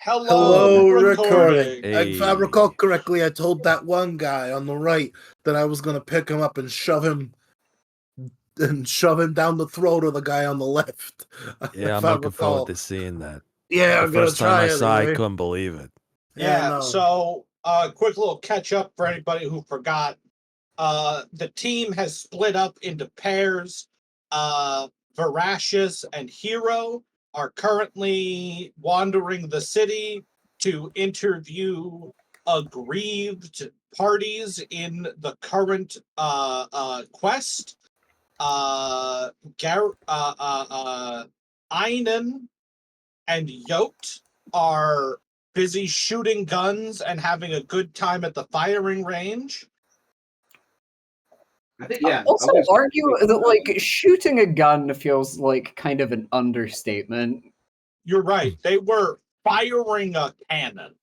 Hello, recording. Hey. If I recall correctly, I told that one guy on the right that I was going to pick him up and shove him down the throat of the guy on the left. Yeah, I'm looking forward to seeing that. Yeah, the first time I saw it, I couldn't believe it. Yeah, no. So quick little catch up for anybody who forgot. The team has split up into pairs. Voracious and Hero are currently wandering the city to interview aggrieved parties in the current quest. Einen and Yote are busy shooting guns and having a good time at the firing range. I think, yeah. Also, argue that like shooting a gun feels like kind of an understatement. You're right. They were firing a cannon.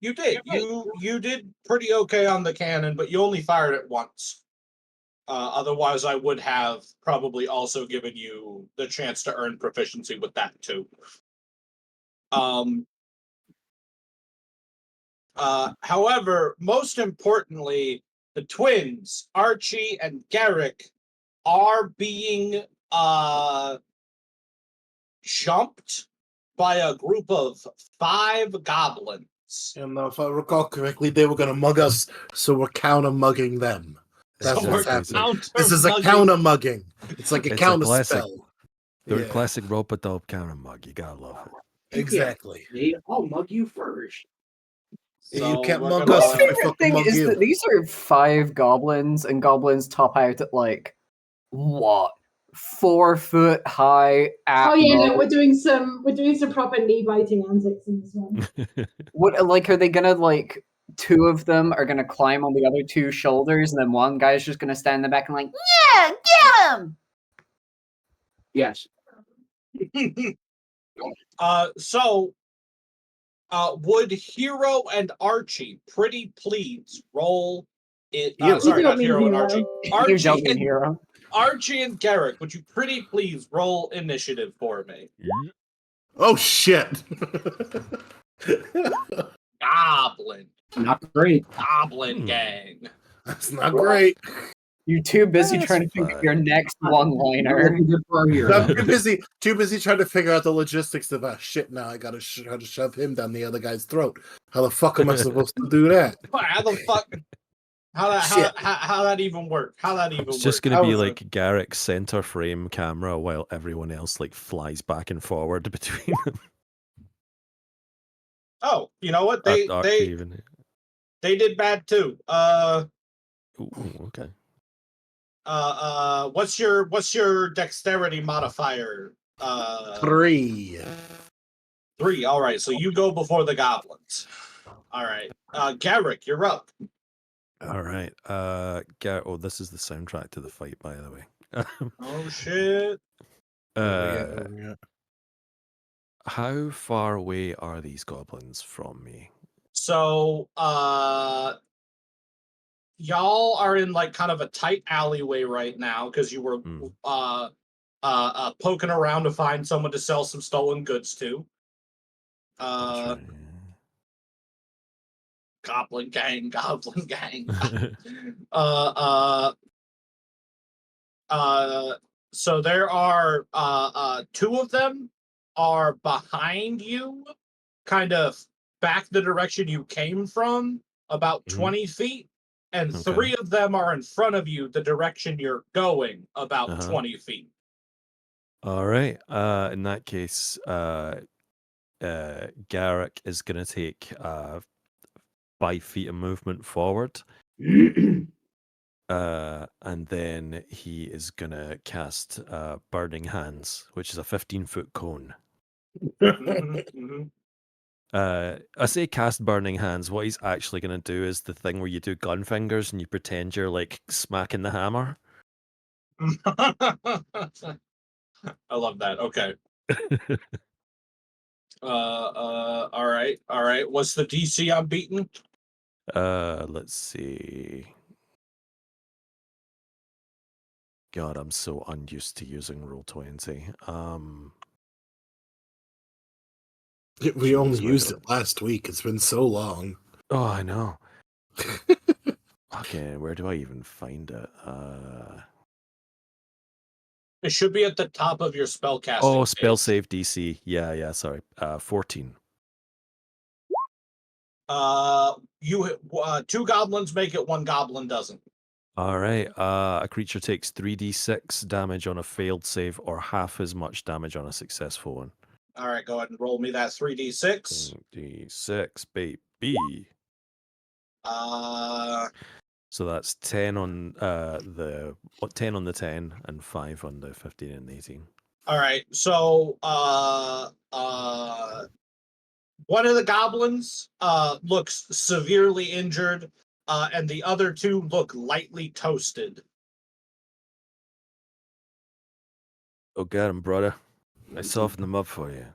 You did. You did pretty okay on the cannon, but you only fired it once. Otherwise, I would have probably also given you the chance to earn proficiency with that too. However, most importantly, the twins, Archie and Garrick, are being jumped by a group of 5 goblins. And if I recall correctly, they were going to mug us, so we're counter-mugging them. That's So what's we're happening. This is a counter-mugging. It's like a counter-spell. The classic rope-a-dope counter-mug. You gotta love it. Exactly. I'll mug you first. So you can't we're mug gonna- us if we My favorite fucking thing mug is you. that these are 5 goblins, and goblins top out at like what 4 foot high. Oh yeah, no, we're doing some proper knee biting antics in this one. What like are they gonna like? 2 of them are gonna climb on the other 2 shoulders, and then one guy's just gonna stand in the back and like, yeah, get him. Yes. Would Hero and Archie pretty please roll it? Hero. Sorry, You don't not mean Hero and Hero. Archie. You don't mean hero. Archie and Garrick, would you pretty please roll initiative for me? Oh, shit. Goblin. Not great. Goblin gang. That's not great. You're too busy That's trying to think of fine. your next one-liner. Good for our hero. I'm too busy trying to figure out the logistics of shit. Now I gotta try to shove him down the other guy's throat. How the fuck am I supposed to do that? How the fuck? How that even work? How that even It's work? just gonna How be is like Garrick's center frame camera while everyone else like flies back and forward between them. Oh, you know what? They did bad too. Ooh, okay. What's your dexterity modifier? 3. 3. All right, so you go before the goblins. All right, Garrick, you're up. All right. Oh, this is the soundtrack to the fight, by the way. Oh shit! How far away are these goblins from me? So, y'all are in like kind of a tight alleyway right now because you were poking around to find someone to sell some stolen goods to. That's Goblin gang. So there are 2 of them are behind you, kind of back the direction you came from, about 20 feet, and 3 of them are in front of you, the direction you're going, about 20 feet. All right. In that case, Garrick is going to take 5 feet of movement forward. And then he is going to cast Burning Hands, which is a 15-foot cone. I say cast Burning Hands. What he's actually going to do is the thing where you do gun fingers and you pretend you're like smacking the hammer. I love that. Okay. All right. What's the DC I'm beating? Let's see. God, I'm so unused to using Roll20. We only Jeez, where used do it last week. It's been so long. Oh, I know. Okay, where do I even find it? It should be at the top of your spellcasting. Oh, spell page. save DC. Yeah, sorry. 14. Two goblins make it, one goblin doesn't. All right. A creature takes 3d6 damage on a failed save or half as much damage on a successful one. All right, go ahead and roll me that 3d6. 3d6, baby. So that's 10 on the 10 and 5 on the 15 and 18. All right, so one of the goblins looks severely injured, and the other two look lightly toasted. Oh, get him, brother. I softened them up for you.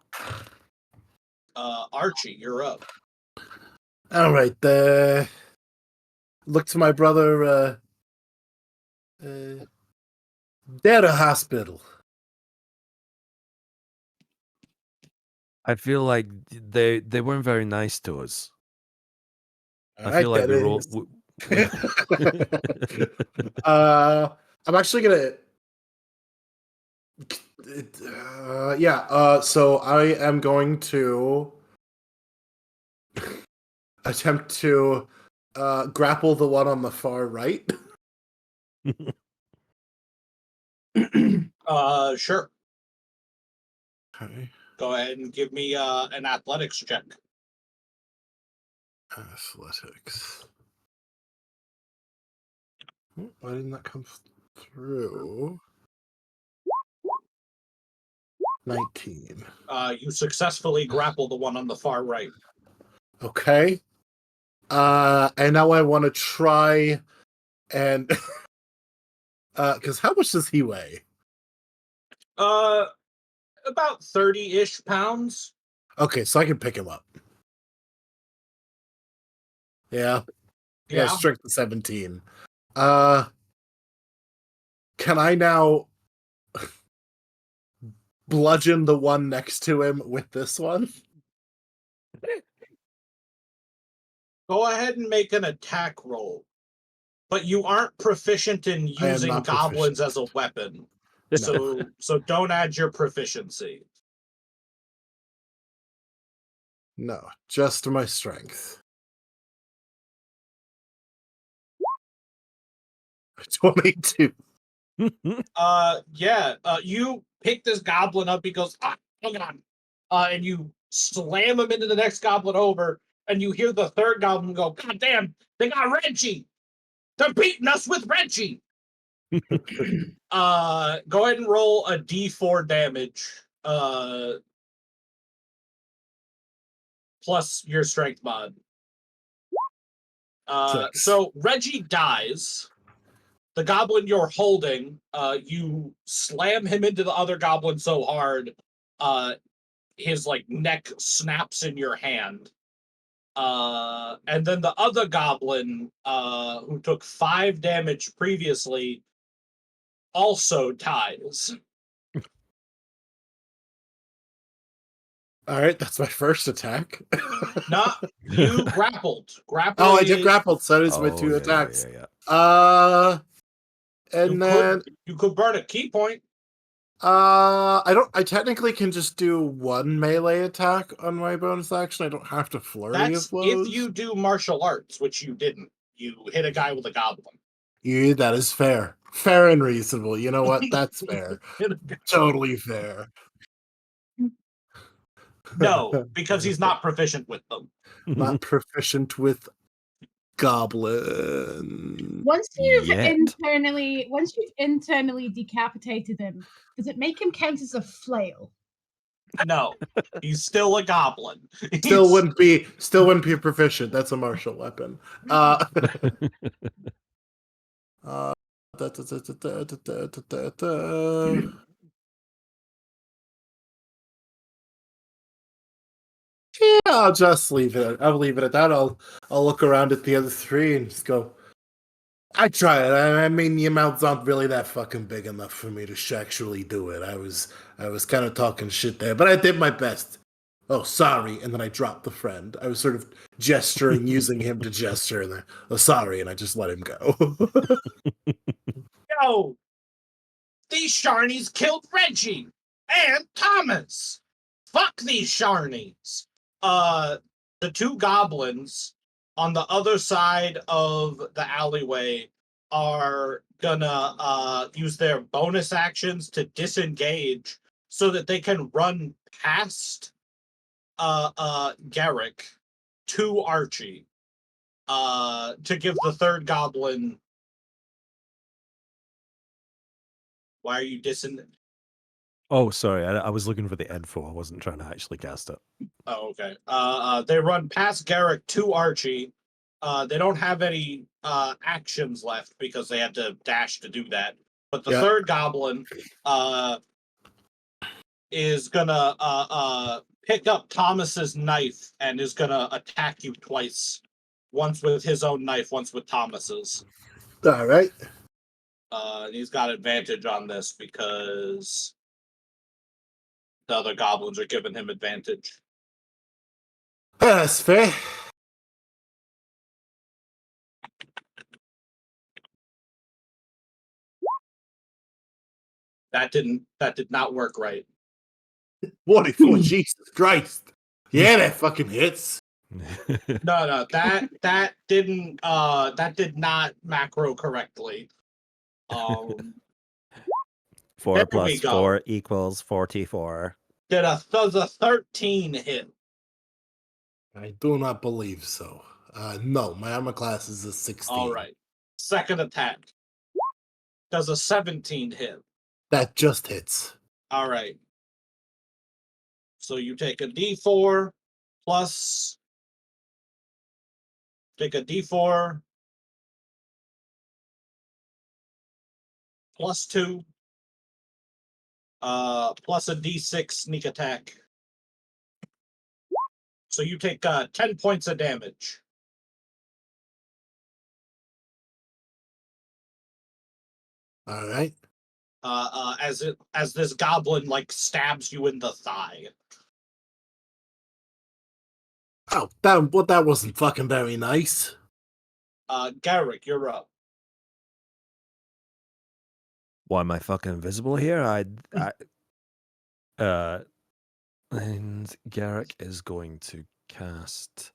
Archie, you're up. All right. Look to my brother. They're a hospital. I feel like they weren't very nice to us. All I feel like that we rolled. I'm actually gonna. So I am going to attempt to grapple the one on the far right. Sure. Okay. Go ahead and give me an athletics check. Athletics. Why didn't that come through? 19. You successfully grapple the one on the far right. Okay. And now I want to try and because how much does he weigh? About 30-ish pounds. Okay, so I can pick him up. Yeah. Yeah. Strength of 17. Can I now bludgeon the one next to him with this one? Go ahead and make an attack roll. But you aren't proficient in using goblins as a weapon. No. So don't add your proficiency. No, just my strength. 22. You pick this goblin up, he goes, hang on. And you slam him into the next goblin over, and you hear the third goblin go, God damn, they got Reggie. They're beating us with Reggie. Go ahead and roll a d4 damage. Plus your strength mod. So Reggie dies. The goblin you're holding, you slam him into the other goblin so hard, his neck snaps in your hand. And then the other goblin, who took 5 damage previously, also dies. All right, that's my first attack. No, you grappled. Oh, I did grapple, so that is my 2 attacks. And then you could burn a key point. I technically can just do 1 melee attack on my bonus action. I don't have to flurry of blows. If you do martial arts, which you didn't. You hit a guy with a goblin. Yeah, that is fair. Fair and reasonable. You know what? That's fair. Totally fair. No, because he's not proficient with them. Not proficient with goblin. Once you've internally decapitated him, does it make him count as a flail? No, he's still a goblin. Still wouldn't be proficient. That's a martial weapon. Yeah, I'll just leave it. I'll leave it at that. I'll look around at the other three and just go. I try it. I mean, the amounts aren't really that fucking big enough for me to actually do it. I was kind of talking shit there, but I did my best. Oh, sorry. And then I dropped the friend. I was sort of gesturing, using him to gesture. And oh, sorry. And I just let him go. Yo, these Sharnies killed Reggie and Thomas. Fuck these Sharnies. The two goblins on the other side of the alleyway are gonna use their bonus actions to disengage so that they can run past Garrick to Archie to give the third goblin. Why are you Oh, sorry. I was looking for the info. I wasn't trying to actually cast it. Oh, okay. They run past Garrick to Archie. They don't have any actions left because they had to dash to do that. But the third goblin is gonna pick up Thomas's knife and is gonna attack you twice. Once with his own knife, once with Thomas's. All right. And he's got advantage on this because the other goblins are giving him advantage. That's fair. That did not work right. 44, Jesus Christ. Yeah, that fucking hits. No, that did not macro correctly. 4 There plus we go. 4 equals 44. Does a 13 hit? I do not believe so. No, my armor class is a 16. All right. Second attack. Does a 17 hit? That just hits. All right. So you take a D4 plus. Take a D4 plus 2. Plus a D6 sneak attack. So you take 10 points of damage. All right. As this goblin like stabs you in the thigh. Oh, that wasn't fucking very nice. Garrick, you're up. Why am I fucking invisible here? And Garrick is going to cast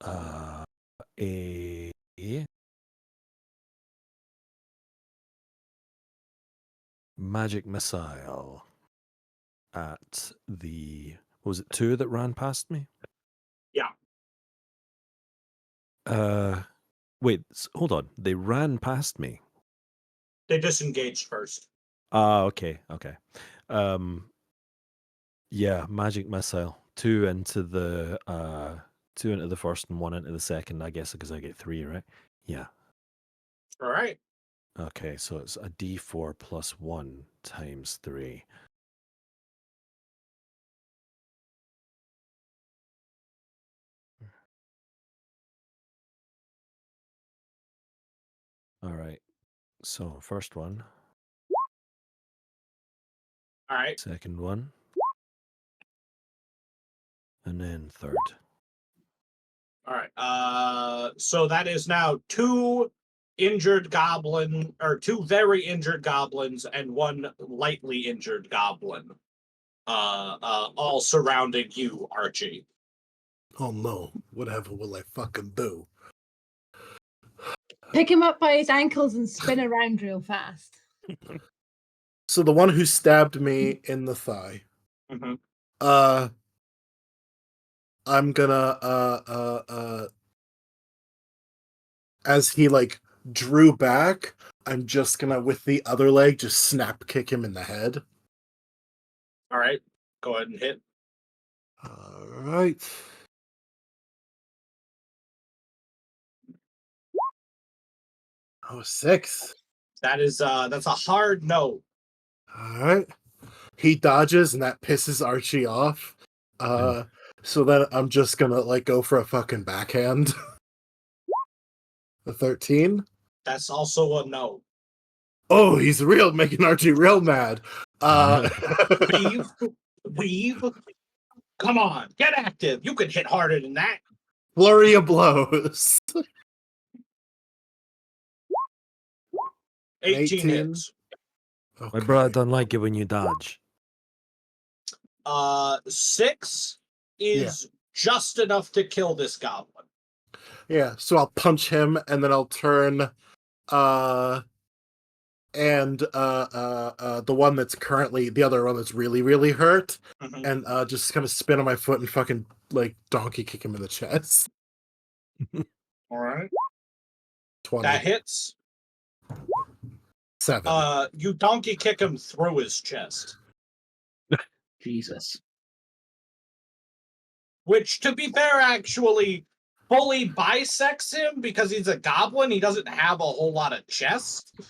a magic missile at the, was it 2 that ran past me? Yeah. Wait, hold on. They ran past me. They disengaged first. Okay. Yeah, magic missile. 2 into the 2 into the first and 1 into the second, I guess, because I get 3, right? Yeah. All right. Okay, so it's a D4 plus 1 times 3. All right. So first one. All right. Second one. And then third. All right. So that is now 2 injured goblin, or 2 very injured goblins and 1 lightly injured goblin. All surrounding you, Archie. Oh no, whatever will I fucking do? Pick him up by his ankles and spin around real fast. So the one who stabbed me in the thigh. Mm-hmm. I'm gonna as he like drew back, I'm just gonna with the other leg just snap kick him in the head. All right. Go ahead and hit. All right. Oh, 6. That is that's a hard no. All right. he dodges, and that pisses Archie off. So then I'm just gonna like go for a fucking backhand. The 13. That's also a no. Oh, he's making Archie real mad. Weave. Come on, get active. You can hit harder than that. Flurry of blows. 18 hits. My brother don't like it when you dodge. 6 is just enough to kill this goblin. Yeah, so I'll punch him, and then I'll turn, the one that's currently the other one that's really, really hurt, and just kind of spin on my foot and fucking like donkey kick him in the chest. All right, 20. that hits. 7. You donkey kick him through his chest. Jesus. Which, to be fair, actually fully bisects him because he's a goblin. He doesn't have a whole lot of chest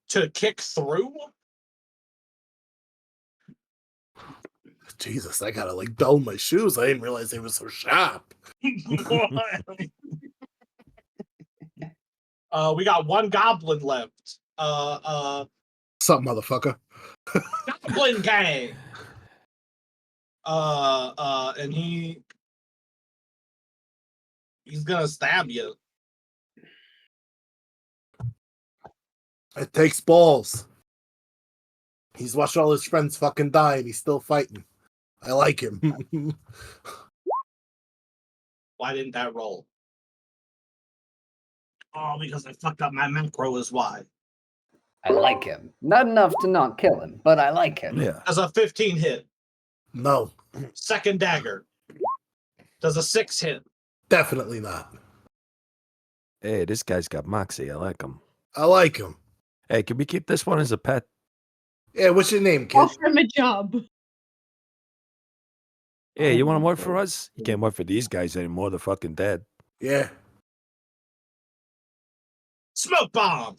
to kick through. Jesus, I gotta like dull my shoes. I didn't realize they were so sharp. We got one goblin left. Something, motherfucker. Goblin gang. And he's gonna stab you. It takes balls. He's watched all his friends fucking die, and he's still fighting. I like him. Why didn't that roll? Oh, because I fucked up my macro is why. I like him. Not enough to not kill him, but I like him. Yeah. Does a 15 hit? No, Second dagger. Does a 6 hit? definitely not. Hey, this guy's got moxie. I like him. I like him. Hey, can we keep this one as a pet? Yeah, what's your name, kid? Offer him a job. Hey, you want to work for us? You can't work for these guys anymore. They're fucking dead. Yeah. Smoke bomb.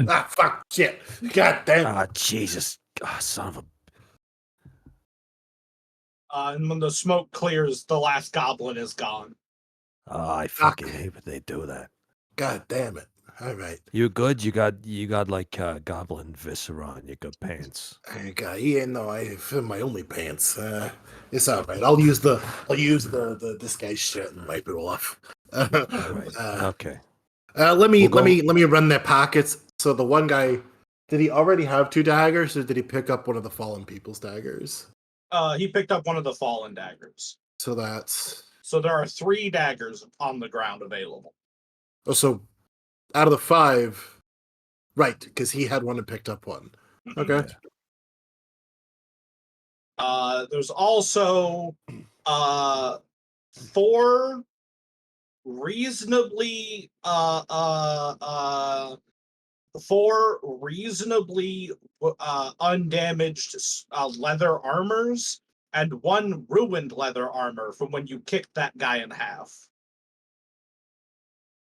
Ah, fuck, shit. God damn. Ah, Jesus. Ah, son of a... And when the smoke clears, the last goblin is gone. Oh, I fucking hate when they do that. God damn it. All right. You good? You got like goblin viscera on your good pants. I fill my only pants. It's all right. I'll use the this guy's shit and wipe it off. All right. Okay. Let me run their pockets. So the one guy, did he already have 2 daggers, or did he pick up one of the fallen people's daggers? He picked up one of the fallen daggers. So that's So there are 3 daggers on the ground available. so out of the 5, right? Because he had one and picked up one. Okay. There's also 4 reasonably undamaged leather armors and 1 ruined leather armor from when you kicked that guy in half.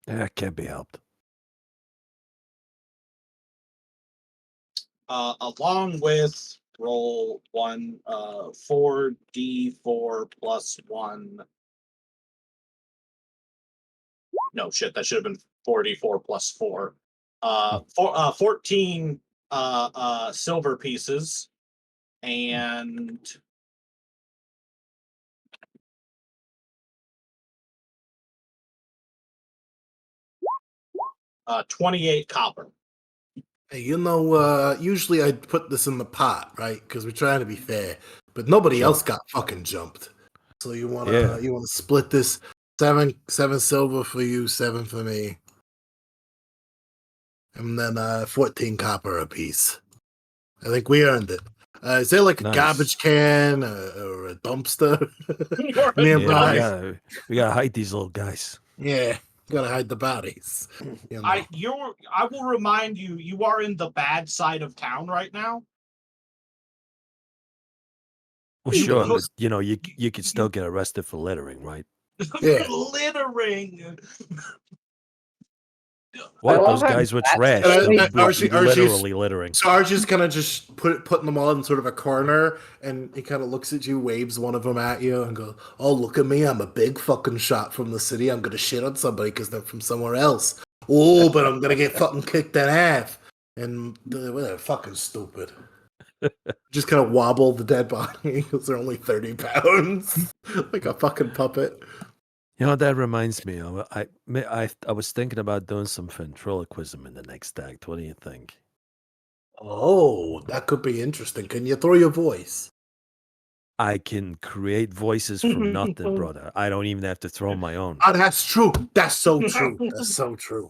That can't be helped. Along with roll 4d4 plus 1. No shit, that should have been 4d4 plus 4. 14 silver pieces and 28 copper. Hey, usually I'd put this in the pot, right? Because we're trying to be fair. But nobody else got fucking jumped. So you wanna split this 7 silver for you, 7 for me. And then 14 copper apiece. I think we earned it. Is there like a garbage can or a dumpster nearby? Yeah, we gotta hide these little guys. Yeah, gotta hide the bodies. You know. I will remind you, you are in the bad side of town right now. Well, sure, but you could still get arrested for littering, right? Yeah. Littering. What? love Those how guys were that's trash. really They're Archie's- literally littering. So Archie's kind of just putting them all in sort of a corner, and he kind of looks at you, waves one of them at you, and goes, "Oh, look at me! I'm a big fucking shot from the city. I'm gonna shit on somebody because they're from somewhere else. Oh, but I'm gonna get fucking kicked in half." And they're fucking stupid. Just kind of wobble the dead body because they're only 30 pounds, like a fucking puppet. You know, that reminds me. I was thinking about doing some ventriloquism in the next act. What do you think? Oh, that could be interesting. Can you throw your voice? I can create voices from nothing, brother. I don't even have to throw my own. Oh, that's true. That's so true. That's so true.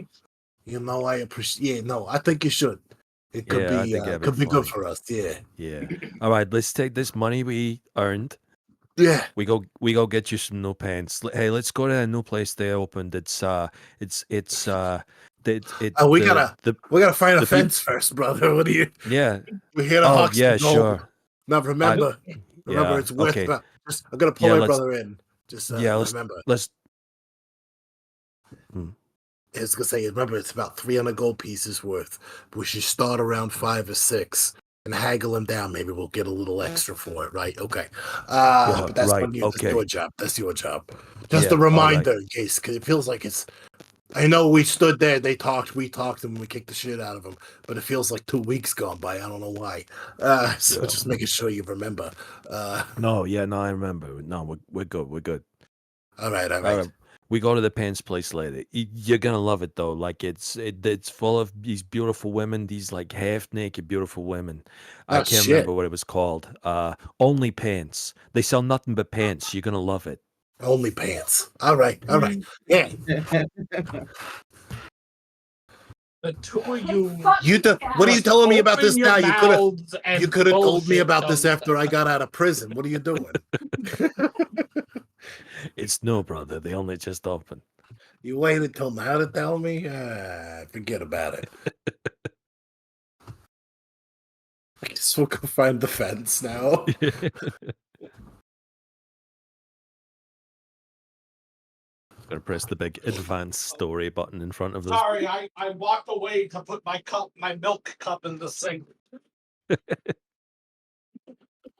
You know, I appreciate. Yeah, no, I think you should. It could Yeah, I be think that'd be could be good funny. for us. Yeah, Yeah. All right, let's take this money we earned. yeah. We go get you some new pants. Hey, let's go to a new place they opened. We the gotta find a the peop- fence first, brother. What do you? yeah. We're here to Oh hawk yeah, some gold. sure. Now remember, Yeah. it's worth. Okay. Just I'm gonna pull Yeah, my let's brother in. Just yeah, remember. let's I was gonna say, remember, it's about 300 gold pieces worth. We should start around 5 or 6 and haggle him down. Maybe we'll get a little extra for it, right? Okay. Yeah, But that's right, that's okay. your job. That's your job. Just Yeah, a all right. reminder in case, because it feels like it's. I know we stood there, we talked, and we kicked the shit out of them, but it feels like 2 weeks gone by. I don't know why. So Yeah. just making sure you remember. No, I remember. No, we're good. We're good. All right. All right. We go to the pants place later. You're gonna love it though. Like it's full of these beautiful women, these like half naked beautiful women. I Oh, can't shit. remember what it was called. Only pants. They sell nothing but pants. You're gonna love it. Only pants. All right. Yeah. The two of you. What are you telling me about this open your now? mouths and You could have told me bullshit about this something. after I got out of prison. What are you doing? It's no, brother. They only just opened. You waited till now to tell me? Forget about it. I guess we'll go find the fence now. Gonna press the big advanced story button in front of them. Sorry, I walked away to put my milk cup in the sink.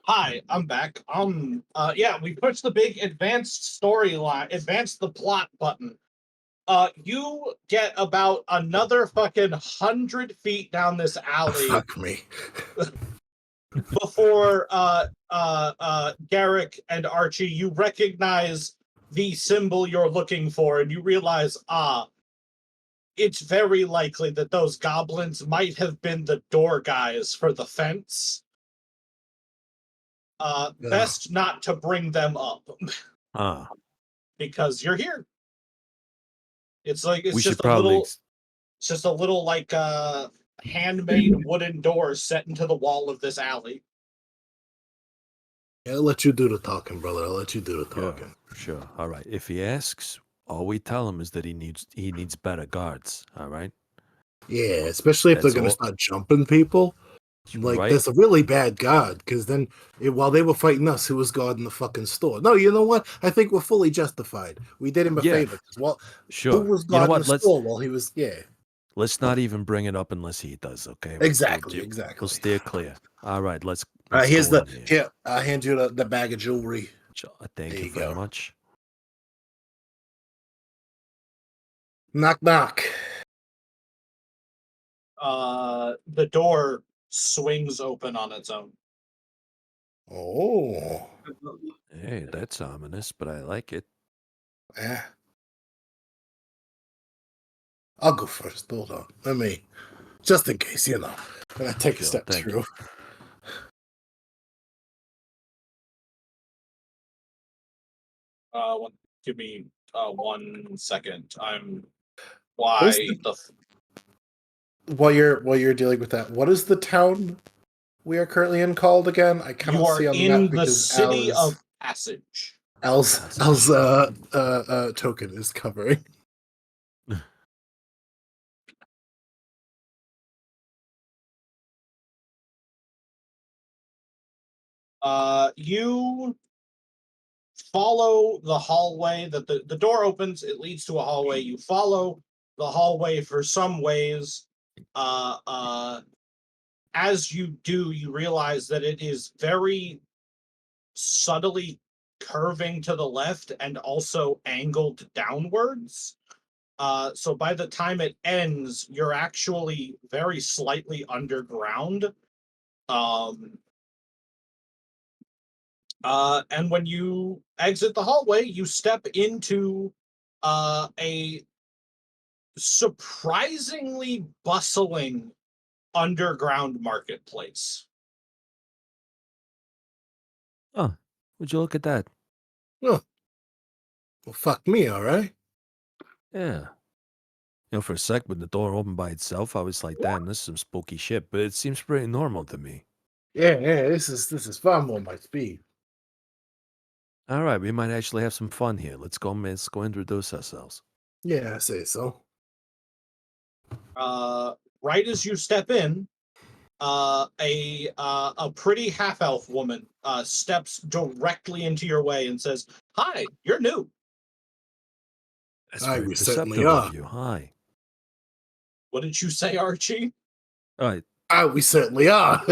Hi, I'm back. Yeah, we pushed the big advanced storyline, advance the plot button. You get about another fucking 100 feet down this alley Fuck me. before Garrick and Archie, you recognize the symbol you're looking for, and you realize, it's very likely that those goblins might have been the door guys for the fence. Best not to bring them up because you're here. It's like we should probably. it's just a little like handmade wooden door set into the wall of this alley. Yeah, I'll let you do the talking, brother. I'll let you do the Yeah, talking. sure. All right. If he asks, all we tell him is that he needs better guards. All right. Yeah, especially if That's they're gonna all- start jumping people. Like, Right. there's a really bad guard, because then while they were fighting us, who was guarding the fucking store? No, you know what? I think we're fully justified. We did him a Yeah. favor. Well, Sure. who was You know guarding what? the store while he was? Yeah, Let's not even bring it up unless he does. Okay. exactly. We'll steer clear. All right. Let's Here's go the in here. here. I'll hand you the bag of jewelry. Thank There you you very go. much. Knock knock. The door swings open on its own. Oh, Hey, that's ominous, but I like it. yeah. I'll go first. Hold on. Let me, just in case, I'm gonna take a Sure, step thank through. Give me 1 second. While you're dealing with that, what is the town we are currently in called again? I You cannot are see on the in map the because city of Passage. Al's token is covering. You follow the hallway that the door opens. It leads to a hallway. You follow the hallway for some ways. As you do, you realize that it is very subtly curving to the left and also angled downwards. So by the time it ends, you're actually very slightly underground. And when you exit the hallway, you step into a surprisingly bustling underground marketplace. Oh, would you look at that? Oh, well, fuck me, all right. Yeah. For a sec, when the door opened by itself, I was like, damn, this is some spooky shit, but it seems pretty normal to me. Yeah, this is far more my speed. All right, we might actually have some fun here. Let's go introduce ourselves. Yeah, I say so. Right as you step in, a pretty half-elf woman steps directly into your way and says, "Hi, you're new." That's Aye, very we certainly perceptive are. of you. Hi. What did you say, Archie? All right. We certainly are.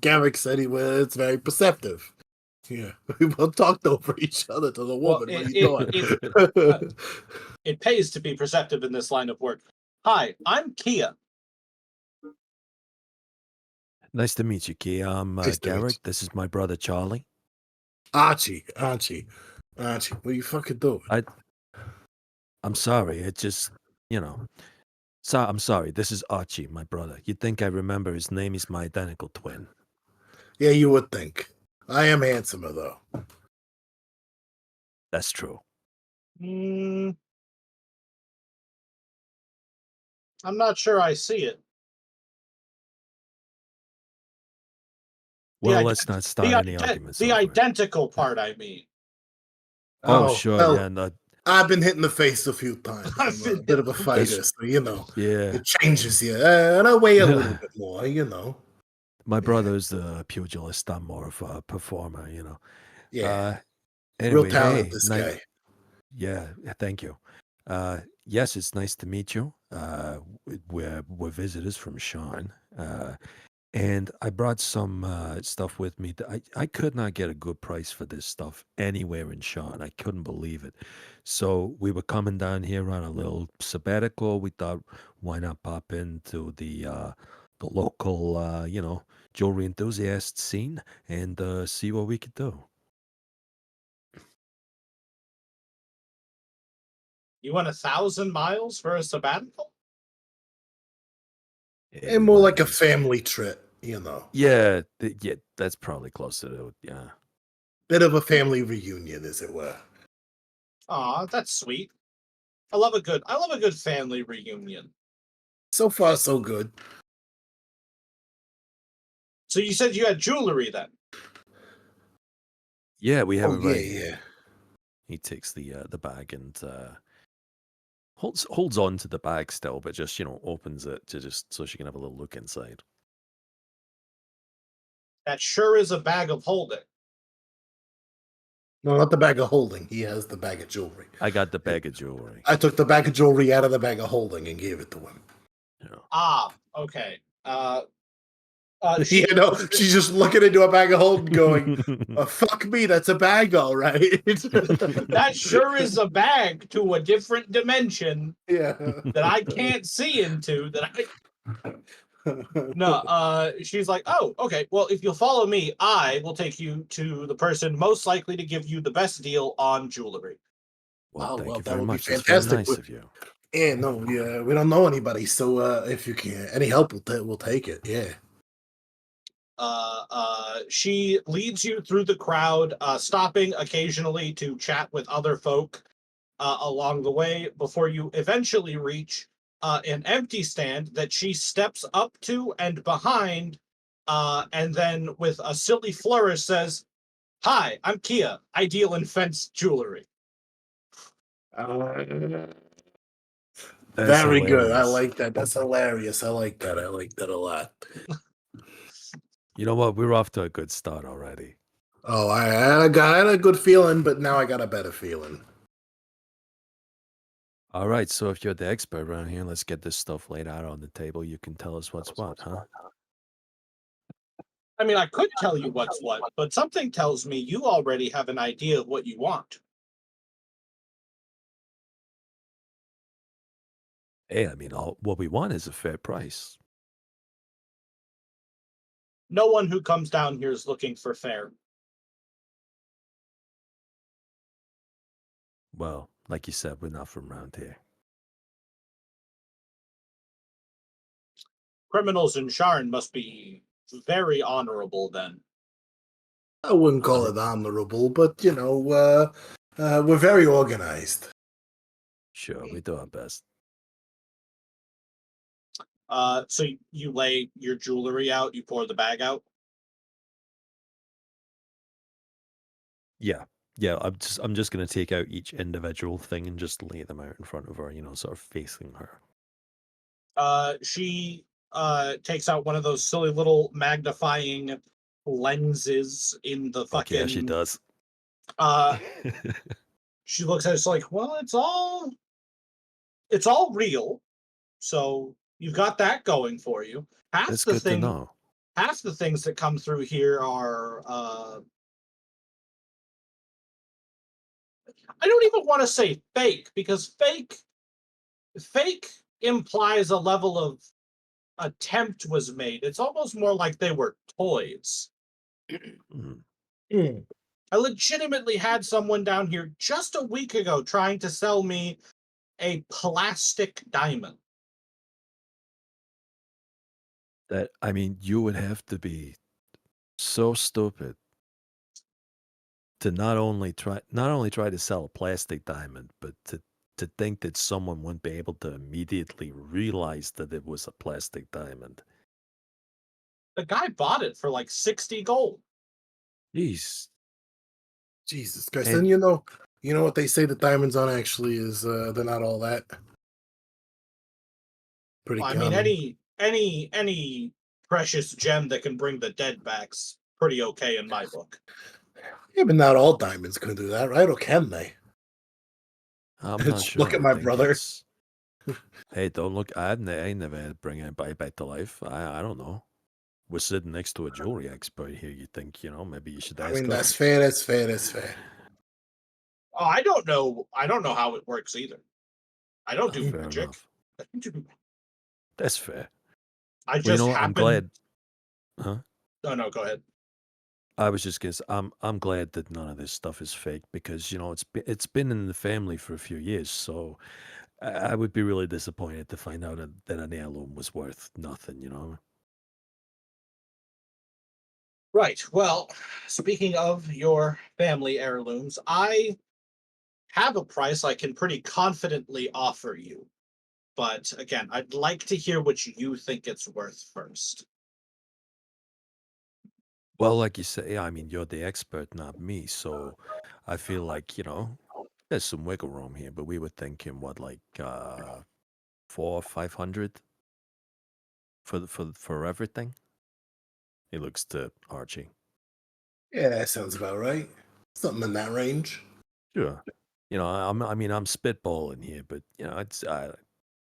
Garrick said it's very perceptive. Yeah, we both talked over each other to the Well, woman. What are you doing? It pays to be perceptive in this line of work. Hi, I'm Kia. Nice to meet you, Key. I'm Nice to meet Garrick. you. This is my brother, Charlie. Archie, what are you fucking doing? I'm sorry. It just, I'm sorry. This is Archie, my brother. You'd think I remember his name. He's my identical twin. Yeah, you would think. I am handsomer, though. That's true. I'm not sure I see it. Well, let's not start any arguments. The over it. identical part, I mean. Oh, sure. well, Yeah. No, I've been hit in the face a few times. I've I'm a been bit of a hit in the fighter, face. so you know. yeah. It changes you, and I weigh a little bit more, you know. My brother's the pugilist. I'm more of a performer, Yeah, Anyway, real talent, hey, this guy. Yeah, thank you. Yes, it's nice to meet you. We're visitors from Sean. And I brought some stuff with me. I could not get a good price for this stuff anywhere in Sean. I couldn't believe it. So we were coming down here on a little sabbatical. We thought, why not pop into the local, jewelry enthusiast scene and see what we could do. You went 1,000 miles for a sabbatical? And more like a family trip, you know. Yeah, that's probably close to it. Yeah. Bit of a family reunion, as it were. Aw, that's sweet. I love a good family reunion. So far, so good. So you said you had jewelry then? Yeah, we have Oh it right yeah, here. yeah. He takes the bag and holds on to the bag still, but just opens it to just so she can have a little look inside. That sure is a bag of holding. No, not the bag of holding. He has the bag of jewelry. I got the bag of jewelry. I took the bag of jewelry out of the bag of holding and gave it to him. Ah, okay. You know, she's just looking into a bag of holding, going, "Fuck me, that's a bag, all right." That sure is a bag to a different dimension Yeah. that I can't see into. No, she's like, oh, okay. Well, if you'll follow me, I will take you to the person most likely to give you the best deal on jewelry. Well, thank you that very would be much. That's very fantastic. nice of you. Yeah, no, yeah, we don't know anybody, so if you can, any help, we'll take it. Yeah. She leads you through the crowd, stopping occasionally to chat with other folk along the way before you eventually reach an empty stand that she steps up to and behind, and then with a silly flourish says, "Hi, I'm Kia. I deal in fence jewelry." Very good. I hilarious. like that. That's hilarious. I like that. I like that a lot. You know what? We're off to a good start already. Oh, I had a good feeling, but now I got a better feeling. All right, so if you're the expert around here, let's get this stuff laid out on the table. You can tell us what's what, huh? I mean, I could tell you what's what, but something tells me you already have an idea of what you want. Hey, I mean, what we want is a fair price. No one who comes down here is looking for fair. Well, like you said, we're not from around here. Criminals in Sharn must be very honorable then. I wouldn't call it honorable, but we're very organized. Sure, we do our best. So you lay your jewelry out, you pour the bag out. Yeah, I'm just gonna take out each individual thing and just lay them out in front of her, sort of facing her. She takes out one of those silly little magnifying lenses in the fucking. Okay, she does. She looks at it, it's like, well, it's all real. So you've got that going for you. That's good to know. Half the things that come through here are I don't even want to say fake, because fake implies a level of attempt was made. It's almost more like they were toys. I legitimately had someone down here just a week ago trying to sell me a plastic diamond. That, I mean, you would have to be so stupid to not only try to sell a plastic diamond, but to think that someone wouldn't be able to immediately realize that it was a plastic diamond. The guy bought it for like 60 gold. Jeez. Jesus Christ. And- And you know what they say the diamonds on actually is they're not all that. Pretty Well, I common. mean, any precious gem that can bring the dead back's pretty okay in my book. Yeah, but not all diamonds can do that, right? Or can they? I'm not Just sure. look at I my think brother. it's- Hey, don't look. I never had to bring anybody back to life. I don't know. We're sitting next to a jewelry expert here. You think, maybe you should ask I mean, that's us. fair. That's fair. That's fair. Oh, I don't know how it works either. I don't do Fair magic. enough. That's fair. I Well, just I'm glad. Huh? Oh no, go ahead. I was just gonna say, I'm glad that none of this stuff is fake because it's been in the family for a few years. So I would be really disappointed to find out that an heirloom was worth nothing. Right. Well, speaking of your family heirlooms, I have a price I can pretty confidently offer you. But again, I'd like to hear what you think it's worth first. Well, like you say, I mean, you're the expert, not me. So I feel like there's some wiggle room here. But we were thinking, what, like 400-500 for everything. He looks to Archie. Yeah, that sounds about right. Something in that range. Sure. I'm spitballing here, but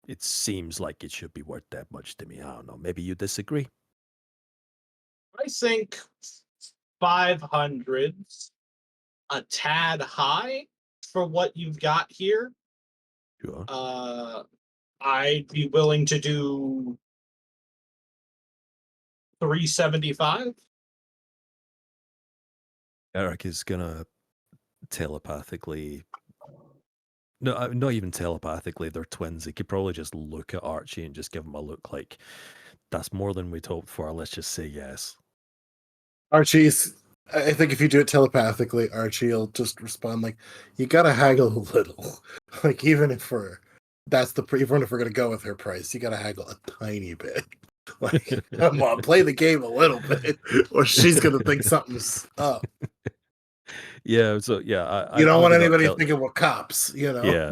it seems like it should be worth that much to me. I don't know. Maybe you disagree. I think 500's a tad high for what you've got here. Sure. I'd be willing to do 375. Eric is gonna telepathically. No, not even telepathically. They're twins. He could probably just look at Archie and just give him a look like, that's more than we hoped for. Let's just say yes. Archie's. I think if you do it telepathically, Archie'll just respond like, "You gotta haggle a little. Like even if we're gonna go with her price, you gotta haggle a tiny bit. Like, come on, play the game a little bit, or she's gonna think something's up. Yeah. So yeah, You don't want maybe not anybody thinking we're cops, Yeah.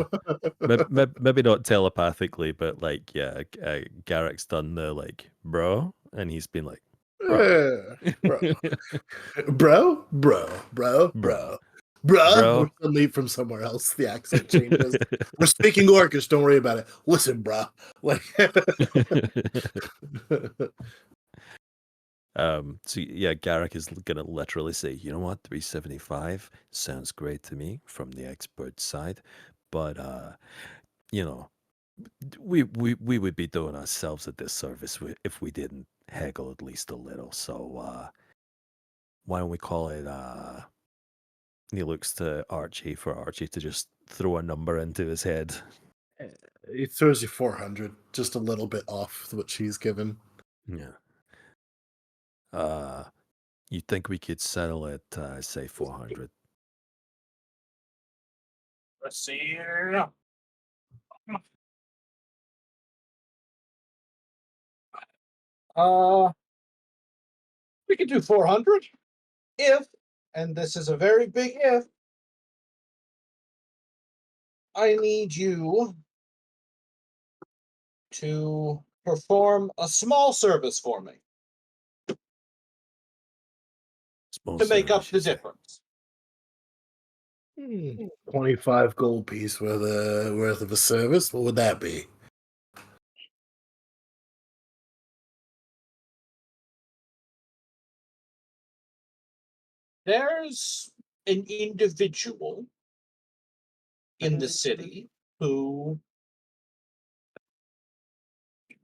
Maybe not telepathically, but like, yeah, Garrick's done the like, bro, and he's been like, Bro, bro. Bruh, Bro. we're gonna leave from somewhere else. The accent changes. We're speaking Orcish, don't worry about it. Listen, bruh. Like So yeah, Garrick is gonna literally say, you know what, 375 sounds great to me from the expert side, but you know, we would be doing ourselves a disservice if we didn't haggle at least a little. So why don't we call it? He looks to Archie for Archie to just throw a number into his head. it throws you 400, just a little bit off what she's given. Yeah. You think we could settle at say 400? Let's see here. We could do 400 if, and this is a very big if, I need you to perform a small service for me Small to make up service, the you say. difference. 25 gold piece worth of a service. What would that be? There's an individual in the city who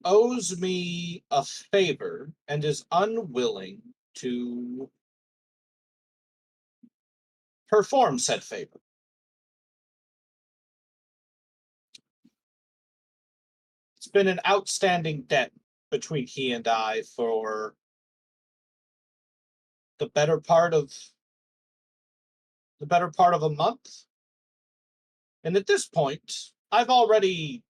owes me a favor and is unwilling to perform said favor. It's been an outstanding debt between he and I for the better part of a month. And at this point, I've already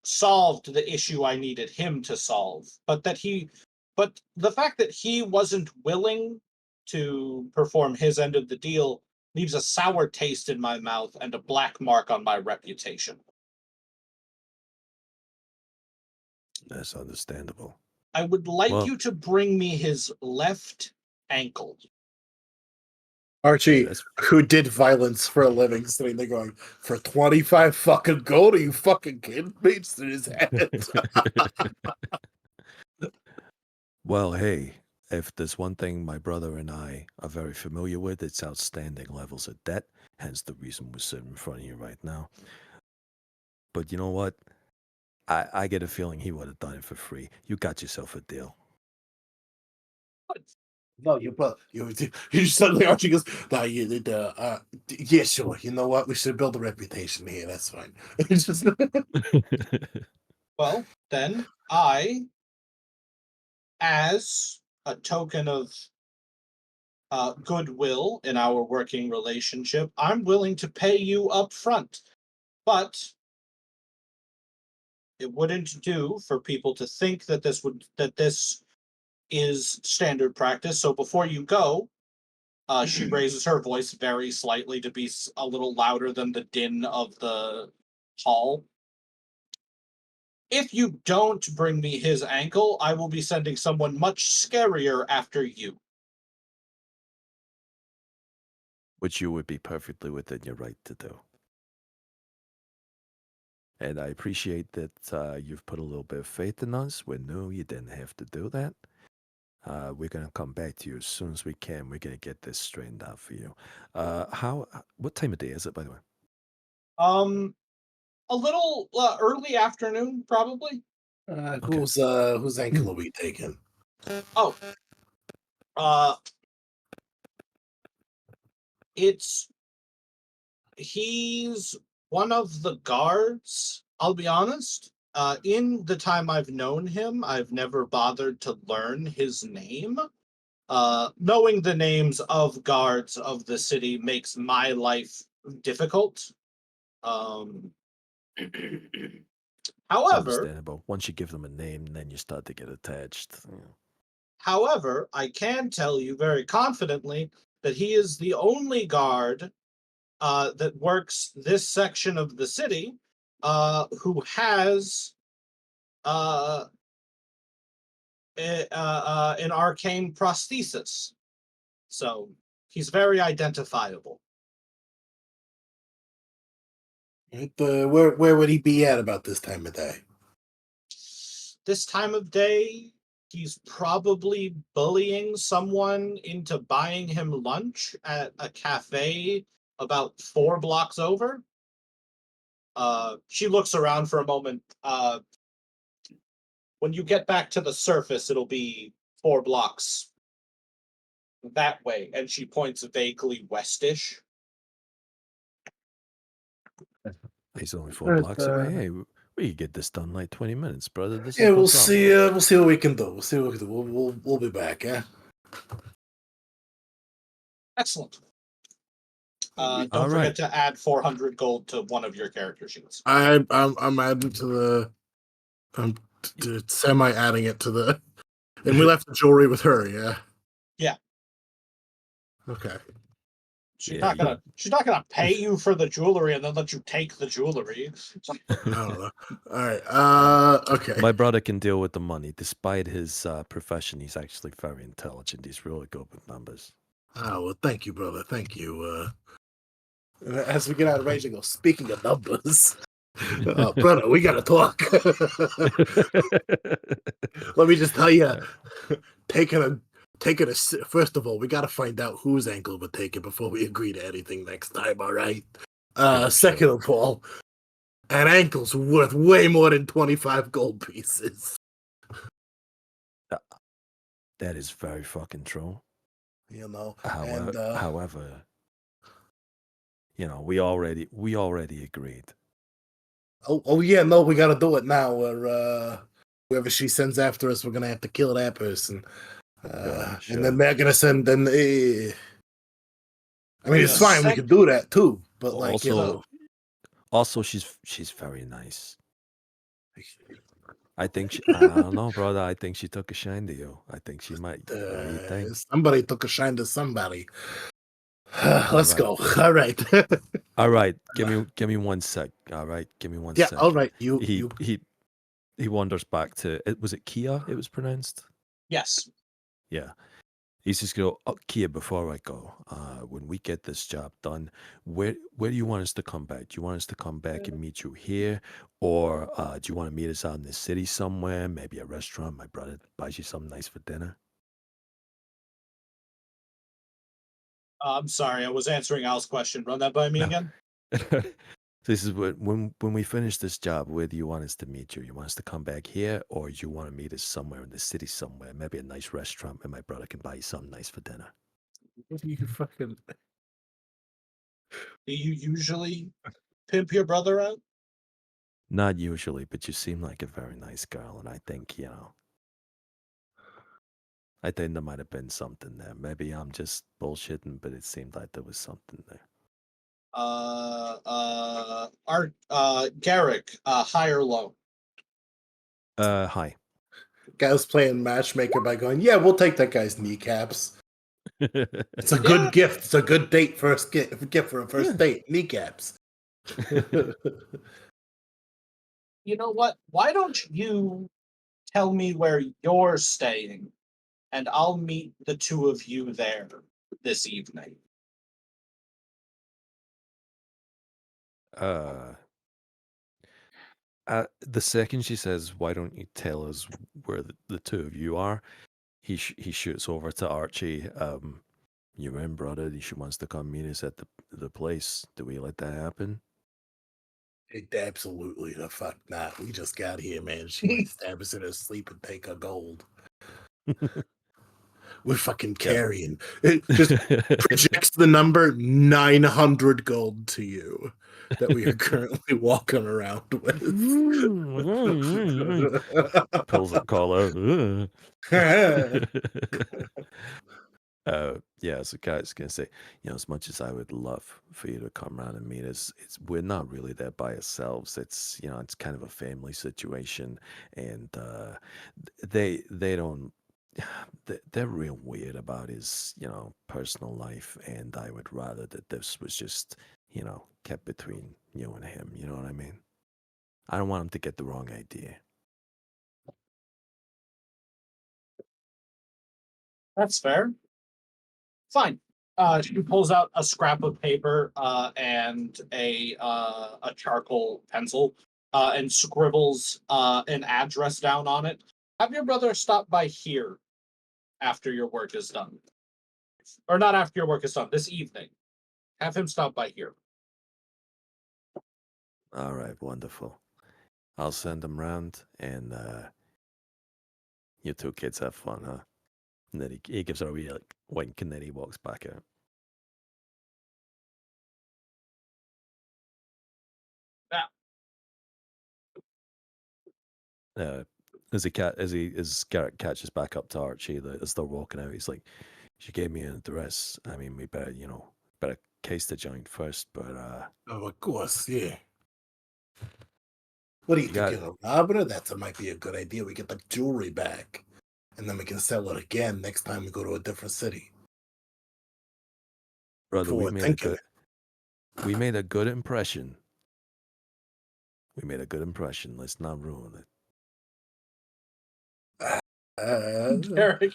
solved the issue I needed him to solve, but the fact that he wasn't willing to perform his end of the deal leaves a sour taste in my mouth and a black mark on my reputation. That's understandable. I would like Well, you to bring me his left ankle. Archie, that's who did violence for a living, sitting there going, for 25 fucking gold? Are you fucking kidding me? It's in his head. well, hey, if there's one thing my brother and I are very familiar with, it's outstanding levels of debt. Hence the reason we're sitting in front of you right now. But you know what? I get a feeling he would have done it for free. You got yourself a deal. No, you suddenly Archie goes, no, yeah, sure. You know what? We should build a reputation here. That's fine. It's just Well, then I, as a token of goodwill in our working relationship, I'm willing to pay you up front. But it wouldn't do for people to think that this is standard practice. So before you go, she raises her voice very slightly to be a little louder than the din of the hall. If you don't bring me his ankle, I will be sending someone much scarier after you. Which you would be perfectly within your right to do. And I appreciate that you've put a little bit of faith in us. We knew you didn't have to do that. We're going to come back to you as soon as we can. We're going to get this straightened out for you. What time of day is it, by the way? A little early afternoon, probably. whose ankle are we taking? Oh, he's one of the guards. I'll be honest. In the time I've known him, I've never bothered to learn his name. Knowing the names of guards of the city makes my life difficult. It's However, understandable. Once you give them a name, then you start to get attached. however, I can tell you very confidently that he is the only guard that works this section of the city who has an arcane prosthesis. So He's very identifiable. Where would he be at about this time of day? This time of day, he's probably bullying someone into buying him lunch at a cafe about 4 blocks over. She looks around for a moment. When you get back to the surface, it'll be 4 blocks that way, and she points vaguely westish. He's only 4 blocks away. Hey, we could get this done in like 20 minutes, brother. This Yeah, is no we'll problem. see. We'll see what we can do. We'll see what we can do. We'll be back. Yeah. Excellent. All Don't right. forget to add 400 gold to one of your character sheets. I'm adding to the. I'm semi adding it to the. And we left the jewelry with her. Yeah. Yeah. Okay. She's Yeah, not gonna pay you for the jewelry and then let you take the jewelry. I don't know. All right. Okay. My brother can deal with the money. Despite his profession, he's actually very intelligent. He's really good with numbers. Oh, well, thank you, brother. Thank you. As we get out of range, I go, speaking of numbers, brother, we got to talk. Let me just tell you, first of all, we got to find out whose ankle we're taking before we agree to anything next time, all right? Second of all, an ankle's worth way more than 25 gold pieces. That is very fucking true. You know, However, you know, we already agreed. Oh yeah, no, we gotta do it now. Or whoever she sends after us, we're gonna have to kill that person. Sure. And then they're gonna send. I mean, it's Yeah, fine. We can do that too. But like, Also, she's very nice. I think I don't know, brother. I think she took a shine to you. I think she might. What do you think? Somebody took a shine to somebody. Let's right. go. All right. All right. Give me 1 sec. All right. Give me 1 Yeah. sec. All right. He wanders back to. Was it Kia? It was pronounced. Yes. Yeah. He's just go, oh, Kia, before I go, when we get this job done, where do you want us to come back? Do you want us to come back and meet you here? Or do you want to meet us out in the city somewhere? Maybe a restaurant? My brother buys you something nice for dinner? I'm sorry, I was answering Al's question. Run that by me again. This is when we finish this job, where do you want us to meet you? You want us to come back here, or you want to meet us somewhere in the city somewhere? Maybe a nice restaurant where my brother can buy you something nice for dinner. You fucking. Do you usually pimp your brother out? Not usually, but you seem like a very nice girl, and I think, you know, I think there might have been something there. Maybe I'm just bullshitting, but it seemed like there was something there. Garrick, high or low? Hi. Guy was playing matchmaker by going, yeah, we'll take that guy's kneecaps. It's a good gift. It's a good date first gift for a first date. Kneecaps. You know what? Why don't you tell me where you're staying, and I'll meet the two of you there this evening. The second she says, "Why don't you tell us where the two of you are?" He shoots over to Archie. Your in brother, she wants to come meet us at the place. Do we let that happen? Absolutely the fuck not. We just got here, man. She might stab us in her sleep and take her gold. We're fucking carrying. It just projects the number 900 gold to you that we are currently walking around with. Pulls a call out. Yeah, so guy's gonna say, you know, as much as I would love for you to come around and meet us, we're not really there by ourselves. It's, you know, it's kind of a family situation, and they don't. They're real weird about his, you know, personal life, and I would rather that this was just, you know, kept between you and him. You know what I mean? I don't want him to get the wrong idea. That's fair. Fine. She pulls out a scrap of paper and a charcoal pencil and scribbles an address down on it. Have your brother stop by here after your work is done. Or not after your work is done, this evening. Have him stop by here. All right, wonderful. I'll send him round, and you two kids have fun, huh? And then he gives her a wee like, wink, and then he walks back out. As Garrett catches back up to Archie as they're walking out, he's like, "She gave me an address. I mean, we better case the joint first, but Oh, of course, yeah. What do you You think? got You know, rob her? That might be a good idea. We get the jewelry back, and then we can sell it again next time we go to a different city. brother, Forward thinking. we made a good impression. We made a good impression. Let's not ruin it." Eric.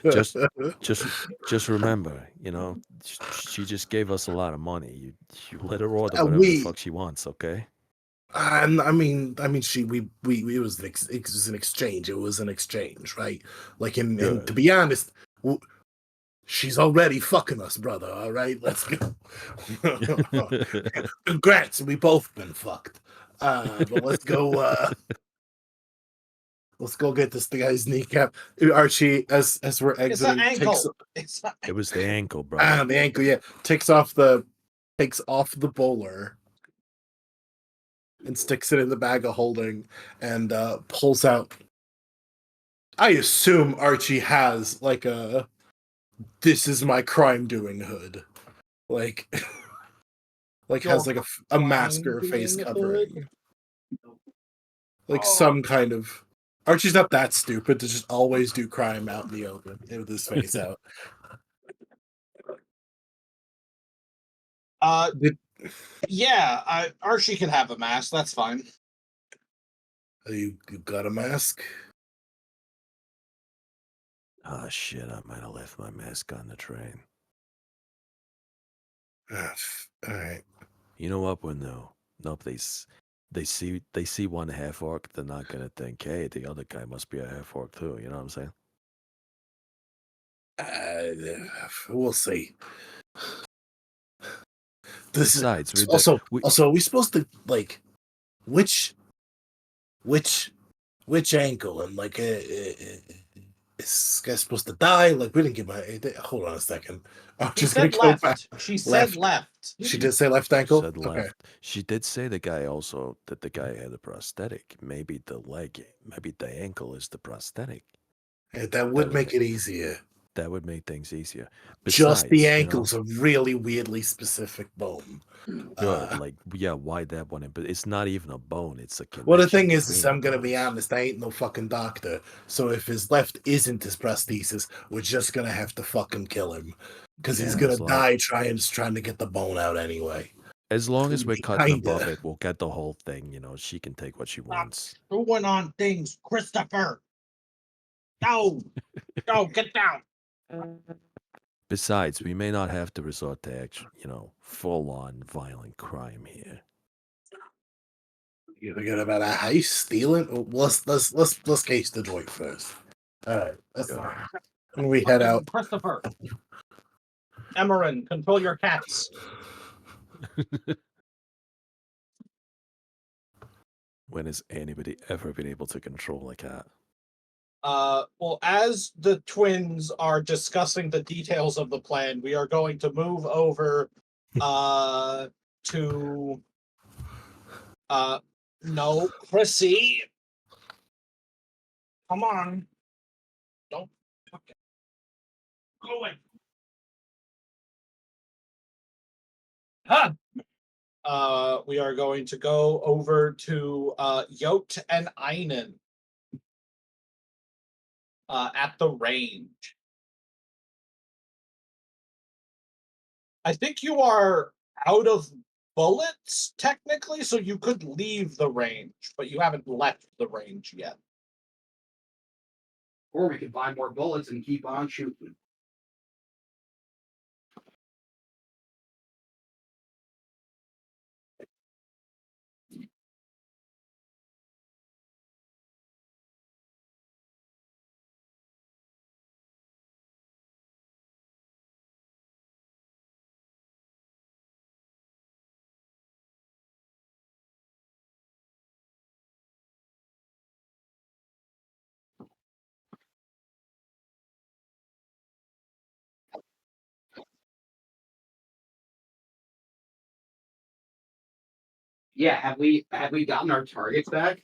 Just remember, she just gave us a lot of money. You let her order Uh, whatever the we- fuck she wants, okay? I mean, it was an exchange. It was an exchange, right? Like, and to Good. be honest, she's already fucking us, brother. All right, let's go. Congrats, we both been fucked. But let's go. Let's go get this guy's kneecap. Archie, as we're It's the exiting, ankle. It was the ankle, brother. the ankle. Yeah, takes off the bowler and sticks it in the bag of holding and pulls out. I assume Archie has like a "this is my crime doing" hood, like like has like a mask or a face crime-doing covering, like Oh. some kind of. Archie's not that stupid to just always do crime out in the open with his face out. Yeah, Archie can have a mask. That's fine. You got a mask? Ah, shit, I might have left my mask on the train. All right. You know what, when nope, they see one half orc, they're not gonna think, hey, the other guy must be a half orc too. You know what I'm saying? We'll see. Besides, Also, are we supposed to like which ankle and like is this guy supposed to die? Like we didn't get my. Hold on a second. I'm She just gonna said go left. back. She said left. She did say left ankle. Said left. Okay. She did say that the guy had a prosthetic. Maybe the leg, maybe the ankle is the prosthetic. Yeah, that would make it easier. That would make things easier. Just the Besides, ankle's a really weirdly specific bone. Good, why that one? But it's not even a bone; it's a connection. Well, the thing is between I'm the gonna be bones. honest. I ain't no fucking doctor. So if his left isn't his prosthesis, we're just gonna have to fucking kill him because he's Yeah, gonna as long- die trying to get the bone out anyway. As long as we're cutting Kinda. above it, we'll get the whole thing. She can take what she wants. Going on things, Christopher. No, no, get down. Besides, we may not have to resort to full-on violent crime here. You forget about a heist, stealing. Let's case the joint first. All right, that's fine. When we head out, Christopher. Eberron, control your cats. When has anybody ever been able to control a cat? Well, as the twins are discussing the details of the plan, we are going to move over to no, Chrissy. Come on. Don't fucking go away. Huh. We are going to go over to Yot and Einen at the range. I think you are out of bullets, technically, so you could leave the range, but you haven't left the range yet. Or we could buy more bullets and keep on shooting. Yeah, have we gotten our targets back?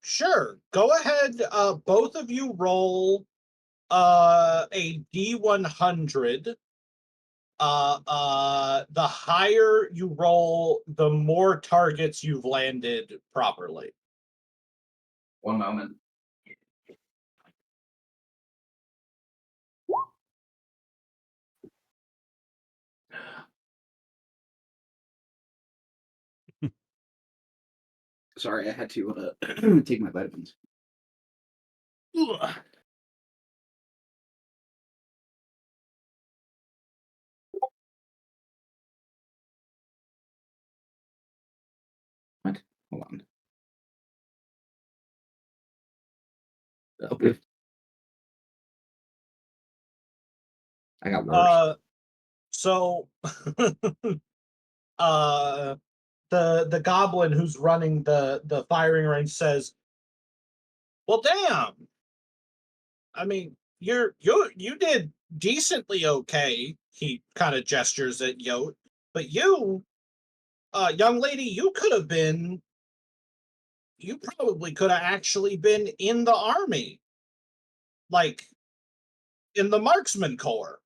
Sure. Go ahead. Both of you roll a D100. The higher you roll, the more targets you've landed properly. One moment. Sorry, I had to take my vitamins. Ugh. What? Hold on. Okay. I got worse. So the goblin who's running the firing range says, "Well, damn. I mean, you did decently okay." He kind of gestures at Yote, but you, young lady, you probably could have actually been in the army, like in the marksman corps.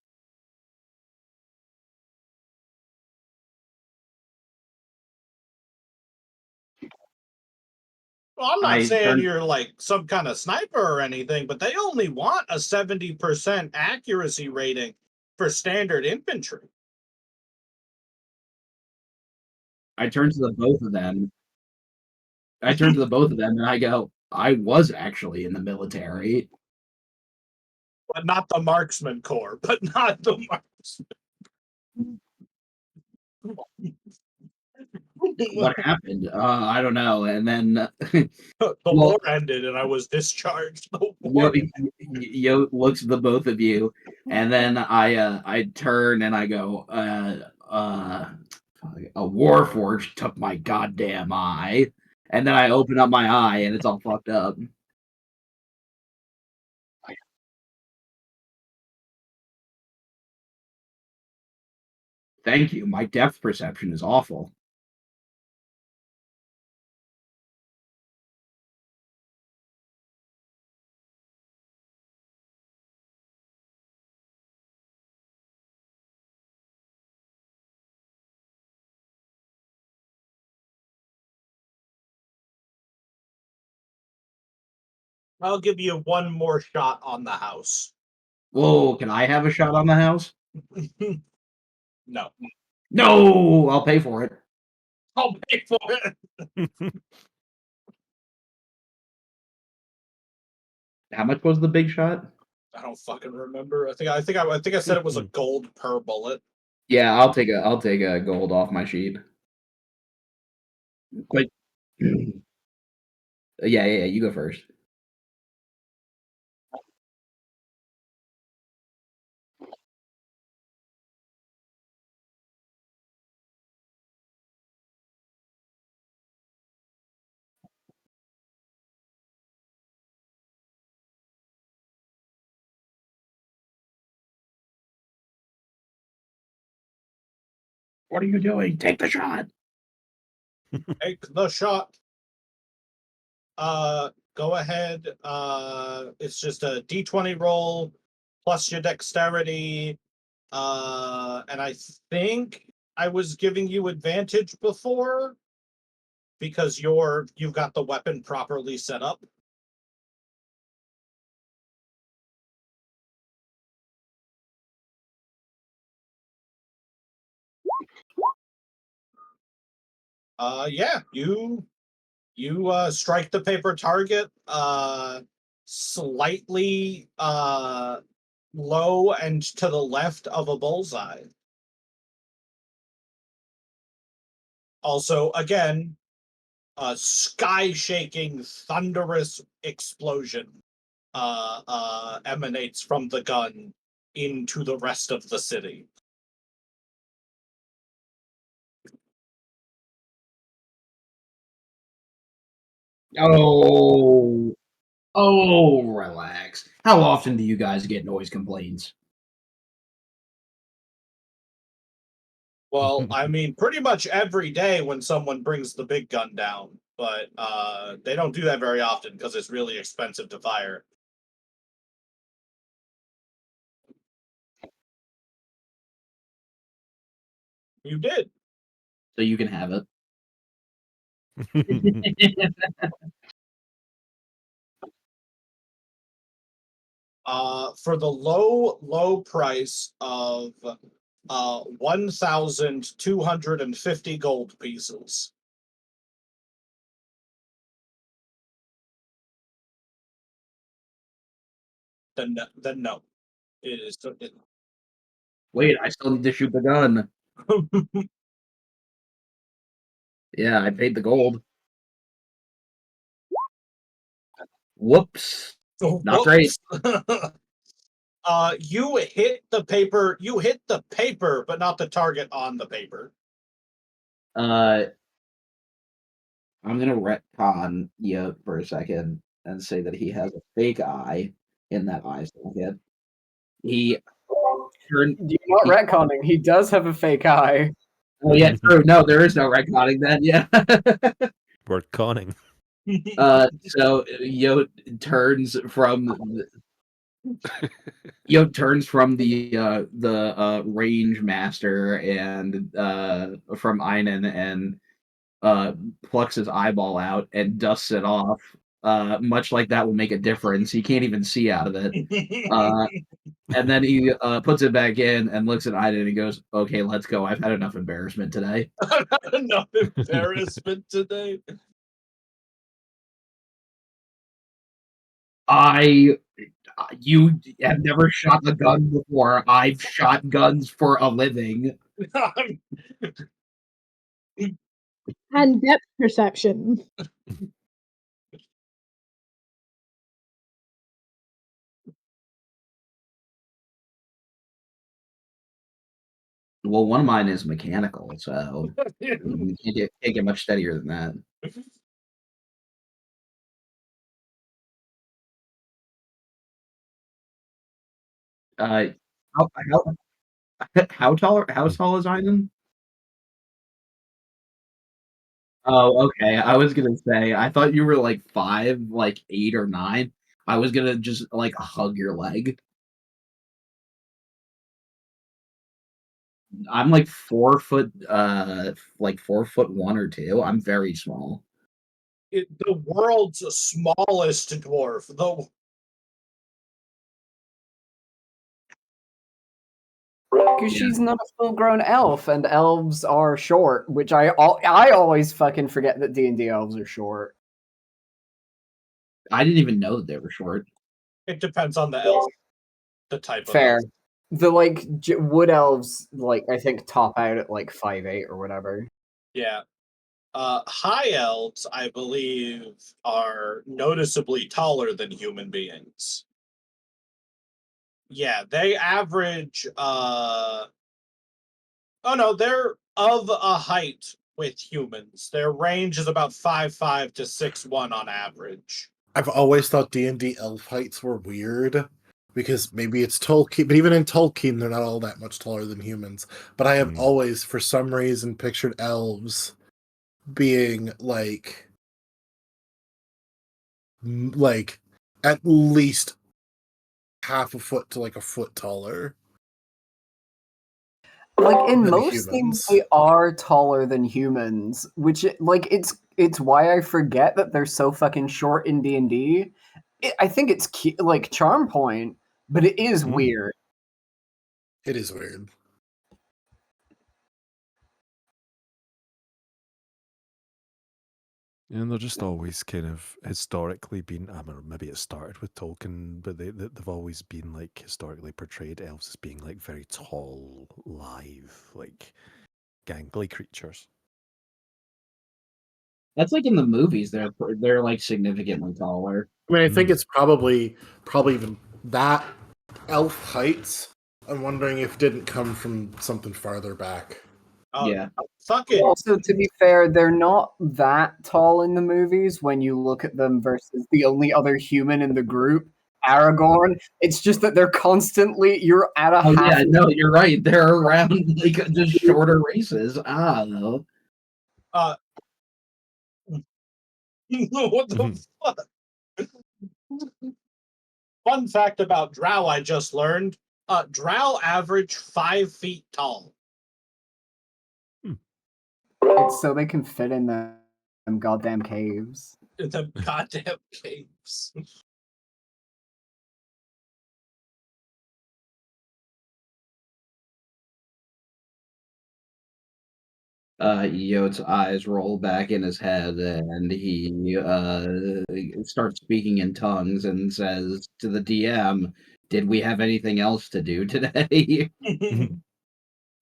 Well, I'm not saying you're like some kind of sniper or anything, but they only want a 70% accuracy rating for standard infantry. I turn to the both of them. And I go, I was actually in the military. But not the marksman corps, but not the marksman. What happened? I don't know. And then The war ended and I was discharged. Yo looks at the both of you, and then I turn and I go, a warforged took my goddamn eye, and then I open up my eye and it's all fucked up. Thank you. My depth perception is awful. I'll give you one more shot on the house. Whoa, can I have a shot on the house? No. No, I'll pay for it. I'll pay for it. How much was the big shot? I don't fucking remember. I think I said it was a gold per bullet. Yeah, I'll take a gold off my sheet. But yeah, you go first. What are you doing? Take the shot. Take the shot. Go ahead. It's just a D20 roll plus your dexterity. And I think I was giving you advantage before because you've got the weapon properly set up. Yeah, you strike the paper target slightly low and to the left of a bullseye. Also, again, a sky-shaking, thunderous explosion emanates from the gun into the rest of the city. Relax. How often do you guys get noise complaints? Well, I mean, pretty much every day when someone brings the big gun down, but they don't do that very often because it's really expensive to fire. You did. So you can have it. For the low price of 1,250 gold pieces. Then no. It is. Wait, I still need to shoot the gun. Yeah, I paid the gold. Whoops. Not great. You hit the paper. You hit the paper, but not the target on the paper. I'm gonna retcon Yo for a second and say that he has a fake eye in that eye socket. He turned. You're not retconning. He does have a fake eye. Oh yeah, true. No, there is no retconning then. Yeah. We're conning. So Yo turns from the range master and from Einen and plucks his eyeball out and dusts it off. Much like that will make a difference. He can't even see out of it. And then he puts it back in and looks at Ida and he goes, "Okay, let's go. I've had enough embarrassment today." I've had enough embarrassment today. You have never shot a gun before. I've shot guns for a living. And depth perception. Well, one of mine is mechanical, so you can't get much steadier than that. How how tall is Einen? Oh, okay. I was gonna say I thought you were like 5, like 8 or 9. I was gonna just like hug your leg. I'm like 4 foot, like 4'1" or 2. I'm very small. The world's smallest dwarf. Because she's not a full-grown elf, and elves are short, which I always fucking forget that D&D elves are short. I didn't even know that they were short. It depends on the elf, the type Fair. of elf. The wood elves, I think top out at 5'8" or whatever. Yeah. High elves, I believe, are noticeably taller than human beings. Yeah, they average oh no, they're of a height with humans. Their range is about 5'5" to 6'1" on average. I've always thought D&D elf heights were weird because maybe it's Tolkien, but even in Tolkien, they're not all that much taller than humans. But I have always, for some reason, pictured elves being like at least half a foot to a foot taller. In than most humans. things, they are taller than humans, which it's why I forget that they're so fucking short in D&D. I think it's charm point, but it is weird. It is weird. And they're just always kind of historically been, I mean, maybe it started with Tolkien, but they've always been historically portrayed elves as being very tall, lithe, gangly creatures. That's in the movies. They're significantly taller. I mean, I think it's probably even that elf heights. I'm wondering if it didn't come from something farther back. Yeah. Fuck it. Also, to be fair, they're not that tall in the movies when you look at them versus the only other human in the group, Aragorn. It's just that they're constantly you're at a Oh half. yeah, no, you're right. They're around like just shorter races. No. What the fuck? Fun fact about drow I just learned. Drow average 5 feet tall. It's so they can fit in them goddamn caves. In the goddamn caves. Yot's eyes roll back in his head, and he starts speaking in tongues and says to the DM, "Did we have anything else to do today?"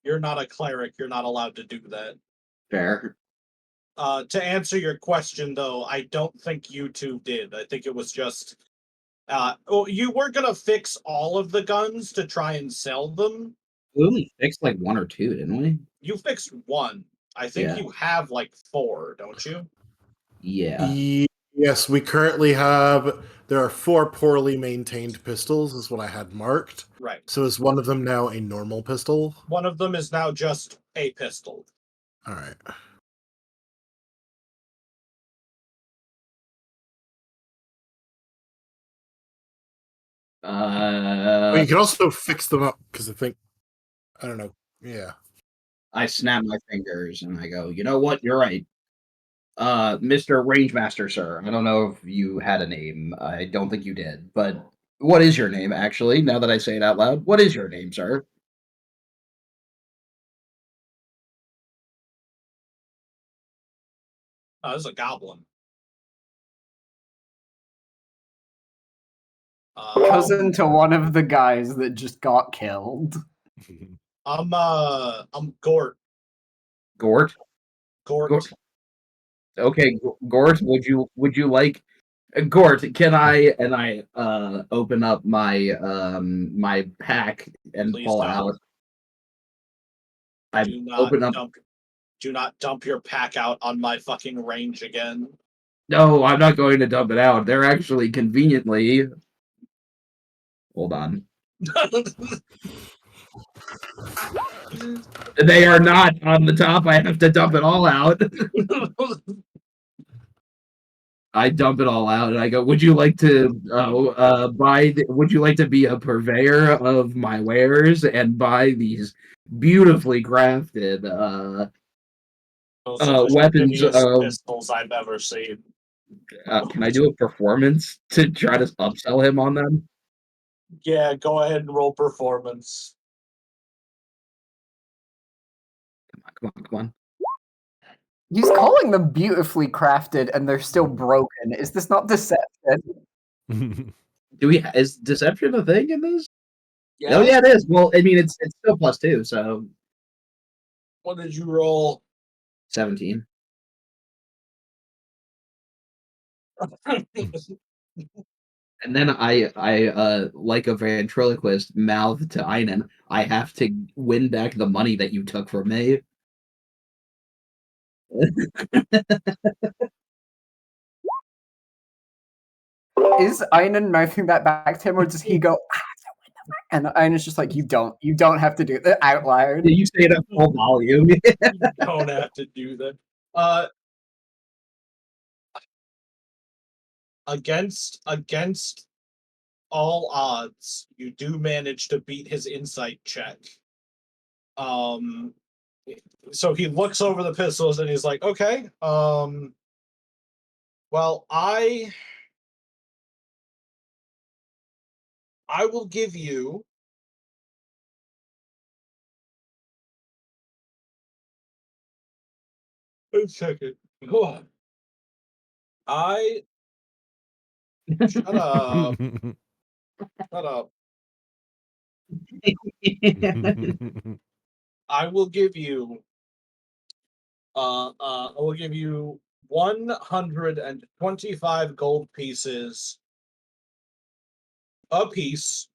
You're not a cleric. You're not allowed to do that. Fair. To answer your question, though, I don't think you two did. I think it was just... well, you were going to fix all of the guns to try and sell them. We only fixed like one or two, didn't we? You fixed one. I think Yeah. you have like 4, don't you? Yeah. Yes, we currently have. There are 4 poorly maintained pistols, is what I had marked. Right. So is one of them now a normal pistol? One of them is now just a pistol. All right. Well, you can also fix them up because I don't know. Yeah. I snap my fingers and I go, you know what? You're right. Mr. Rangemaster, sir. I don't know if you had a name. I don't think you did. But what is your name, actually? Now that I say it out loud, what is your name, sir? Oh, this is a goblin. Cousin to one of the guys that just got killed. I'm Gort. Gort? Gort. Okay, Gort, would you like Gort, can I open up my my pack and Please pull don't. out I Do not open up do not dump your pack out on my fucking range again. No, I'm not going to dump it out. They're actually conveniently hold on. They are not on the top. I have to dump it all out. I dump it all out and I go, would you like to would you like to be a purveyor of my wares and buy these beautifully crafted Those are the weapons shittiest pistols I've ever seen. can I do a performance to try to upsell him on them? Yeah, go ahead and roll performance. Come on. He's calling them beautifully crafted and they're still broken. Is this not deception? Is deception a thing in this? Yeah. Oh yeah, it is. Well, I mean, it's still +2, so What did you roll? 17. And then I like a ventriloquist mouth to Einen, I have to win back the money that you took from me. Is Einen mouthing that back to him, or does he go? And Einen's just like, you don't have to do that out loud. You say it at full volume. You don't have to do that. Against all odds, you do manage to beat his insight check. So he looks over the pistols and he's like, okay, well, I will give you a second. Shut up. Shut up. I will give you 125 gold pieces a piece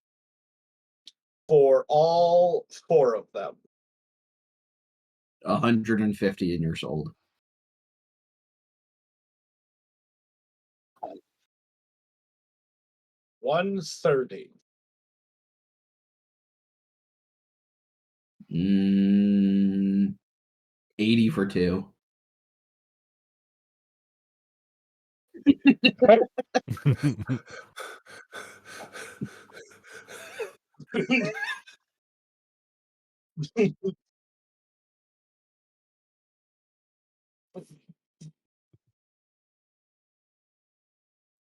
for all 4 of them. 150 in your sold. 130. 80 for 2.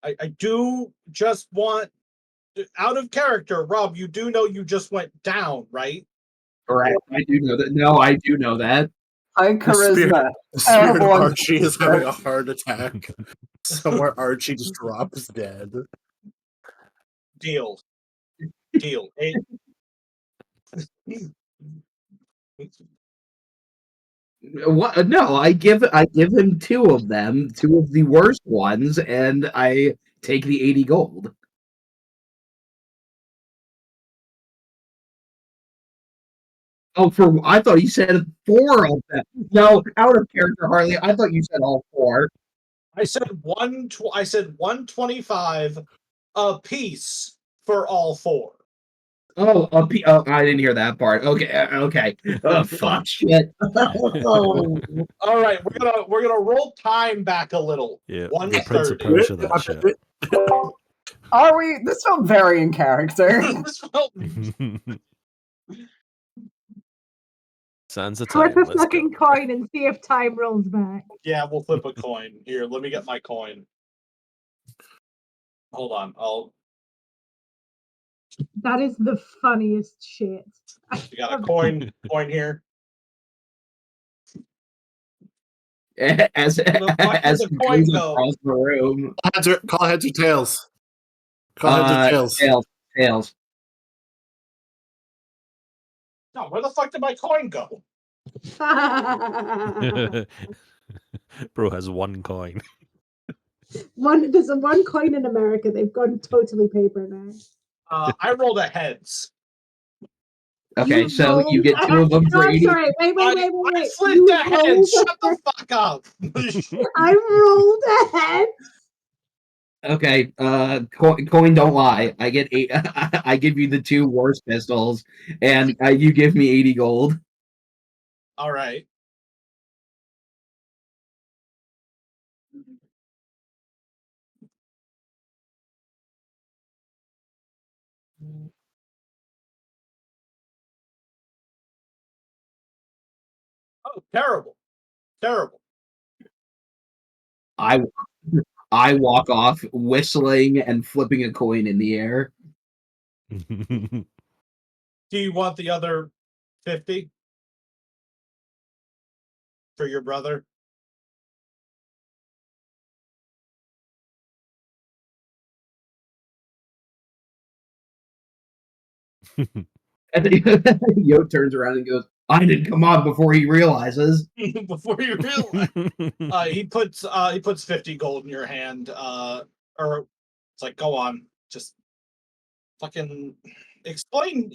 I do just want, out of character, Rob, you do know you just went down, right? Correct. I do know that. No, I do know that. High charisma. The spirit of Everyone's- Archie is having a heart attack. Somewhere Archie just drops dead. Deal. Deal. What? No, I give him 2 of them, 2 of the worst ones, and I take the 80 gold. Oh, I thought you said 4 of them. No, out of character, Harley. I thought you said all 4. I said 125 a piece for all 4. Oh, I didn't hear that part. Okay. Oh, fuck, shit. All right, we're gonna roll time back a little. Yeah, the Prince of 130. Persia, that shit. Are we? This felt very in character. This felt- Sands of time. Flip a Let's fucking go. coin and see if time rolls back. Yeah, we'll flip a coin. Here, let me get my coin. Hold on. That is the funniest shit. You got a coin here. As the fuck as did he the coin goes go? across the room. Call heads or tails. Call heads or tails. Tails. No, where the fuck did my coin go? Bro has 1 coin. There's one coin in America. They've gone totally paper now. I rolled a heads. Okay, so you get 2 of them No, for I'm 80. sorry. Wait. I flipped You a head. rolled Shut the fuck up. I rolled a head. Okay, coin don't lie. I get 8. I give you the 2 worst pistols, and you give me 80 gold. All right. Oh, terrible. Terrible. I walk off whistling and flipping a coin in the air. Do you want the other 50 for your brother? And then Yo turns around and goes, "I didn't come on," before he realizes. Before you realize, he puts 50 gold in your hand. Or it's like, go on, just fucking explain.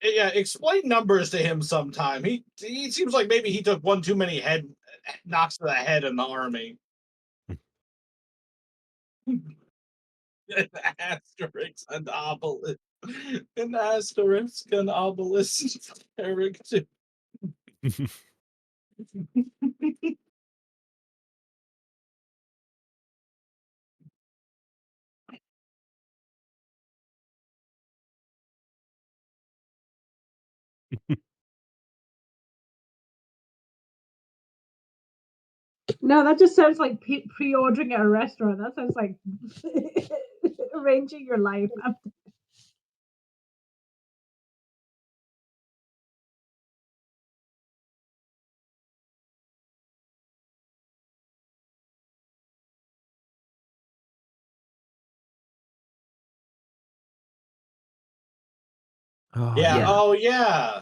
Yeah, explain numbers to him sometime. He seems like maybe he took one too many head knocks to the head in the army. An asterisk and obelisk. An asterisk and obelisk character. No, that just sounds like pre-ordering at a restaurant. That sounds like arranging your life. Oh, Yeah. Yeah. Oh, yeah.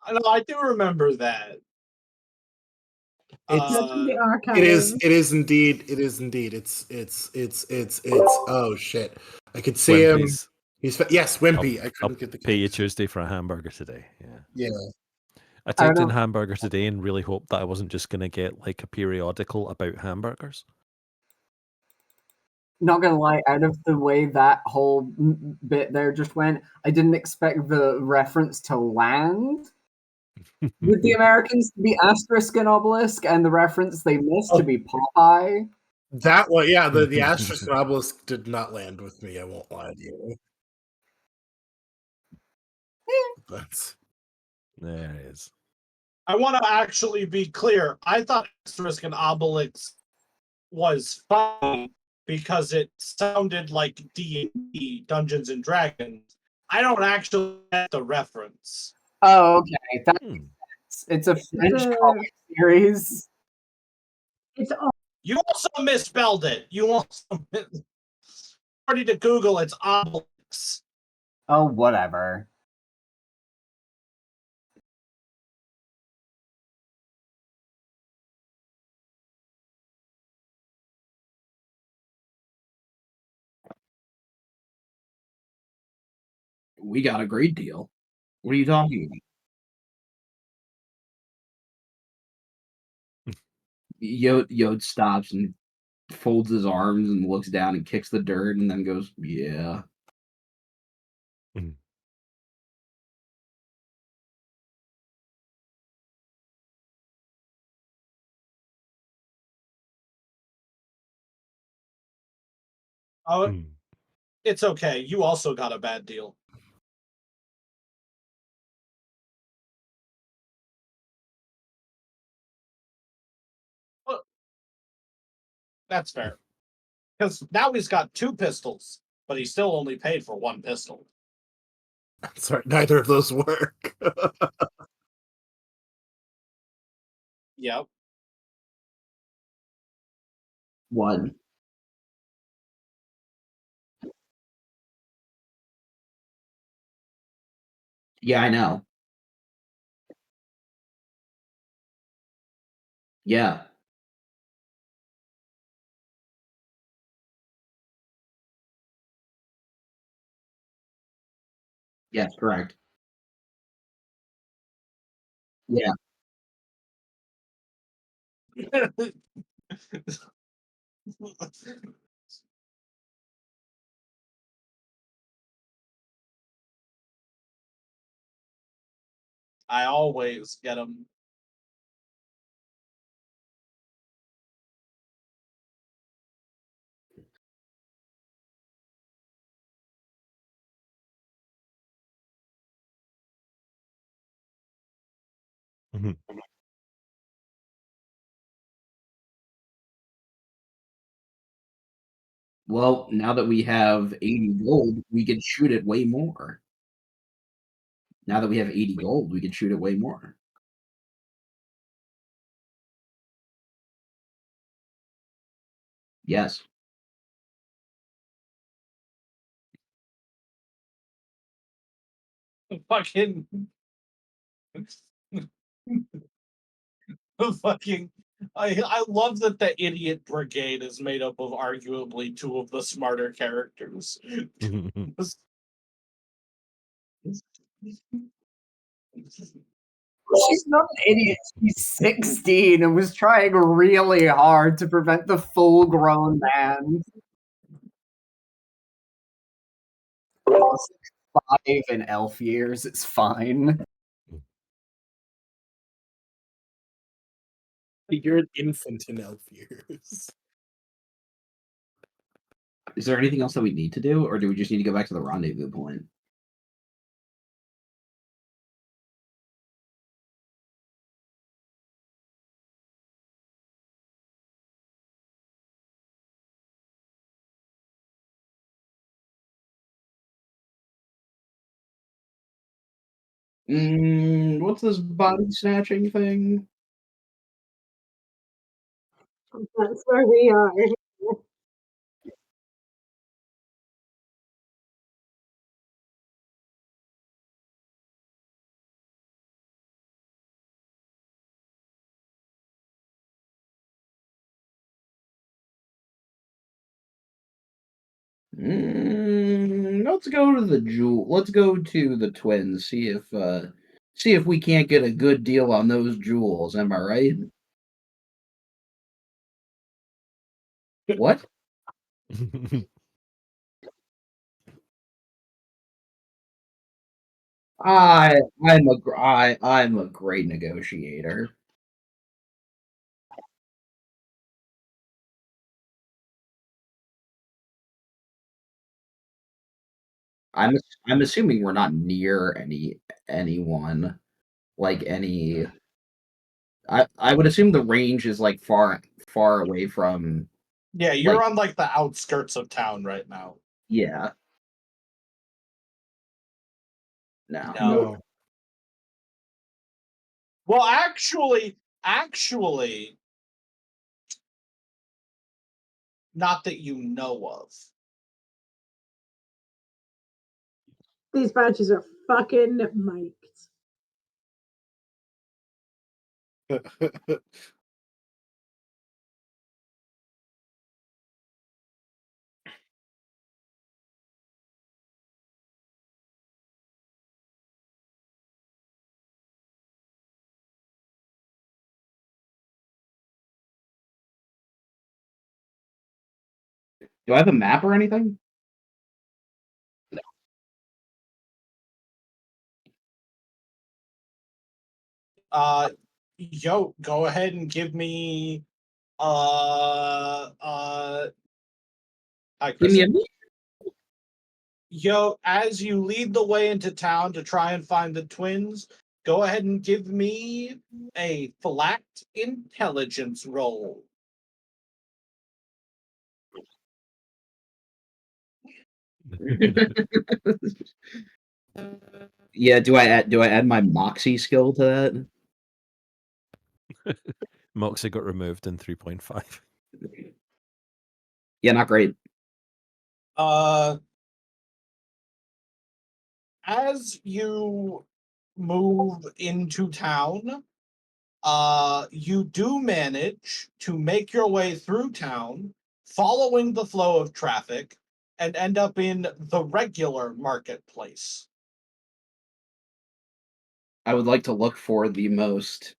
I know. I do remember that. It's That's from the archive. It is indeed. It's oh shit. I could see him. Wimpy's. Yes, Wimpy. I I'll couldn't get the pay you case. Tuesday for a hamburger today. Yeah. Yeah. I I typed in don't- hamburger today and really hoped that I wasn't just going to get like a periodical about hamburgers. not gonna lie, out of the way that whole bit there just went, I didn't expect the reference to land with the Americans to be asterisk and obelisk, and the reference they missed to be Popeye. That one, yeah, the asterisk and obelisk did not land with me. I won't lie to you. But There it is. I want to actually be clear. I thought asterisk and obelix was fun because it sounded like D&D, Dungeons and Dragons. I don't actually get the reference. Oh, okay. That Hmm. it's a French The- comic series. It's all You also misspelled it. You also according to Google, it's obelix. Oh, whatever. We got a great deal. What are you talking about? Yod stops and folds his arms and looks down and kicks the dirt and then goes, "Yeah." Oh, Hmm. it's okay. You also got a bad deal. Well, that's fair. Because now he's got 2 pistols, but he still only paid for 1 pistol. sorry, neither of those work. Yep. One. Yeah, I know. Yeah. Yes, correct. Yeah. I always get him. Mhm. Well, now that we have 80 gold, we can shoot it way more. Now that we have 80 gold, we can shoot it way more. Yes. Fucking. Fucking. I love that the idiot brigade is made up of arguably 2 of the smarter characters. She's not an idiot. She's 16 and was trying really hard to prevent the full-grown man. 5 in elf years, it's fine. You're an infant in elf years. Is there anything else that we need to do, or do we just need to go back to the rendezvous point? What's this body snatching thing? that's where we are. Let's go to the jewel. Let's go to the twins. See if we can't get a good deal on those jewels. Am I right? What? I'm a great negotiator. I'm assuming we're not near anyone, like any. I would assume the range is like far away from. Yeah, you're Like- on like the outskirts of town right now. Yeah. No. No. Well, actually, not that you know of. These badges are fucking mic'd. Do I have a map or anything? Yo, go ahead and give me hi, Give me Chris. a Yo, as you lead the way into town to try and find the twins, go ahead and give me a flat intelligence roll. Yeah, do I add my moxie skill to that? Moxie got removed in 3.5. Yeah, not great. As you move into town, you do manage to make your way through town, following the flow of traffic, and end up in the regular marketplace. I would like to look for the most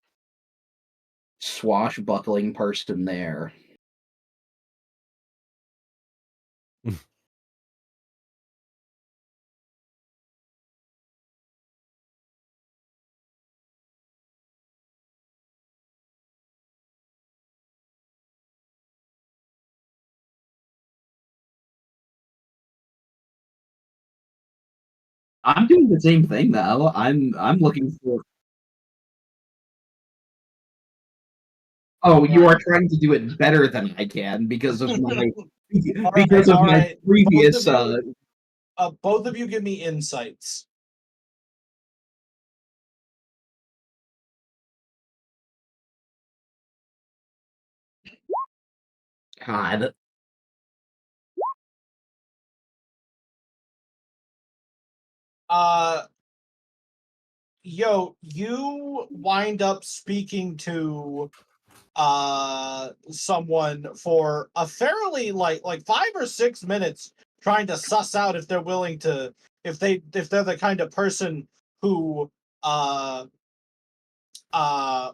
swashbuckling person there. I'm doing the same thing though. I'm looking for. Oh, you are trying to do it better than I can because of my All right. previous. Both of you give me insights. God. Yo, you wind up speaking to someone for a fairly like 5 or 6 minutes, trying to suss out if they're willing to, if they're the kind of person who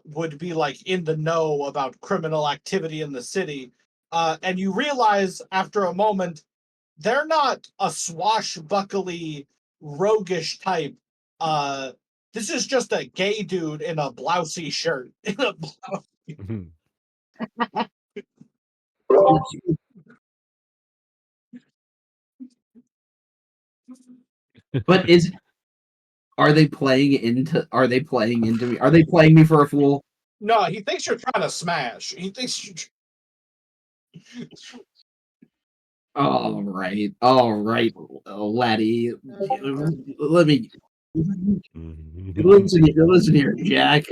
would be like in the know about criminal activity in the city. And you realize after a moment they're not a swashbuckly roguish type. This is just a gay dude in a blousy shirt. But are they playing into me? Are they playing me for a fool? No, he thinks you're trying to smash. He thinks you. All right, laddie. Let me listen here, Jack.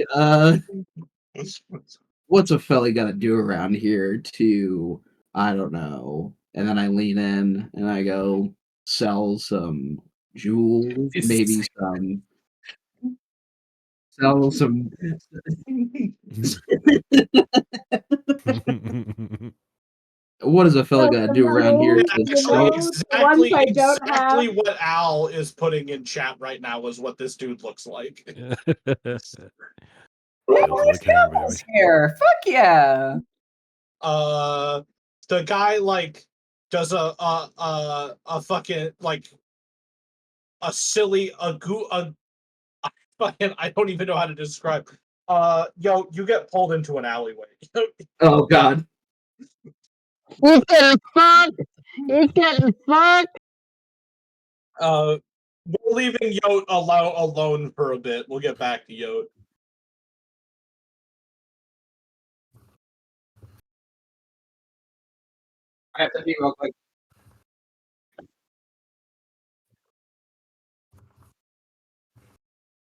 What's a fella got to do around here to, I don't know. And then I lean in and I go, sell some jewels, maybe sell some. What does a fella got to do around here to sell? Exactly what Al is putting in chat right now is what this dude looks like. Here, fuck yeah. The guy like does a fucking like a silly a fucking I don't even know how to describe. Yo, you get pulled into an alleyway. Oh God. He's getting fucked. He's getting fucked. We're leaving Yote alone for a bit. We'll get back to Yote. I have to be real quick.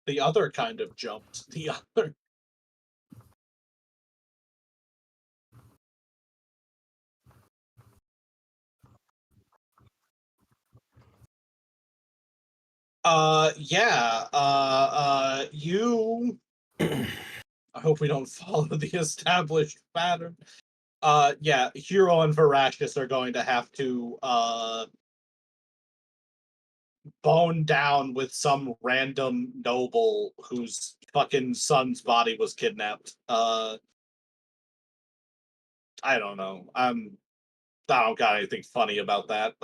The other kind of jumped. The other. Yeah. You. I hope we don't follow the established pattern. Yeah, Hero and Veractus are going to have to bone down with some random noble whose fucking son's body was kidnapped. I don't know. I don't got anything funny about that.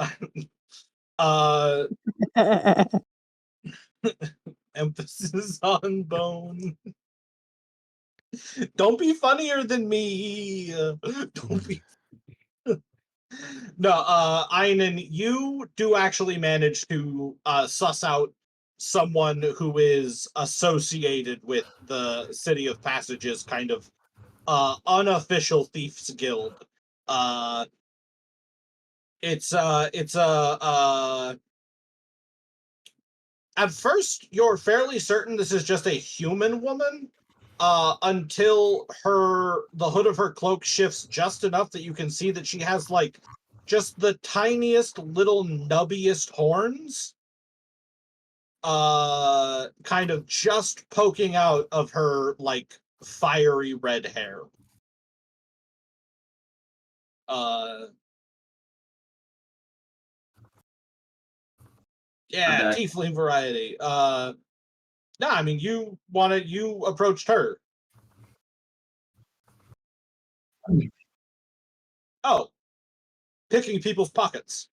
Emphasis on bone. Don't be funnier than me. Don't be. No, Einen, you do actually manage to suss out someone who is associated with the City of Passage's kind of unofficial thieves guild. It's at first you're fairly certain this is just a human woman, until the hood of her cloak shifts just enough that you can see that she has like just the tiniest little nubbiest horns, kind of just poking out of her like fiery red hair. Yeah, tiefling variety. No, I mean you approached her. Oh, picking people's pockets.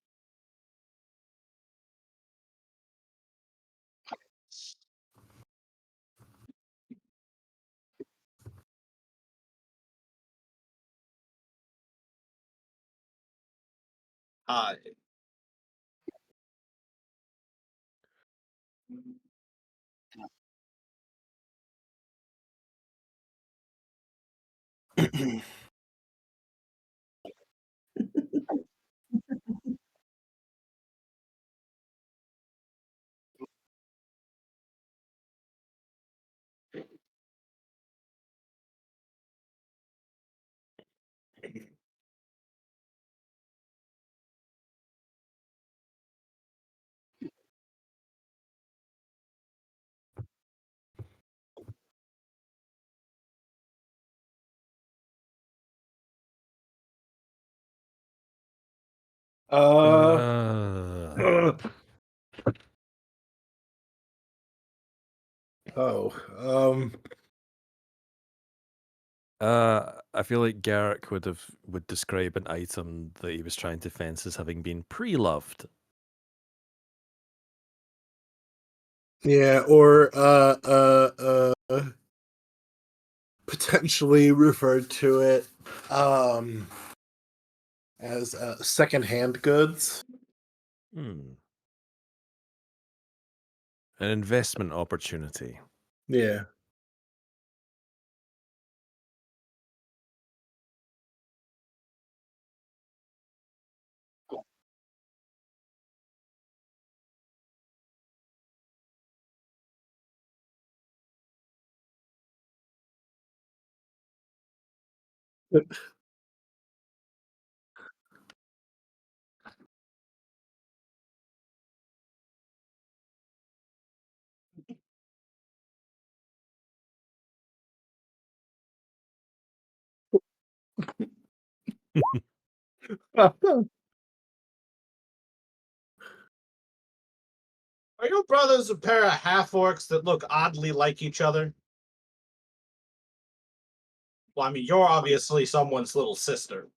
Hi. Oh, I feel like Garrick would describe an item that he was trying to fence as having been pre-loved. yeah, or potentially referred to it as secondhand goods. An investment opportunity. Yeah. Are your brothers a pair of half-orcs that look oddly like each other? Well, I mean, you're obviously someone's little sister.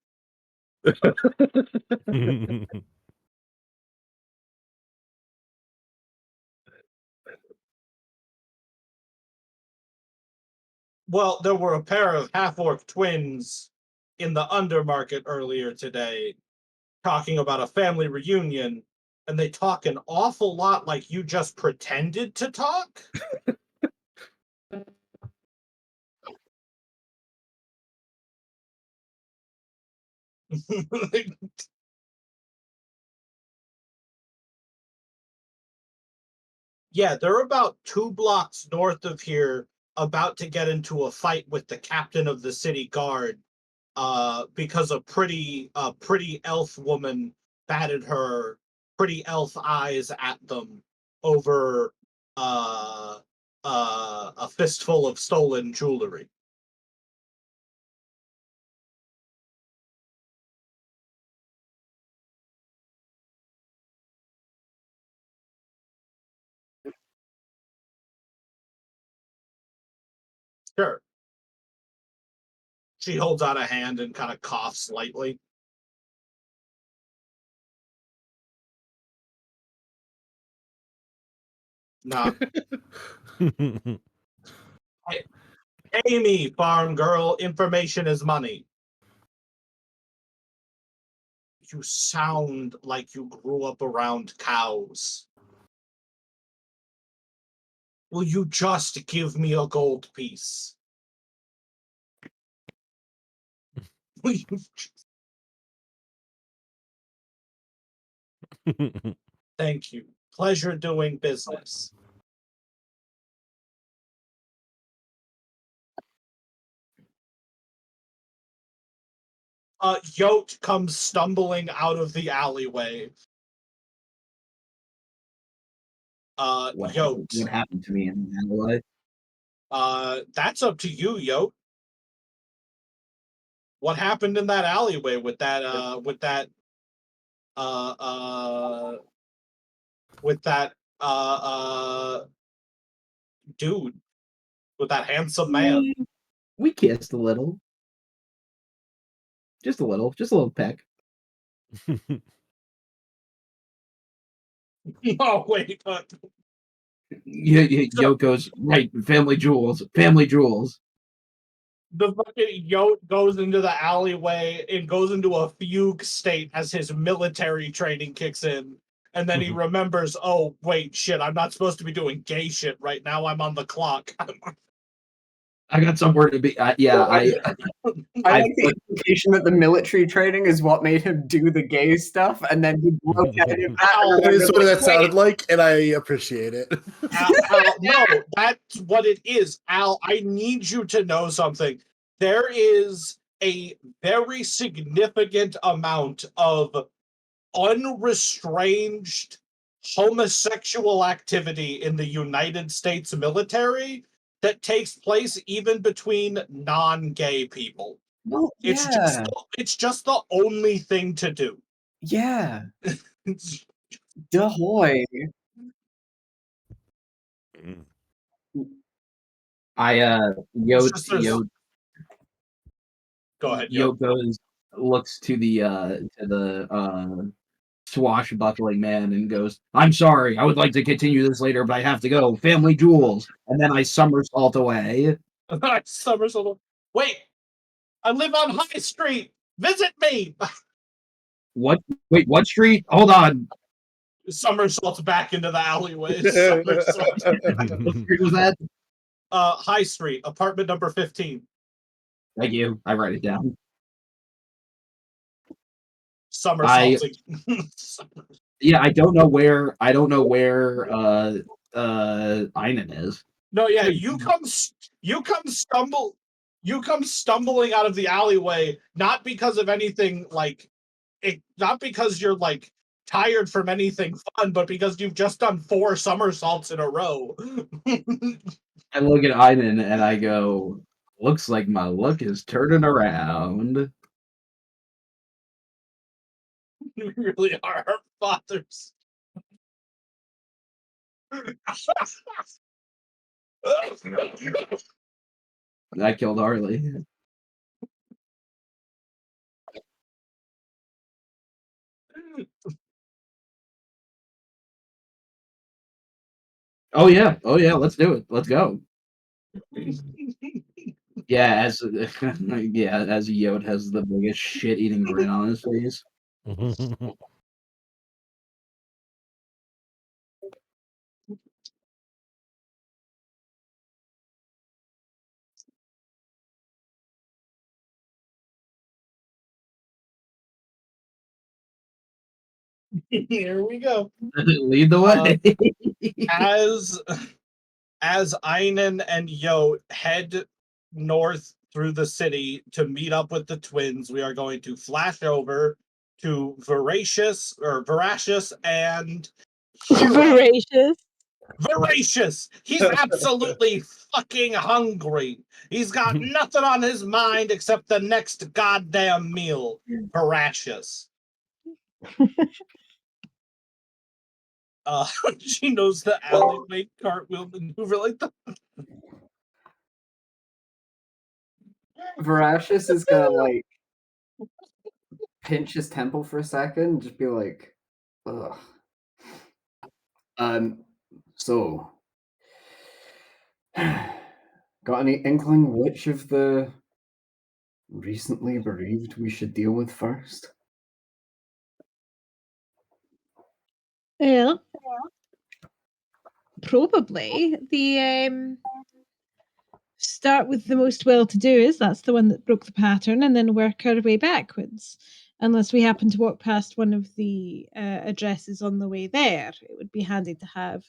Well, there were a pair of half-orc twins in the undermarket earlier today talking about a family reunion, and they talk an awful lot like you just pretended to talk. Yeah, they're about 2 blocks north of here, about to get into a fight with the captain of the city guard, because a pretty elf woman batted her pretty elf eyes at them over a fistful of stolen jewelry. Sure. She holds out a hand and kind of coughs slightly. Nah. Pay me, farm girl. Information is money. You sound like you grew up around cows. Will you just give me a gold piece? Will you Thank you. Pleasure doing business. Yote comes stumbling out of the alleyway. Yote. What happened to me in that life? That's up to you, Yote. What happened in that alleyway with that dude, with that handsome man? We kissed a little. Just a little peck. Oh wait, Yeah, Yoko's right. Family jewels. The fucking Yote goes into the alleyway and goes into a fugue state as his military training kicks in. And then he remembers, oh, wait, shit, I'm not supposed to be doing gay shit right now. I'm on the clock. I got somewhere to be. I like the implication that the military training is what made him do the gay stuff, and then he broke out of that. That is what that sounded like, and I appreciate it. Al, no, that's what it is. Al, I need you to know something. There is a very significant amount of unrestrained homosexual activity in the United States military that takes place even between non-gay people. Well, It's just the only thing to do. Yeah. Dahoy. Yote Go ahead, Yote looks to the swashbuckling man and goes, "I'm sorry, I would like to continue this later, but I have to go. Family jewels." And then I somersault away. Somersault. Wait, I live on High Street. Visit me. What? Wait, what street? Hold on. Somersaults back into the alleyway. Somersaults. What street was that? High Street, apartment number 15. Thank you. I write it down. Somersaulting. Yeah, I don't know where Einen is. No, yeah, you come stumbling out of the alleyway, not because of anything like not because you're like tired from anything fun, but because you've just done 4 somersaults in a row. I look at Einen and I go, looks like my luck is turning around. We really are our fathers. I killed Harley. Oh yeah, let's do it. Let's go. Yeah, as as Yod has the biggest shit-eating grin on his face. Here we go. Lead the way. As Einen and Yo head north through the city to meet up with the twins, we are going to flash over to Voracious and Hero. Voracious. Voracious! He's absolutely fucking hungry. He's got nothing on his mind except the next goddamn meal. Voracious. She knows the alleyway cartwheel maneuver like the Voracious is gonna like pinch his temple for a second and just be like, ugh. So got any inkling which of the recently bereaved we should deal with first? Yeah. Probably the start with the most well-to-do is that's the one that broke the pattern, and then work our way backwards. Unless we happen to walk past one of the addresses on the way there, it would be handy to have.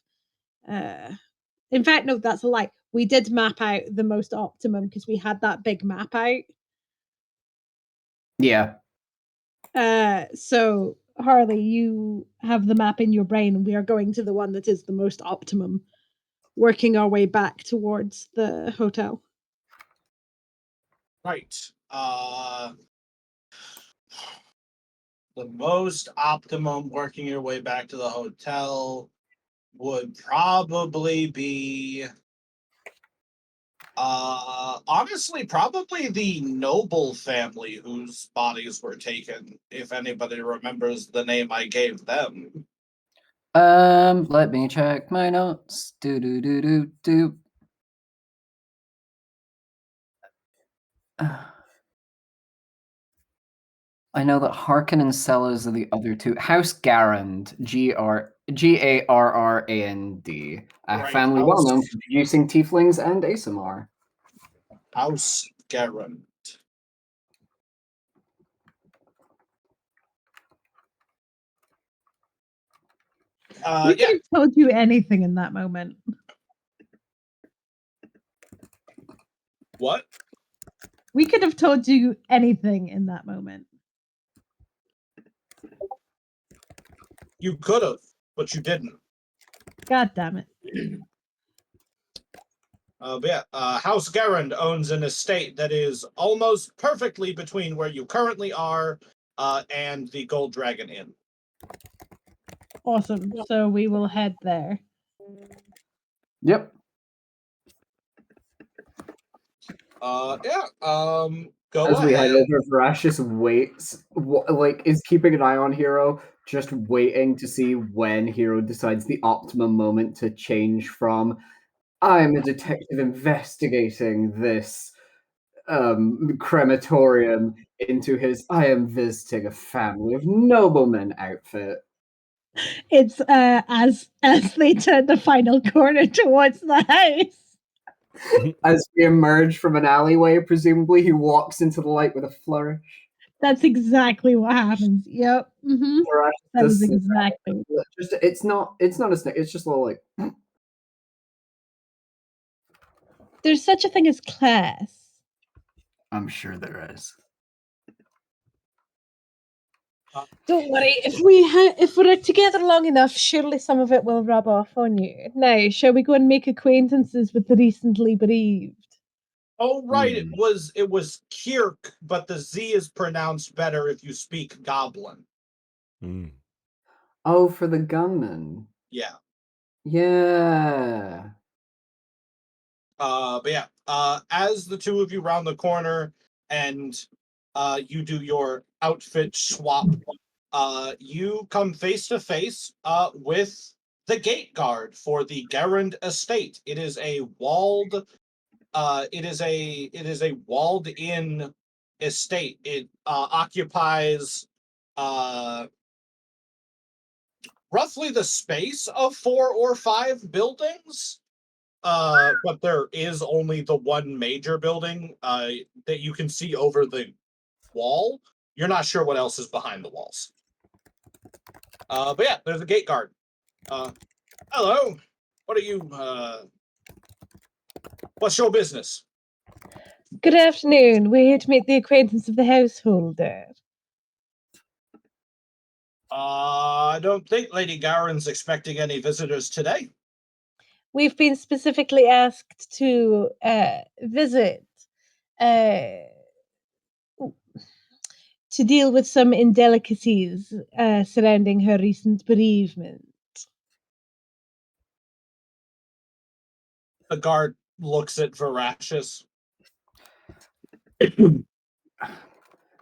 In fact, no, that's a lie. We did map out the most optimum because we had that big map out. Yeah. So Harley, you have the map in your brain, and we are going to the one that is the most optimum, working our way back towards the hotel. right. The most optimum working your way back to the hotel would probably be honestly probably the Noble family whose bodies were taken, if anybody remembers the name I gave them. Let me check my notes. Do. I know that Harkin and Sellers are the other two. House Garand, Garrand, a Right, family well known for producing tieflings and ASMR. House Garand. We could have told you anything in that moment. What? We could have told you anything in that moment. You could have, but you didn't. God damn it. House Garand owns an estate that is almost perfectly between where you currently are and the Gold Dragon Inn. Awesome. So we will head there. Yep. Go As we head ahead. over, Voracious waits, is keeping an eye on Hero, just waiting to see when Hero decides the optimum moment to change from I'm a detective investigating this crematorium into his I am visiting a family of noblemen outfit. It's as they turn the final corner towards the house. As we emerge from an alleyway, presumably he walks into the light with a flourish. That's exactly what happens. Yep. Mm-hmm. That is exactly. It's not a snake. It's just a little like. There's such a thing as class. I'm sure there is. Don't worry. If we're together long enough, surely some of it will rub off on you. Now, shall we go and make acquaintances with the recently bereaved? Oh, right. It was Kirk, but the Z is pronounced better if you speak Goblin. Oh, for the gunman. Yeah. Yeah. As the two of you round the corner and you do your outfit swap you come face to face with the gate guard for the Garand estate. It is a walled walled in estate. It occupies roughly the space of 4 or 5 buildings. But there is only the one major building that you can see over the wall. You're not sure what else is behind the walls. But yeah, there's a gate guard. Hello. What are you what's your business? Good afternoon. We're here to make the acquaintance of the householder. I don't think Lady Garen's expecting any visitors today. We've been specifically asked to visit to deal with some indelicacies surrounding her recent bereavement. The guard looks at Voracious.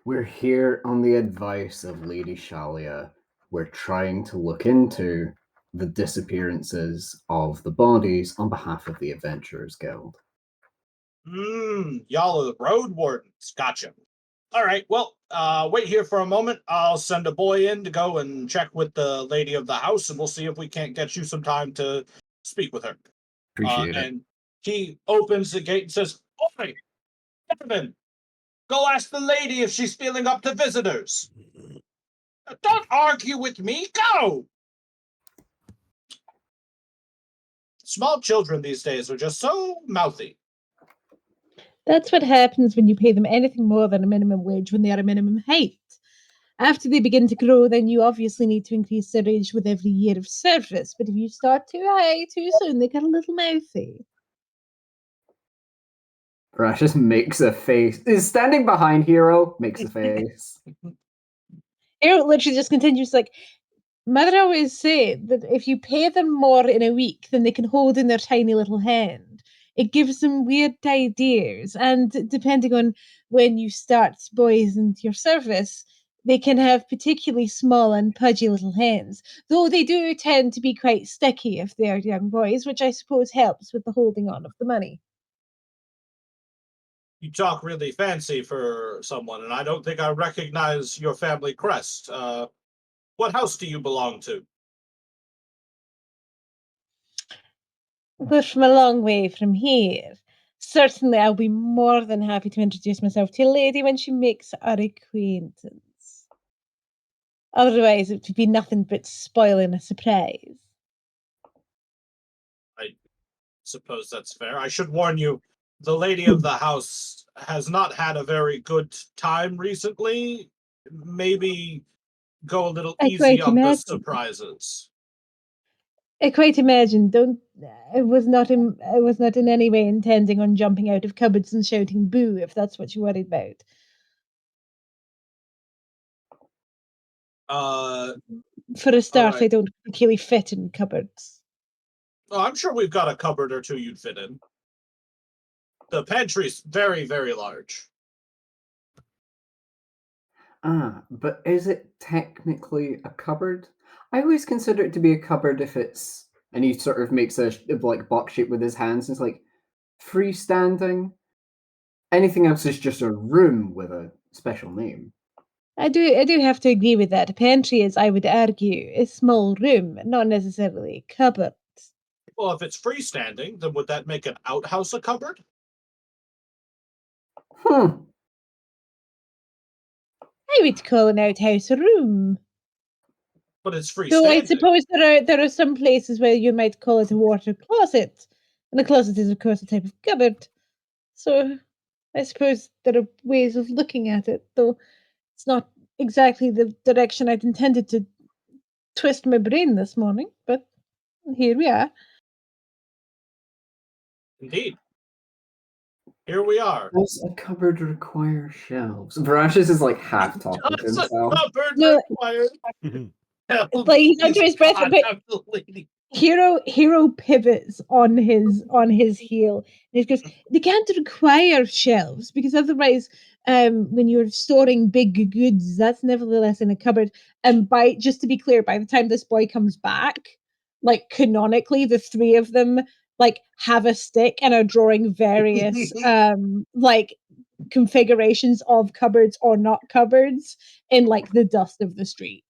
We're here on the advice of Lady Shalia. We're trying to look into the disappearances of the bodies on behalf of the Adventurers Guild. Y'all are the road wardens. Gotcha. All right, well, wait here for a moment. I'll send a boy in to go and check with the lady of the house, and we'll see if we can't get you some time to speak with her. Appreciate it. And he opens the gate and says, "Oi, Kevin, go ask the lady if she's feeling up to visitors. Don't argue with me. Go!" Small children these days are just so mouthy. That's what happens when you pay them anything more than a minimum wage when they are a minimum height. After they begin to grow, then you obviously need to increase their age with every year of service. But if you start too high too soon, they get a little mouthy. Gracious makes a face. Is standing behind Hero, makes a face. Hero literally just continues like, Mother always said that if you pay them more in a week than they can hold in their tiny little hand, it gives them weird ideas. And depending on when you start boys into your service, they can have particularly small and pudgy little hands, though they do tend to be quite sticky if they are young boys, which I suppose helps with the holding on of the money. You talk really fancy for someone, and I don't think I recognize your family crest. What house do you belong to? We're from a long way from here. Certainly, I'll be more than happy to introduce myself to a lady when she makes our acquaintance. Otherwise, it would be nothing but spoiling a surprise. I suppose that's fair. I should warn you, the lady of the house has not had a very good time recently. Maybe go a little I easy quite on the imagine. surprises. I quite imagine. I was not in any way intending on jumping out of cupboards and shouting "boo" if that's what you're worried about. For a start, right. I don't particularly fit in cupboards. Oh, I'm sure we've got a cupboard or two you'd fit in. The pantry's very, very large. But is it technically a cupboard? I always consider it to be a cupboard if it's, and he sort of makes a like box shape with his hands. It's like freestanding. Anything else is just a room with a special name. I do have to agree with that. A pantry is, I would argue, a small room, not necessarily a cupboard. Well, if it's freestanding, then would that make an outhouse a cupboard? I would call an outhouse a room. But it's freestanding. Though I suppose there are some places where you might call it a water closet. And a closet is, of course, a type of cupboard. So I suppose there are ways of looking at it, though it's not exactly the direction I'd intended to twist my brain this morning, but here we are. Indeed. Here we are. Does a cupboard require shelves? Voracious is like half talking to Does a himself. cupboard No. require Like he's under his breath, but the lady. Hero pivots on his heel and he goes, they can't require shelves because otherwise when you're storing big goods, that's nevertheless in a cupboard. And just to be clear, by the time this boy comes back, like canonically, the three of them like have a stick and are drawing various like configurations of cupboards or not cupboards in like the dust of the street.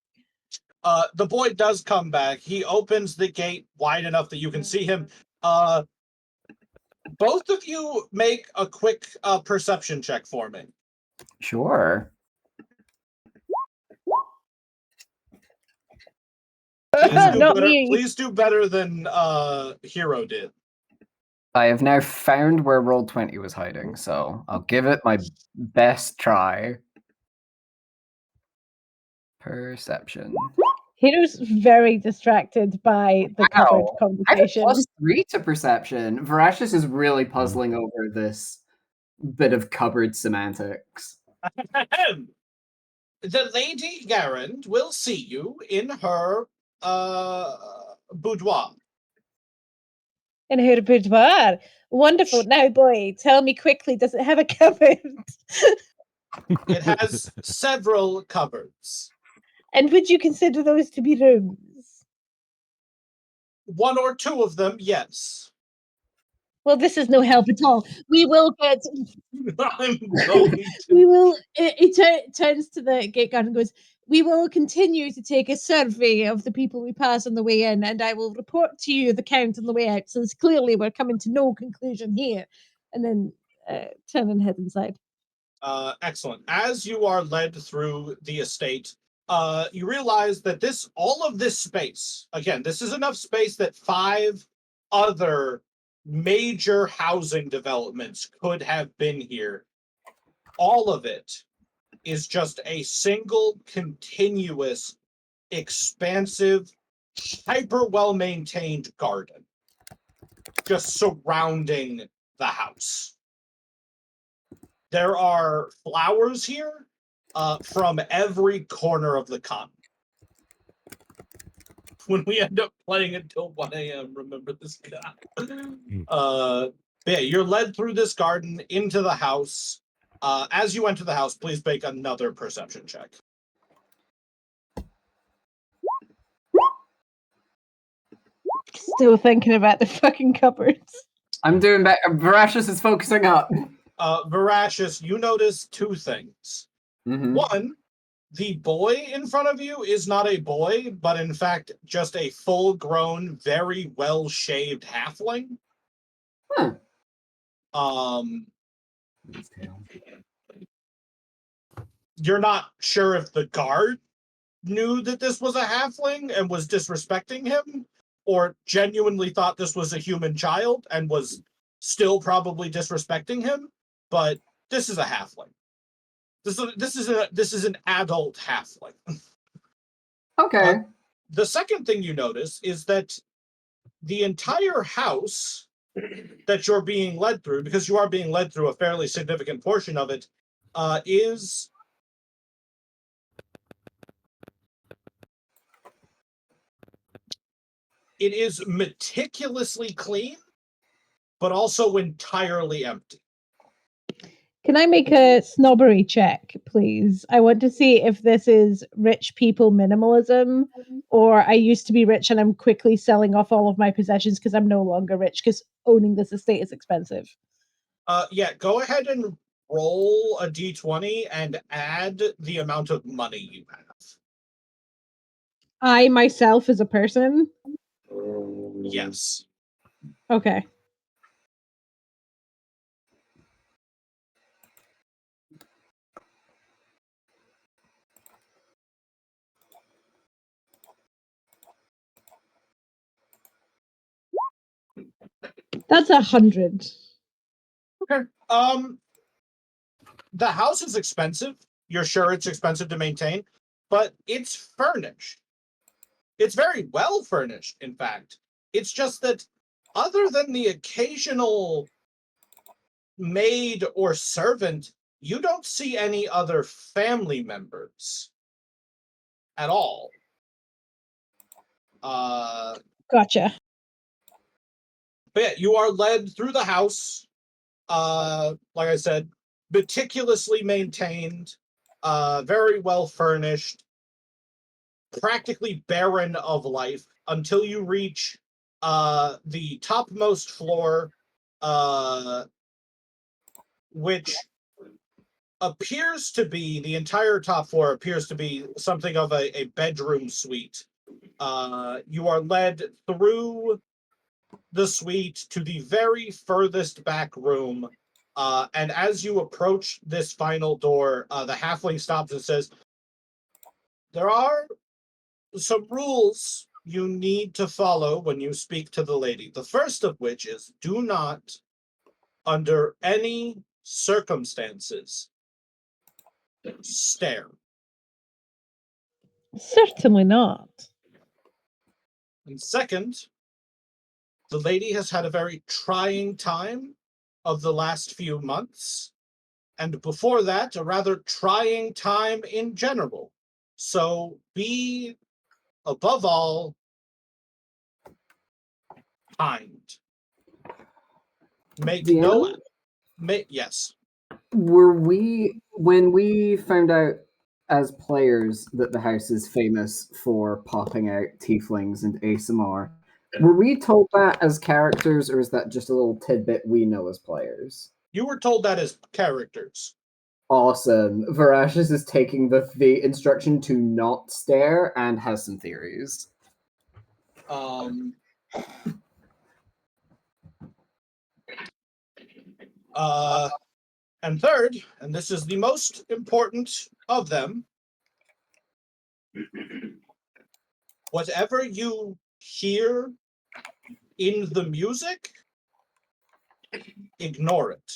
The boy does come back. He opens the gate wide enough that you can see him. Both of you make a quick perception check for me. Sure. Not me. Please do better than Hero did. I have now found where Roll20 was hiding, so I'll give it my best try. Perception. Hero's very distracted by the cupboard Wow. I have conversation. +3 to perception. Voracious is really puzzling over this bit of cupboard semantics. The Lady Garand will see you in her boudoir. In her boudoir. Wonderful. Now, boy, tell me quickly, does it have a cupboard? It has several cupboards. And would you consider those to be rooms? One or two of them, yes. Well, this is no help at all. We will get. I'm going to. We will. It turns to the gate guard and goes, we will continue to take a survey of the people we pass on the way in, and I will report to you the count on the way out, since clearly we're coming to no conclusion here. And then turn and head inside. Excellent. As you are led through the estate, you realize that all of this space, again, this is enough space that 5 other major housing developments could have been here. All of it is just a single, continuous, expansive, hyper well-maintained garden just surrounding the house. There are flowers here from every corner of the continent. When we end up playing until 1 a.m., remember this guy. Yeah, you're led through this garden into the house. As you enter the house, please make another perception check. Still thinking about the fucking cupboards. I'm doing better. Voracious is focusing up. Voracious, you notice 2 things. Mm-hmm. One, the boy in front of you is not a boy, but in fact just a full-grown, very well-shaved halfling. You're not sure if the guard knew that this was a halfling and was disrespecting him, or genuinely thought this was a human child and was still probably disrespecting him, but this is a halfling. This is an adult halfling. Okay. The second thing you notice is that the entire house that you're being led through, because you are being led through a fairly significant portion of it, is meticulously clean, but also entirely empty. Can I make a snobbery check, please? I want to see if this is rich people minimalism, or I used to be rich and I'm quickly selling off all of my possessions because I'm no longer rich because owning this estate is expensive. Yeah, go ahead and roll a d20 and add the amount of money you have. I myself as a person? Yes. Okay. That's 100. Okay. The house is expensive. You're sure it's expensive to maintain, but it's furnished. It's very well furnished, in fact. It's just that other than the occasional maid or servant, you don't see any other family members at all. Gotcha. But yeah, you are led through the house. Like I said, meticulously maintained, very well furnished, practically barren of life until you reach the topmost floor, which appears to be, the entire top floor appears to be something of a bedroom suite. You are led through the suite to the very furthest back room. And as you approach this final door, the halfling stops and says, "There are some rules you need to follow when you speak to the lady. The first of which is do not, under any circumstances, stare. Certainly not. And second, the lady has had a very trying time of the last few months. And before that, a rather trying time in general. So be, above all, kind. Make no... yes. Were we, when we found out as players that the house is famous for popping out tieflings and ASMR, were we told that as characters, or is that just a little tidbit we know as players? You were told that as characters. Awesome. Verashis is taking the instruction to not stare and has some theories. And third, and this is the most important of them, whatever you hear in the music, ignore it.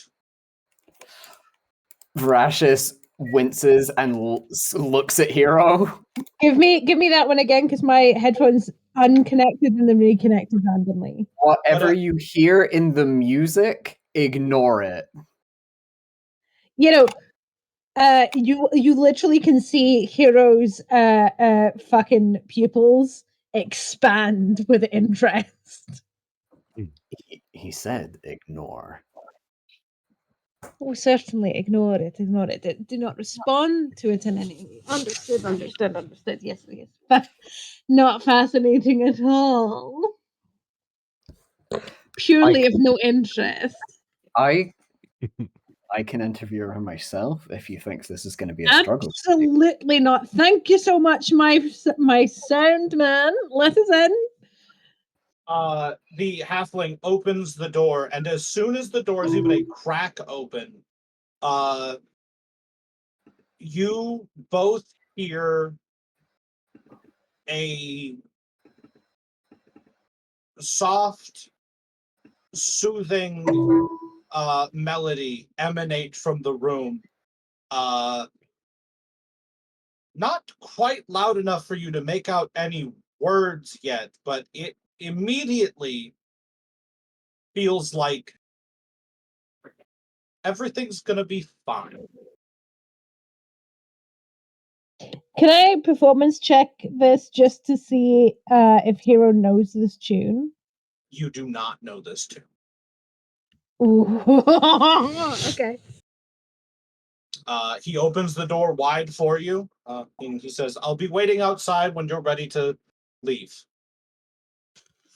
Verashis winces and looks at Hero. Give me that one again, because my headphones unconnected and then reconnected randomly. Whatever you hear in the music, ignore it. You know, you literally can see Hero's fucking pupils expand with interest. He said ignore. Oh, certainly ignore it. Ignore it. Do not respond to it in any way. Understood. Yes. Not fascinating at all. Purely of no interest. I can interview her myself if he thinks this is going to be a struggle. Absolutely not. Thank you so much, my sound man. Let us in. The halfling opens the door, and as soon as the door is even a crack open, you both hear a soft, soothing melody emanate from the room. Not quite loud enough for you to make out any words yet, but it immediately feels like everything's gonna be fine. Can I performance check this just to see if Hero knows this tune? You do not know this tune. Ooh. Okay. He opens the door wide for you, and he says, "I'll be waiting outside when you're ready to leave."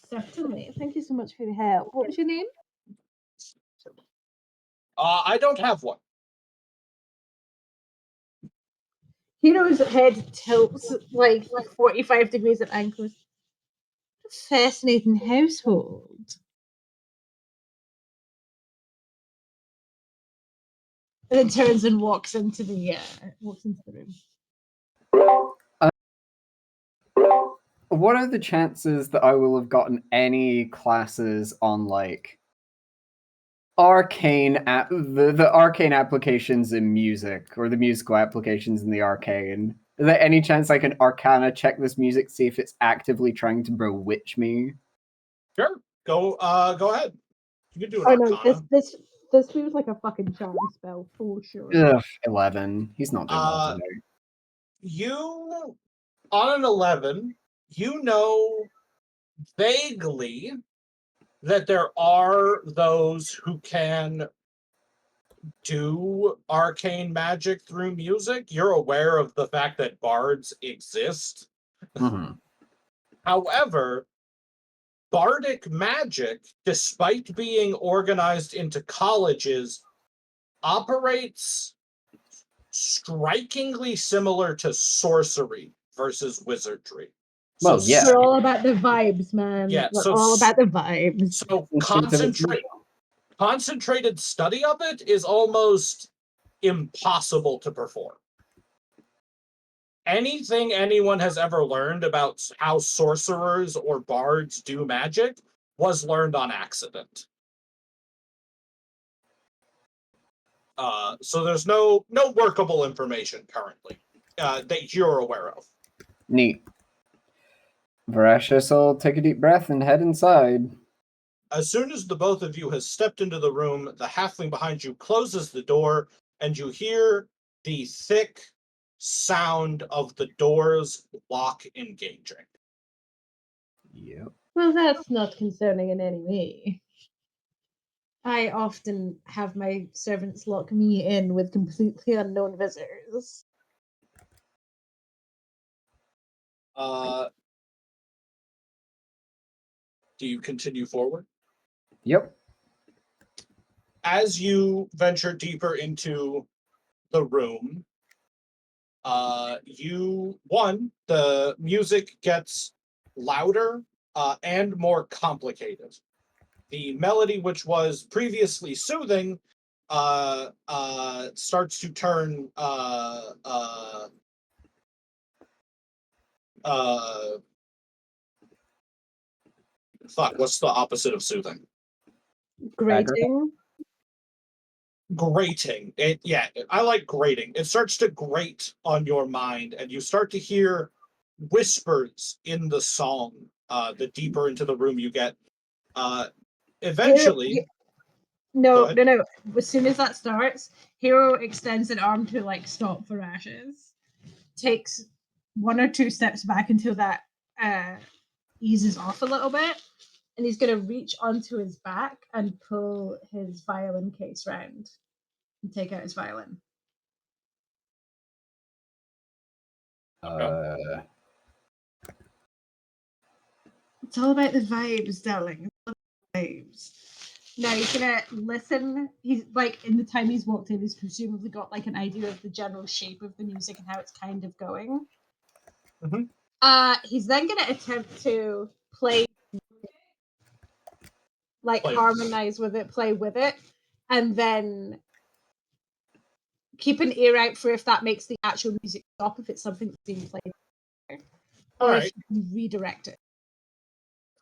Certainly. Thank you so much for the help. What was your name? I don't have one. Hero's head tilts like 45 degrees at ankles. Fascinating household. And then turns and walks into the room. What are the chances that I will have gotten any classes on like the arcane applications in music, or the musical applications in the arcane? Is there any chance I can arcana check this music, see if it's actively trying to bewitch me? Sure. Go ahead. You can do an arcana. This feels like a fucking charm spell for sure. Ugh, 11. He's not doing well today. You, on an 11, you know vaguely that there are those who can do arcane magic through music. You're aware of the fact that bards exist. Mhm. However, bardic magic, despite being organized into colleges, operates strikingly similar to sorcery versus wizardry. So Well, yeah. We're all about the vibes, man. Yeah, We're so all about the vibes. so Instinct of its concentrated study of it is almost impossible to perform. Anything anyone has ever learned about how sorcerers or bards do magic was learned on accident. So there's no workable information currently that you're aware of. Neat. Voracious will take a deep breath and head inside. As soon as the both of you has stepped into the room, the halfling behind you closes the door, and you hear the thick sound of the doors lock engaging. Yep. Well, that's not concerning in any way. I often have my servants lock me in with completely unknown visitors. Do you continue forward? Yep. As you venture deeper into the room, the music gets louder and more complicated. The melody, which was previously soothing, starts to turn what's the opposite of soothing? Grating. Grating. I like grating. It starts to grate on your mind, and you start to hear whispers in the song. The deeper into the room you get, eventually. No. As soon as that starts, Hero extends an arm to like stop for ashes. Takes one or two steps back until that eases off a little bit, and he's going to reach onto his back and pull his violin case round and take out his violin. It's all about the vibes, darling. It's all about the vibes. Now he's gonna listen. He's like in the time he's walked in, he's presumably got like an idea of the general shape of the music and how it's kind of going. Mm-hmm. He's then gonna attempt to play, harmonize with it, play with it, and then keep an ear out for if that makes the actual music stop, if it's something that's being played, or if you can redirect it.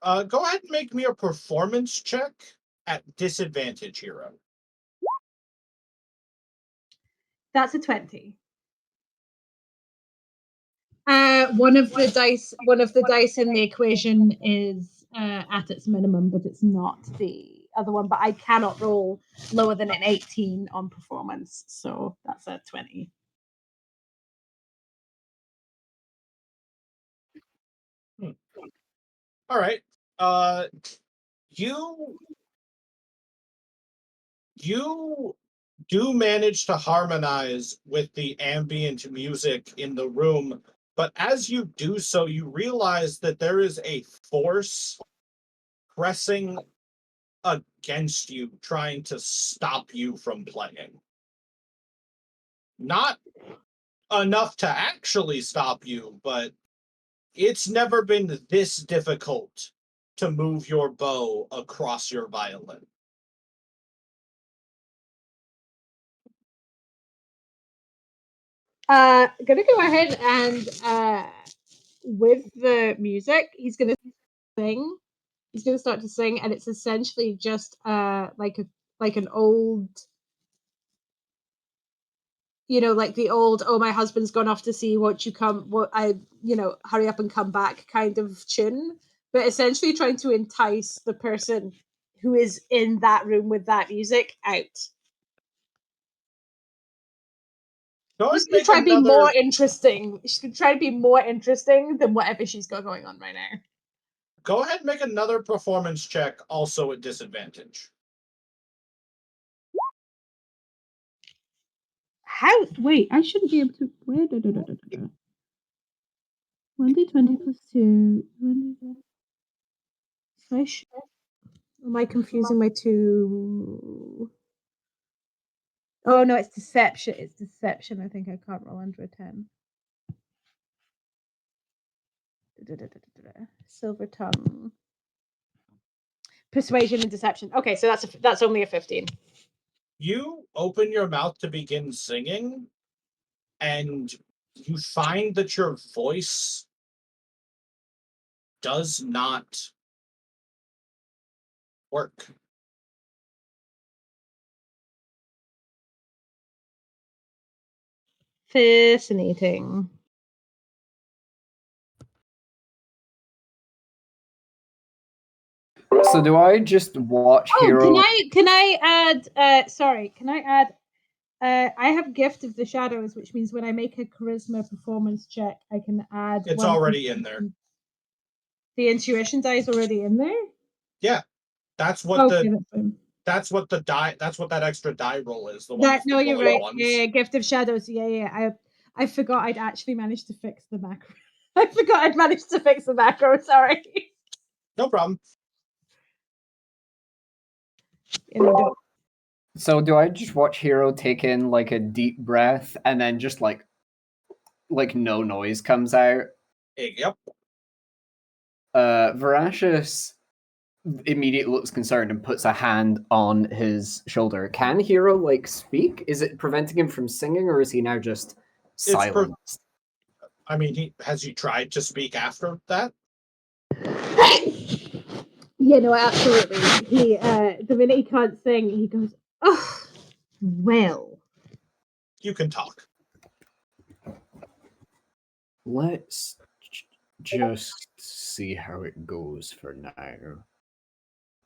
Go ahead and make me a performance check at disadvantage, Hero. That's a 20. One of the dice in the equation is at its minimum, but it's not the other one. But I cannot roll lower than an 18 on performance, so that's a 20. All right. You do manage to harmonize with the ambient music in the room, but as you do so, you realize that there is a force pressing against you, trying to stop you from playing. Not enough to actually stop you, but it's never been this difficult to move your bow across your violin. Gonna go ahead and with the music, he's gonna sing. He's gonna start to sing, and it's essentially just like an old, like the old, oh, my husband's gone off to sea, won't you come, hurry up and come back kind of tune, but essentially trying to entice the person who is in that room with that music out. She's gonna try to be more interesting. She's gonna try to be more interesting than whatever she's got going on right now. Go ahead and make another performance check, also at disadvantage. How? Wait, I shouldn't be able to. Where? 1d20 plus 2. Am I confusing my two? Oh no, it's deception. It's deception. I think I can't roll under a 10. Silver tongue. Persuasion and deception. Okay, so that's only a 15. You open your mouth to begin singing, and you find that your voice does not work. Fascinating. So do I just watch Oh, Hero? can I add? Sorry, can I add? I have Gift of the Shadows, which means when I make a charisma performance check, I can add. It's already in there. The intuition die is already in there. Yeah, that's what that's what the die. That's what that extra die roll is. The one. No, you're right. Yeah, Gift of Shadows. Yeah. I forgot I'd actually managed to fix the macro. I forgot I'd managed to fix the macro. Sorry. No problem. So do I just watch Hero take in like a deep breath and then just like no noise comes out? Yep. Voracious immediately looks concerned and puts a hand on his shoulder. Can Hero like speak? Is it preventing him from singing, or is he now just silenced? I mean, has he tried to speak after that? Yeah, no, absolutely. He the minute he can't sing, he goes, "Oh, well." You can talk. Let's just see how it goes for now.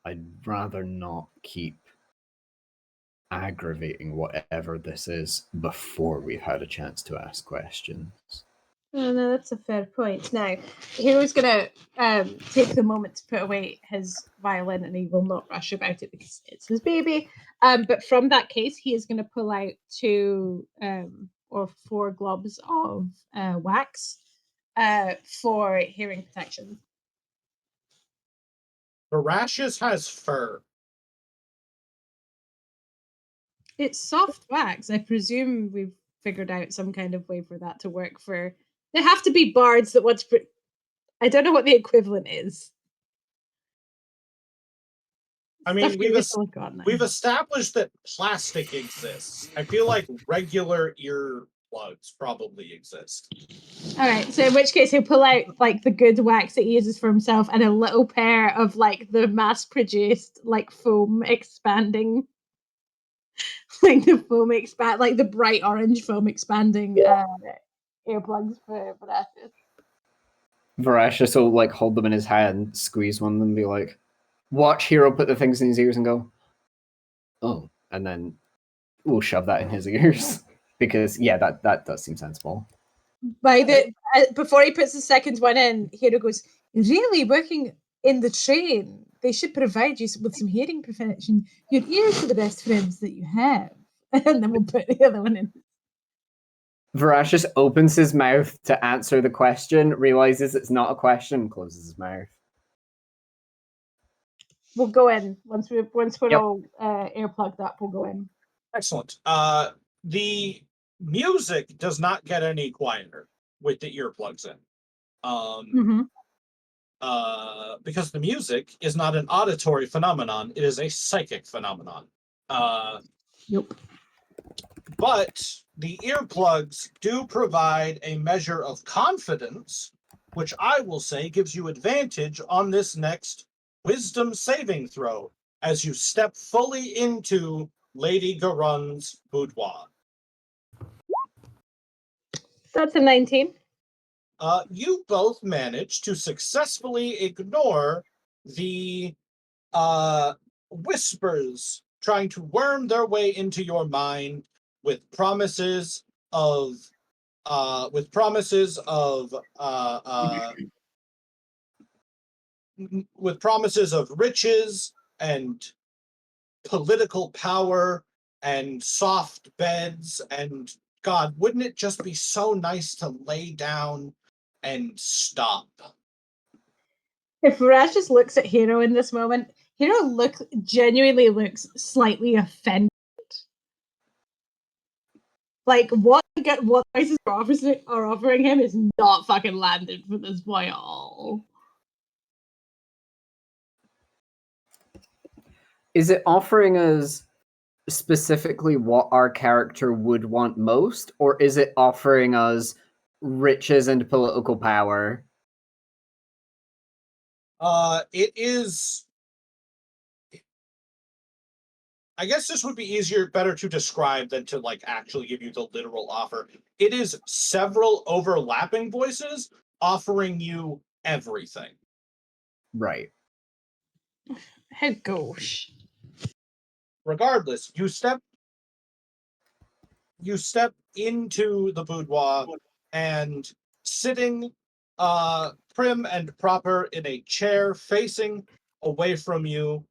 I'd rather not keep aggravating whatever this is before we've had a chance to ask questions. Oh, no, that's a fair point. Now, Hero's going to take the moment to put away his violin, and he will not rush about it because it's his baby. But from that case, he is going to pull out 2 or 4 globs of wax for hearing protection. Voracious has fur. It's soft wax. I presume we've figured out some kind of way for that to work for... There have to be bards that want to... I don't know what the equivalent is. I mean, we've established that plastic exists. I feel like regular earplugs probably exist. All right, so in which case he'll pull out like the good wax that he uses for himself and a little pair of like the mass-produced like foam expanding, like the bright orange foam expanding earplugs for Voracious. Voracious will like hold them in his hand, squeeze one of them, and be like, watch Hero put the things in his ears and go, oh, and then we'll shove that in his ears. Because yeah, that does seem sensible. Before he puts the second one in, Hero goes, really working in the train, they should provide you with some hearing protection. Your ears are the best friends that you have. And then we'll put the other one in. Voracious opens his mouth to answer the question, realizes it's not a question, closes his mouth. We'll go in once we're all earplugged up. We'll go in. Excellent. The music does not get any quieter with the earplugs in. Because the music is not an auditory phenomenon; it is a psychic phenomenon. Yep. But the earplugs do provide a measure of confidence, which I will say gives you advantage on this next wisdom saving throw as you step fully into Lady Garun's boudoir. That's a 19. You both manage to successfully ignore the whispers trying to worm their way into your mind with promises of with promises of riches and political power and soft beds, and God, wouldn't it just be so nice to lay down and stop? If Raz just looks at Hero in this moment, Hero genuinely looks slightly offended. Like what prices are offering him is not fucking landed for this boy at all. Is it offering us specifically what our character would want most, or is it offering us riches and political power? It is. I guess this would be better to describe than to like actually give you the literal offer. It is several overlapping voices offering you everything. Right. How gauche. Regardless, you step into the boudoir, and sitting prim and proper in a chair facing away from you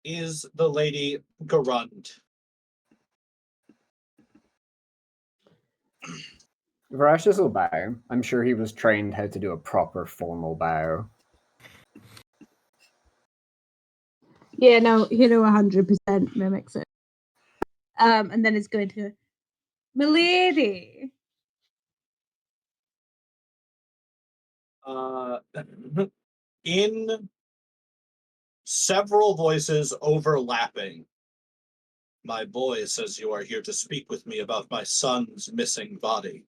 is the Lady Garund. Varashis will bow. I'm sure he was trained how to do a proper formal bow. Yeah, no, Hero 100% mimics it. And then it's going to, Milady. In several voices overlapping, my boy says you are here to speak with me about my son's missing body.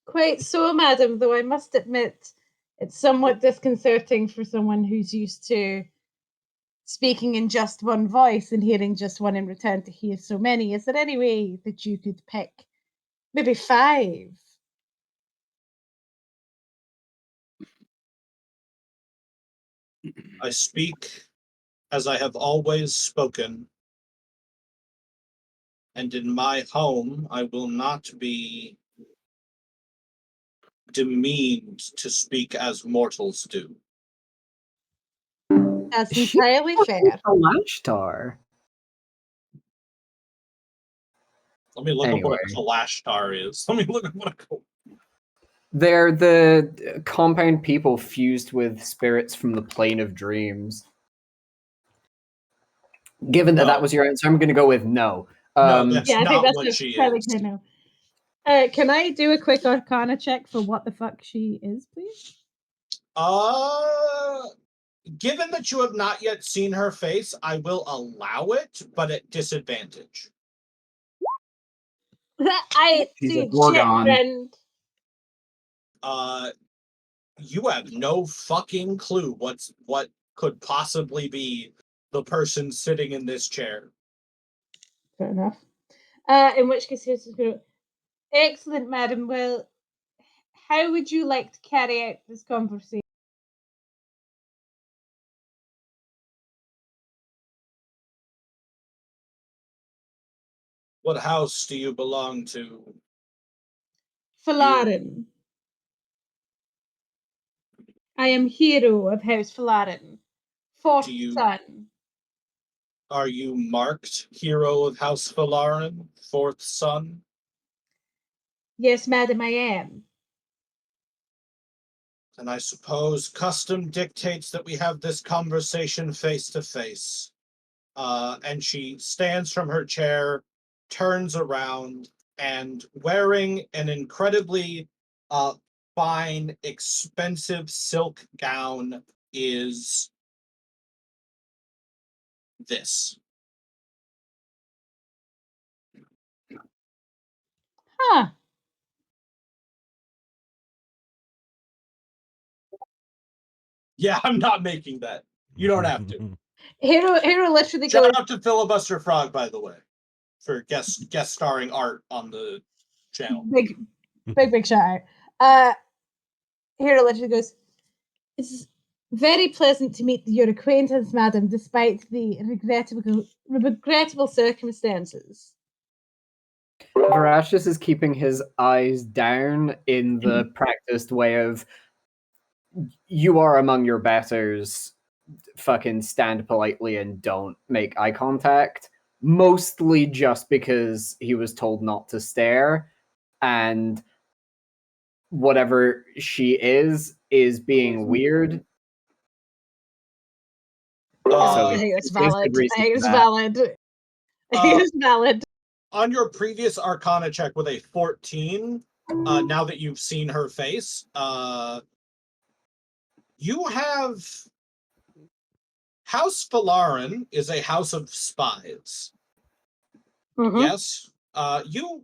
Quite so, madam, though I must admit it's somewhat disconcerting for someone who's used to speaking in just one voice and hearing just one in return to hear so many. Is there any way that you could pick maybe 5? I speak as I have always spoken, and in my home I will not be demeaned to speak as mortals do. That's entirely fair. A Lashtar. Let me look up what a Anyway. Kalashtar is. Let me look up what a They're the compound people fused with spirits from the plane of dreams. Given that that was your answer, I'm going to go with no. No, that's Yeah, I think not that's what she fairly is. clear now. Can I do a quick Arcana check for what the fuck she is, please? Given that you have not yet seen her face, I will allow it, but at disadvantage. I She's see a Gorgon. friend. You have no fucking clue what could possibly be the person sitting in this chair. Fair enough. In which case, here's going. Excellent, madam. Well, how would you like to carry out this conversation? What house do you belong to? Falarin. I am Hero of House Falarin. 4th son. Are you marked Hero of House Falarin, 4th son? Yes, madam, I am. And I suppose custom dictates that we have this conversation face to face. And she stands from her chair, turns around, and wearing an incredibly fine, expensive silk gown is this. Huh. Yeah, I'm not making that. You don't have to. Hero literally Shout goes. out to Filibuster Frog, by the way, for guest starring art on the channel. Big shout out. Hero literally goes. It's very pleasant to meet your acquaintance, madam, despite the regrettable circumstances. Varashis is keeping his eyes down in the practiced way of you are among your betters. Fucking stand politely and don't make eye contact. Mostly just because he was told not to stare, and whatever she is being weird. I think it's valid. I think it's valid. I think it's valid. On your previous Arcana check with a 14, now that you've seen her face, you have... House Valarin is a house of spies. Mm-hmm. Yes? You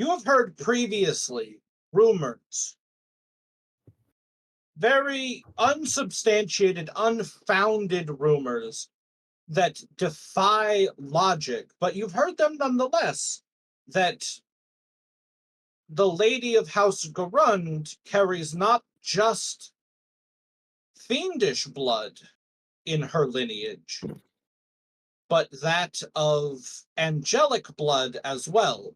have heard previously rumors, very unsubstantiated, unfounded rumors that defy logic, but you've heard them nonetheless, that the Lady of House Garund carries not just fiendish blood in her lineage, but that of angelic blood as well.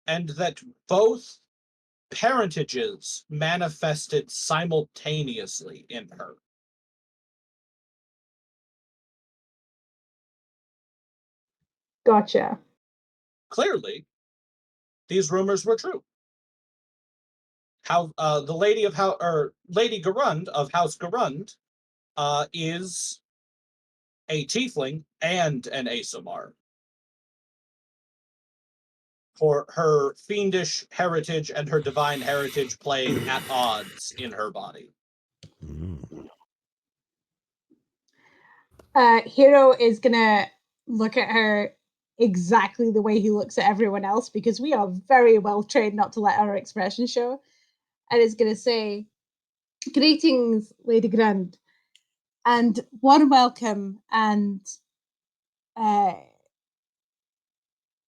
And that both parentages manifested simultaneously in her. Gotcha. Clearly, these rumors were true. How the Lady Garund of House Garund is a tiefling and an Asimar. For her fiendish heritage and her divine heritage playing at odds in her body. Hero is gonna look at her exactly the way he looks at everyone else, because we are very well trained not to let our expression show, and is gonna say, "Greetings, Lady Grund, and warm welcome and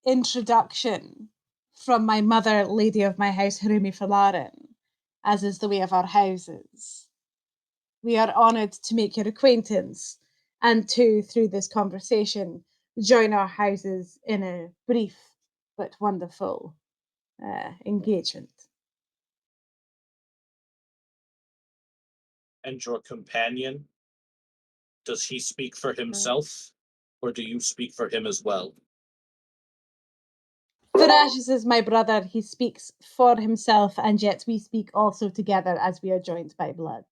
introduction from my mother, Lady of my house, Harumi Falarin, as is the way of our houses. We are honoured to make your acquaintance, and to, through this conversation, join our houses in a brief but wonderful engagement." And your companion, does he speak for himself, or do you speak for him as well? Thrashus is my brother. He speaks for himself, and yet we speak also together as we are joined by blood.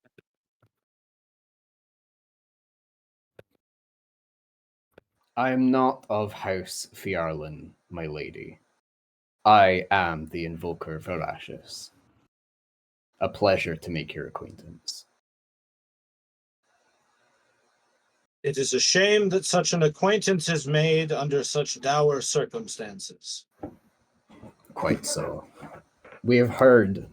I am not of House Fiarlan, my lady. I am the Invoker Varashus. A pleasure to make your acquaintance. It is a shame that such an acquaintance is made under such dour circumstances. Quite so. We have heard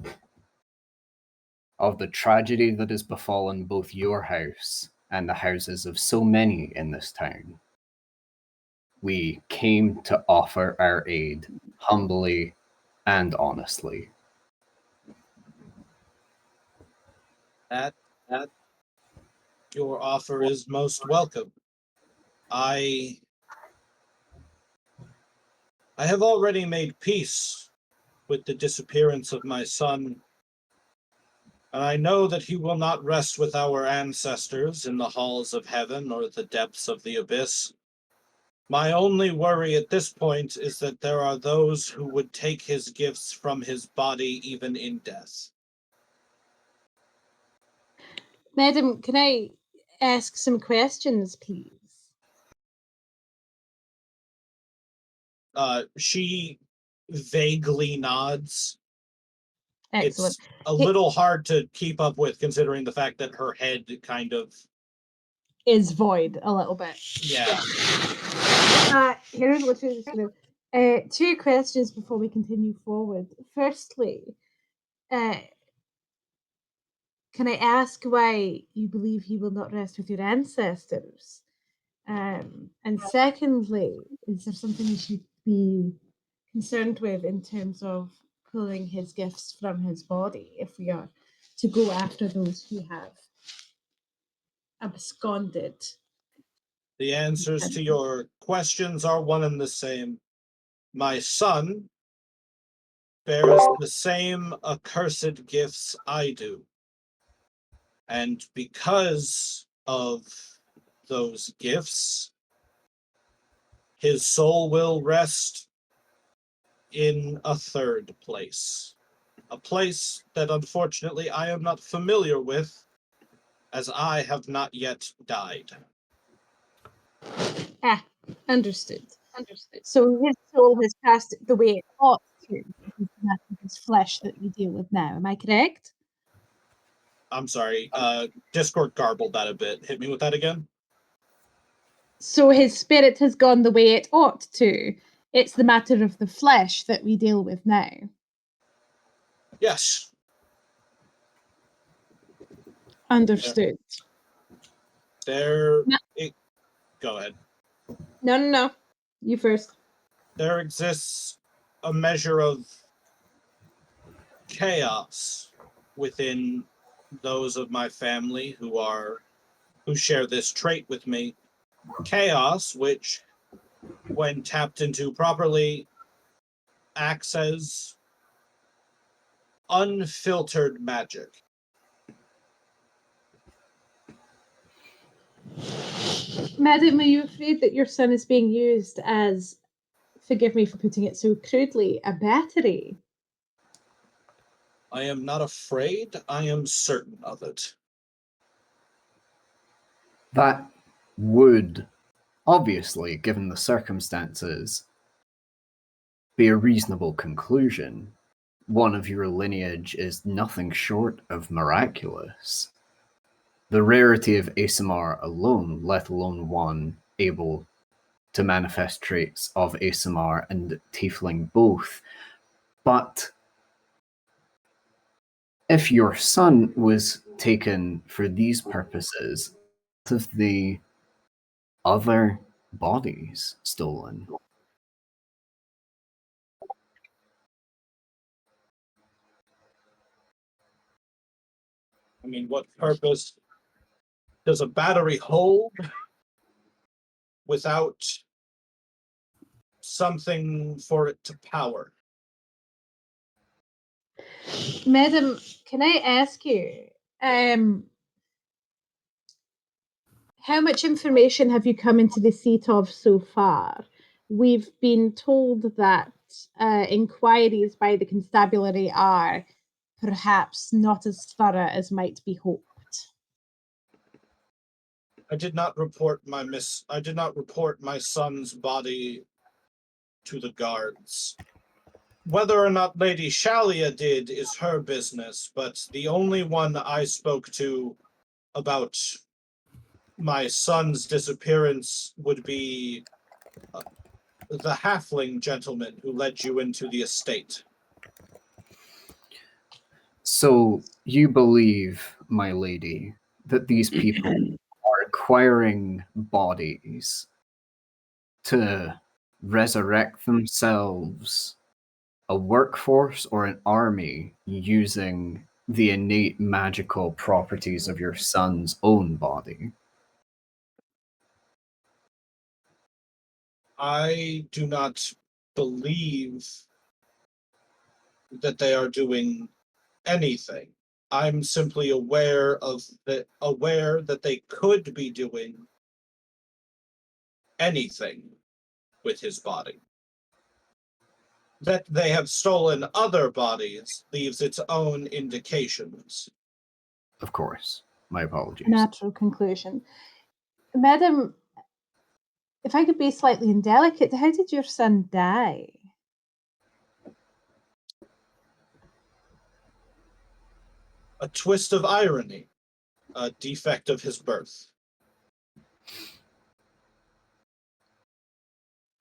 of the tragedy that has befallen both your house and the houses of so many in this town. We came to offer our aid humbly and honestly. That your offer is most welcome. I have already made peace with the disappearance of my son, and I know that he will not rest with our ancestors in the halls of heaven or the depths of the abyss. My only worry at this point is that there are those who would take his gifts from his body even in death. Madam, can I ask some questions, please? She vaguely nods. Excellent. It's a little hard to keep up with, considering the fact that her head kind of is void a little bit. Yeah. Here's what she's going to. Two questions before we continue forward. Firstly, can I ask why you believe he will not rest with your ancestors? And secondly, is there something we should be concerned with in terms of pulling his gifts from his body if we are to go after those who have absconded? The answers to your questions are one and the same. My son bears the same accursed gifts I do. And because of those gifts, his soul will rest in a third place. A place that unfortunately I am not familiar with, as I have not yet died. Ah, understood. So his soul has passed the way it ought to. It's not his flesh that we deal with now. Am I correct? I'm sorry, Discord garbled that a bit. Hit me with that again. So his spirit has gone the way it ought to. It's the matter of the flesh that we deal with now. Yes. Understood. There. No. Go ahead. No. You first. There exists a measure of chaos within those of my family who share this trait with me. Chaos, which, when tapped into properly, acts as unfiltered magic. Madam, are you afraid that your son is being used as, forgive me for putting it so crudely, a battery? I am not afraid, I am certain of it. That would, obviously, given the circumstances, be a reasonable conclusion. One of your lineage is nothing short of miraculous. The rarity of ASMR alone, let alone one able to manifest traits of ASMR and Tiefling both. But if your son was taken for these purposes, what of the other bodies stolen? I mean, what purpose does a battery hold without something for it to power? Madam, can I ask you, how much information have you come into the seat of so far? We've been told that inquiries by the constabulary are perhaps not as thorough as might be hoped. I did not report my son's body to the guards. Whether or not Lady Shalia did is her business, but the only one I spoke to about my son's disappearance would be the halfling gentleman who led you into the estate. So you believe, my lady, that these people are acquiring bodies to resurrect themselves, a workforce or an army using the innate magical properties of your son's own body? I do not believe that they are doing anything. I'm simply aware that they could be doing anything with his body. That they have stolen other bodies leaves its own indications. Of course. My apologies. Natural conclusion. Madam, if I could be slightly indelicate, how did your son die? A twist of irony, a defect of his birth.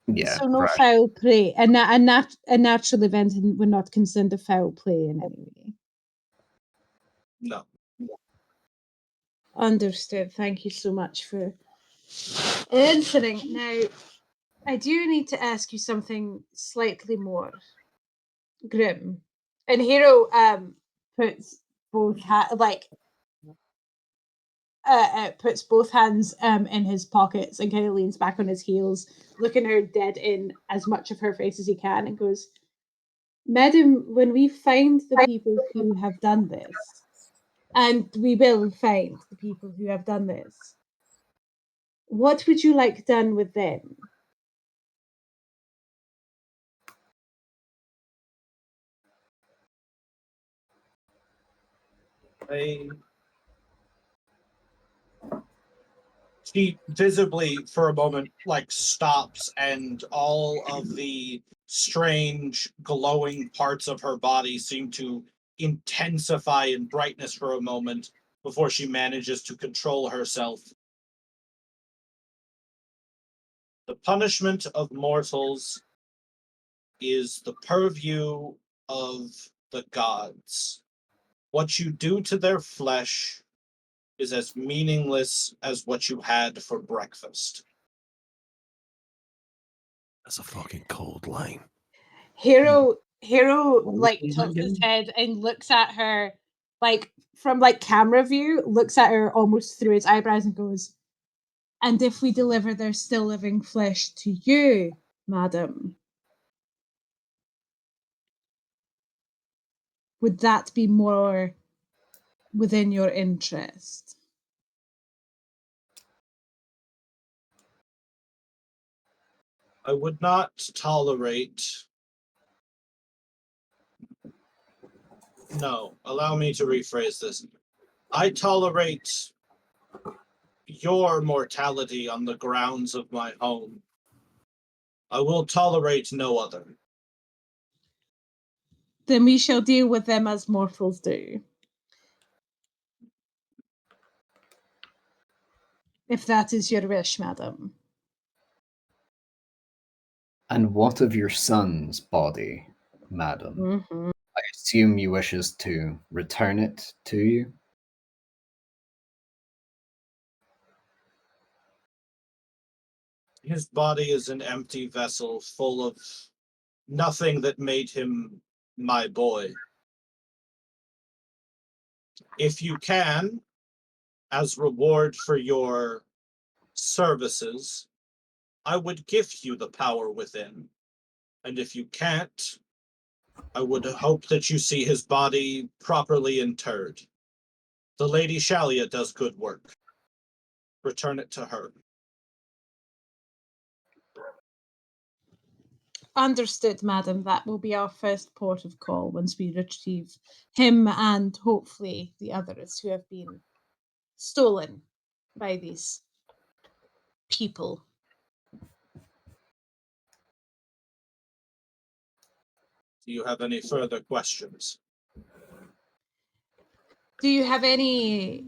Yeah. So no right. foul play, a natural event, and we're not concerned of foul play in any way. No. Understood. Thank you so much for answering. Now, I do need to ask you something slightly more grim. And Hero puts both puts both hands in his pockets and kind of leans back on his heels, looking her dead in as much of her face as he can, and goes, Madam, when we find the people who have done this, and we will find the people who have done this, what would you like done with them? She visibly, for a moment, like stops, and all of the strange glowing parts of her body seem to intensify in brightness for a moment before she manages to control herself. The punishment of mortals is the purview of the gods. What you do to their flesh is as meaningless as what you had for breakfast. That's a fucking cold line. Hero like Is tilts it his good? head and looks at her like from like camera view, looks at her almost through his eyebrows and goes, "And if we deliver their still living flesh to you, madam, would that be more within your interest?" I would not tolerate. No, allow me to rephrase this. I tolerate your mortality on the grounds of my home. I will tolerate no other. Then we shall deal with them as mortals do. If that is your wish, madam. And what of your son's body, madam? Mm-hmm. I assume he wishes to return it to you? His body is an empty vessel full of nothing that made him my boy. If you can, as reward for your services, I would give you the power within. And if you can't, I would hope that you see his body properly interred. The Lady Shalia does good work. Return it to her. Understood, madam. That will be our first port of call once we retrieve him and hopefully the others who have been stolen by these people. Do you have any further questions? Do you have any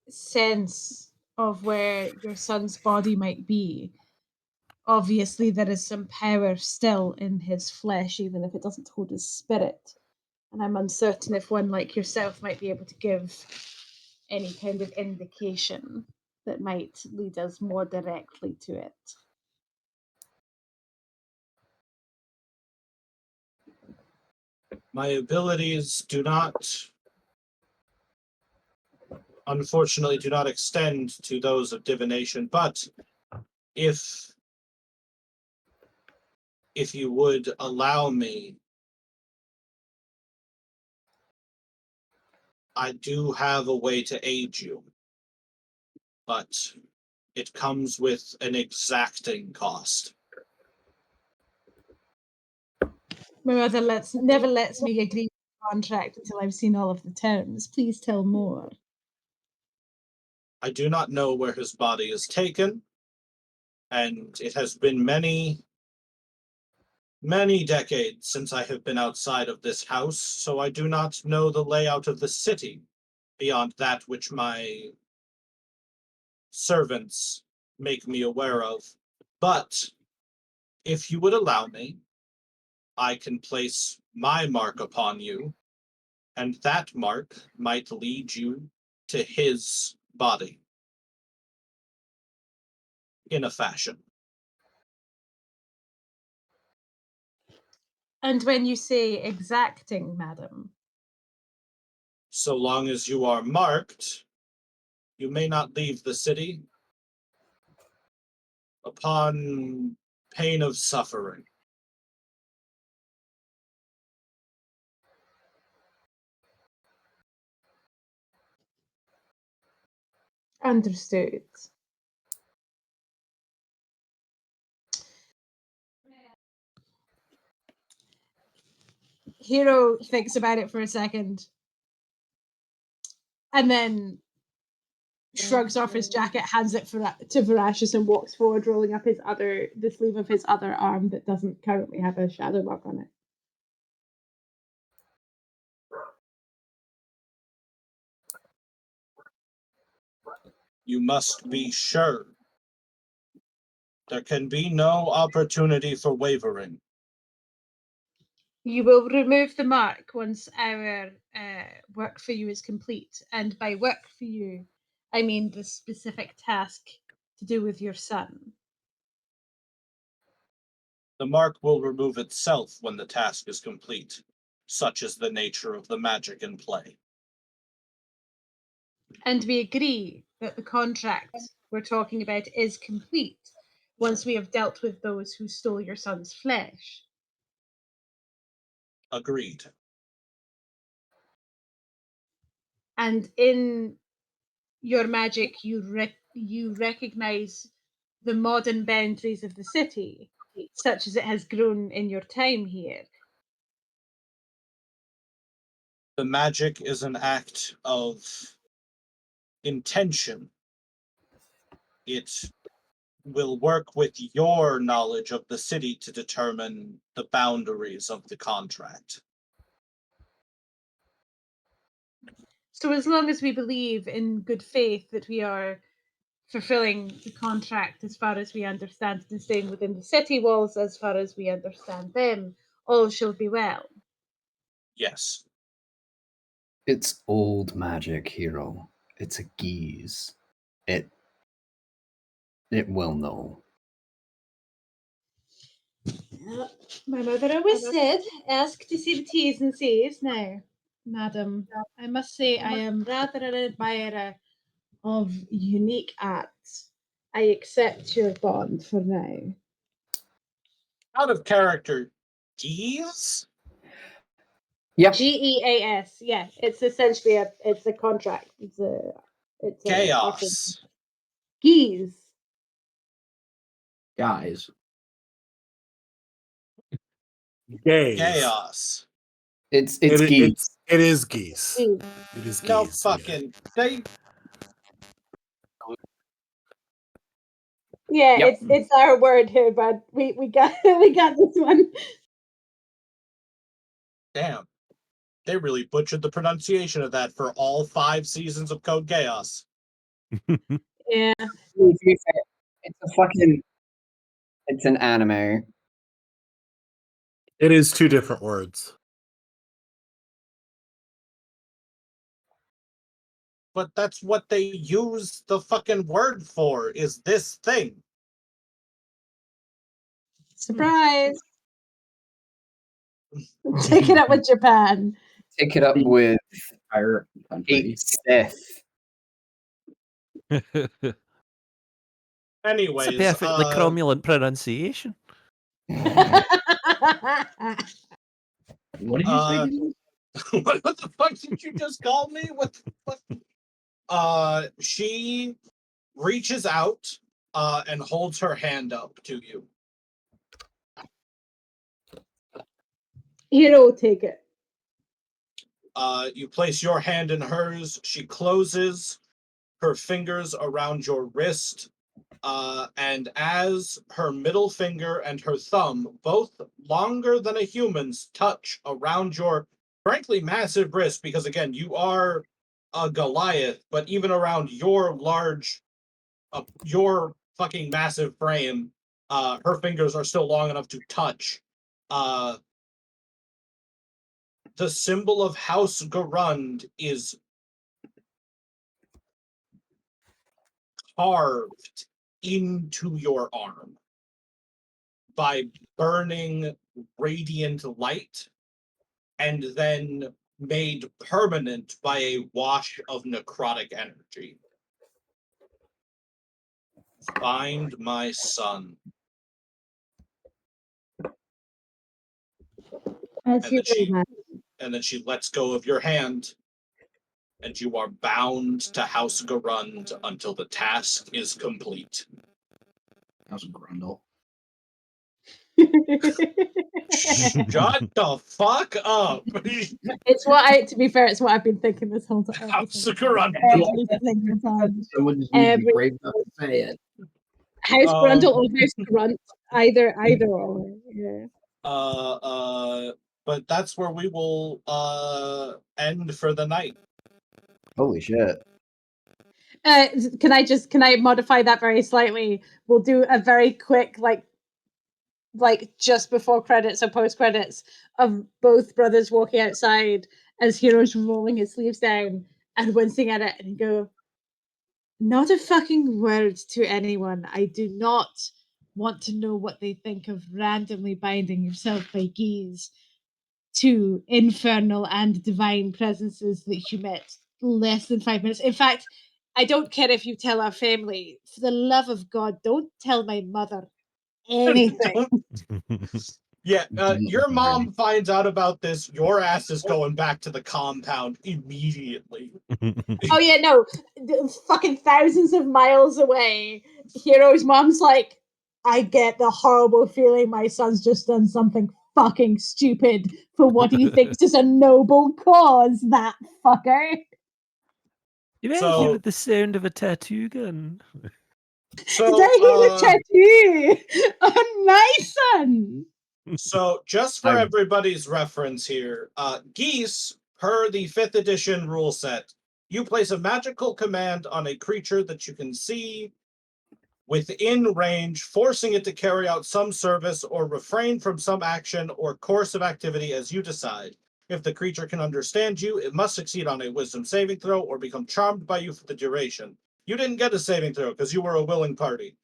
sense of where your son's body might be? Obviously, there is some power still in his flesh, even if it doesn't hold his spirit. And I'm uncertain if one like yourself might be able to give any kind of indication that might lead us more directly to it. My abilities unfortunately, do not extend to those of divination, but if you would allow me, I do have a way to aid you, but it comes with an exacting cost. My mother never lets me agree to a contract until I've seen all of the terms. Please tell more. I do not know where his body is taken, and it has been many, many decades since I have been outside of this house, so I do not know the layout of the city beyond that which my servants make me aware of. But if you would allow me, I can place my mark upon you, and that mark might lead you to his body in a fashion. And when you say exacting, madam, So long as you are marked, you may not leave the city upon pain of suffering. Understood. Hero thinks about it for a second and then shrugs off his jacket, hands it to Verashis, and walks forward, rolling up the sleeve of his other arm that doesn't currently have a shadow mark on it. You must be sure. There can be no opportunity for wavering. You will remove the mark once our work for you is complete. And by work for you, I mean the specific task to do with your son. The mark will remove itself when the task is complete. Such is the nature of the magic in play. And we agree that the contract we're talking about is complete once we have dealt with those who stole your son's flesh. Agreed. And in your magic, you recognize the modern boundaries of the city, such as it has grown in your time here. The magic is an act of intention. It will work with your knowledge of the city to determine the boundaries of the contract. So as long as we believe in good faith that we are fulfilling the contract as far as we understand it and staying within the city walls as far as we understand them, all shall be well. Yes. It's old magic, Hero. It's a geese. It will know. My mother always said, ask to see the T's and C's. Now, madam, I must say I am rather an admirer of unique acts. I accept your bond for now. Out of character, D's? Yep. GEAS. Yeah, it's essentially it's a contract. It's Chaos. Geese. Guys. Gays. Chaos. It's geese. It is geese. Geese. It is geese. No yeah. fucking they. Yeah, Yep. it's our word here, bud. We got we got this one. Damn. They really butchered the pronunciation of that for all 5 seasons of Code Chaos. Yeah. To be fair, it's an anime. It is 2 different words. But that's what they use the fucking word for, is this thing. Surprise. Take it up with Japan. Take it up with Pirate country. 8 Sith. Anyways, It's a perfectly cromulent pronunciation. What did you say? Gideon? what the fuck did you just call me? What the fuck? She reaches out and holds her hand up to you. Hero, take it. You place your hand in hers. She closes her fingers around your wrist. And as her middle finger and her thumb, both longer than a human's, touch around your frankly massive wrist, because again, you are a Goliath, but even around your your fucking massive frame, her fingers are still long enough to touch. The symbol of House Garund is carved into your arm by burning radiant light and then made permanent by a wash of necrotic energy. Find my son. As you will, And then she lets go of your hand and you are bound to House Garund until the task is complete. House Grundle. Shut the fuck up! It's what I. To be fair, it's what I've been thinking this whole time. House Garund. Every single time. Someone just needs to be Every brave enough to say it. House Grundle or House Grunt, either or. Yeah. But that's where we will end for the night. Holy shit. Can I modify that very slightly? We'll do a very quick like just before credits or post credits of both brothers walking outside as Hero's rolling his sleeves down and wincing at it and go, not a fucking word to anyone. I do not want to know what they think of randomly binding yourself by geese to infernal and divine presences that you met less than 5 minutes. In fact, I don't care if you tell our family. For the love of God, don't tell my mother anything. Yeah, your mom finds out about this. Your ass is going back to the compound immediately. Oh yeah, no, fucking thousands of miles away. Hero's mom's like, I get the horrible feeling my son's just done something fucking stupid for what he thinks is a noble cause, that fucker. You So- ever hear the sound of a tattoo gun? So, Did I hear a tattoo on my son? So, just for everybody's reference here, geese, per the 5th edition rule set, you place a magical command on a creature that you can see within range, forcing it to carry out some service or refrain from some action or course of activity as you decide. If the creature can understand you, it must succeed on a wisdom saving throw or become charmed by you for the duration. You didn't get a saving throw because you were a willing party.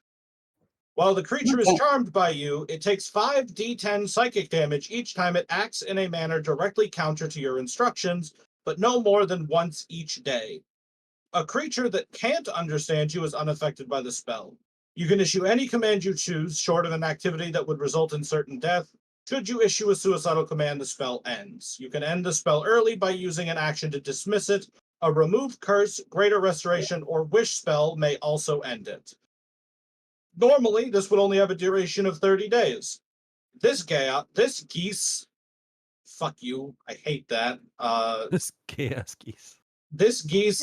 While the creature is charmed by you, it takes 5d10 psychic damage each time it acts in a manner directly counter to your instructions, but no more than once each day. A creature that can't understand you is unaffected by the spell. You can issue any command you choose, short of an activity that would result in certain death. Should you issue a suicidal command, the spell ends. You can end the spell early by using an action to dismiss it. A remove curse, greater restoration, or wish spell may also end it. Normally, this would only have a duration of 30 days. This geese, fuck you, I hate that. This chaos geese. This geese,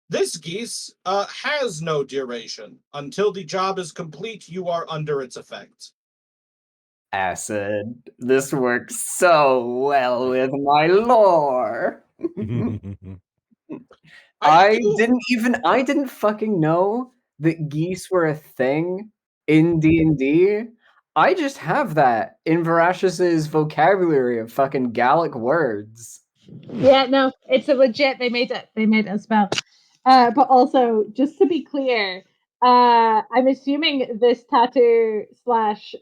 this geese has no duration. Until the job is complete, you are under its effect. Acid. This works so well with my lore. I didn't fucking know that geese were a thing in D&D. I just have that in Varashus's vocabulary of fucking Gallic words. Yeah, no, it's a legit. They made it a spell. But also, just to be clear, I'm assuming this tattoo slash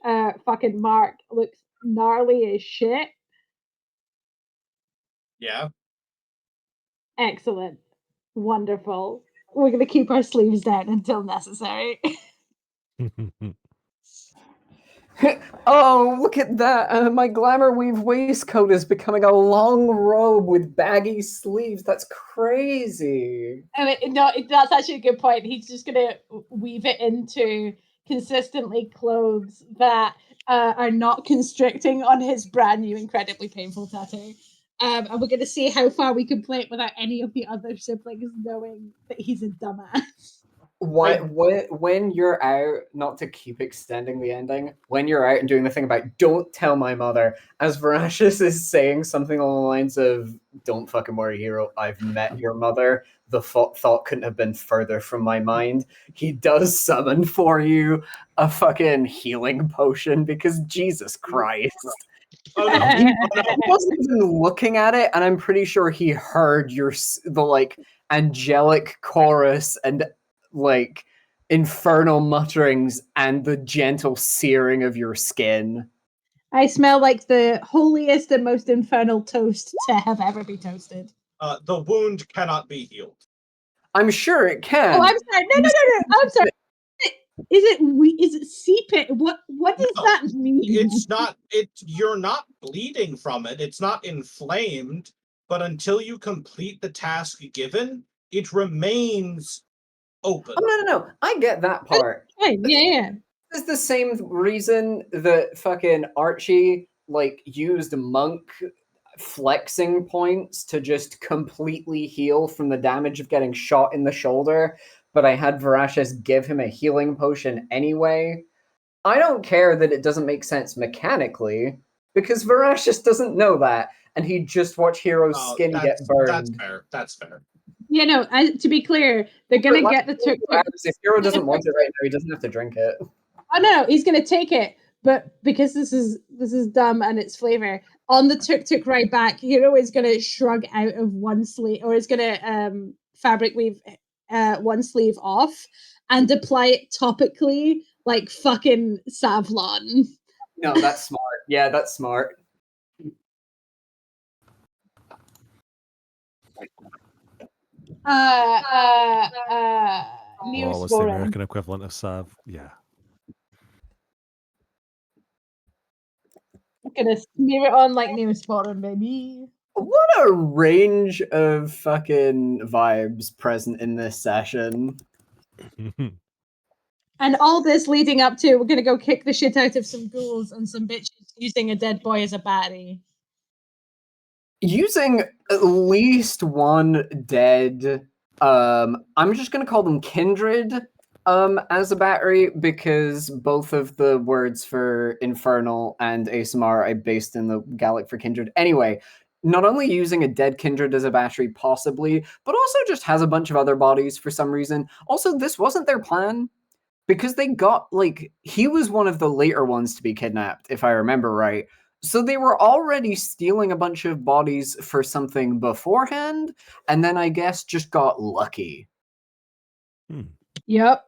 fucking mark looks gnarly as shit. Yeah. Excellent. Wonderful. We're gonna keep our sleeves down until necessary. Oh, look at that. My glamour weave waistcoat is becoming a long robe with baggy sleeves. That's crazy. No, that's actually a good point. He's just gonna weave it into consistently clothes that are not constricting on his brand new, incredibly painful tattoo. And we're gonna see how far we can play it without any of the other siblings knowing that he's a dumbass. When you're out, not to keep extending the ending, when you're out and doing the thing about don't tell my mother, as Varashus is saying something along the lines of, don't fucking worry, hero, I've met your mother, the thought couldn't have been further from my mind. He does summon for you a fucking healing potion because Jesus Christ. Oh no! He wasn't even looking at it, and I'm pretty sure he heard the like angelic chorus and like infernal mutterings and the gentle searing of your skin. I smell like the holiest and most infernal toast to have ever been toasted. The wound cannot be healed. I'm sure it can. Oh, I'm sorry. No. I'm sorry. Is it seeping? What does that mean? You're not bleeding from it. It's not inflamed. but until you complete the task given, it remains open. Oh, no. I get that part. Fine. Yeah. This is the same reason that fucking Archie used monk flexing points to just completely heal from the damage of getting shot in the shoulder, but I had Voracious give him a healing potion anyway. I don't care that it doesn't make sense mechanically, because Voracious doesn't know that, and he just watched Hero's skin get burned. That's fair. Yeah, no, to be clear, they're going to get the tuk-tuk. If Hero doesn't want it right now, he doesn't have to drink it. Oh, no, he's going to take it, but because this is dumb and it's flavor, on the tuk-tuk ride back, Hero is going to shrug out of one sleeve, or is going to fabric weave one sleeve off and apply it topically like fucking Savlon. No, that's smart. Yeah, that's smart. What's the American equivalent of Sav? Yeah. I'm gonna smear it on like Neosporin, baby. What a range of fucking vibes present in this session. And all this leading up to, we're gonna go kick the shit out of some ghouls and some bitches using a dead boy as a battery. Using at least one dead, I'm just gonna call them kindred, as a battery, because both of the words for infernal and ASMR are based in the Gallic for kindred. Anyway, not only using a dead kindred as a battery, possibly, but also just has a bunch of other bodies for some reason. Also, this wasn't their plan, because they got, he was one of the later ones to be kidnapped, if I remember right. So they were already stealing a bunch of bodies for something beforehand, and then I guess just got lucky. Yep.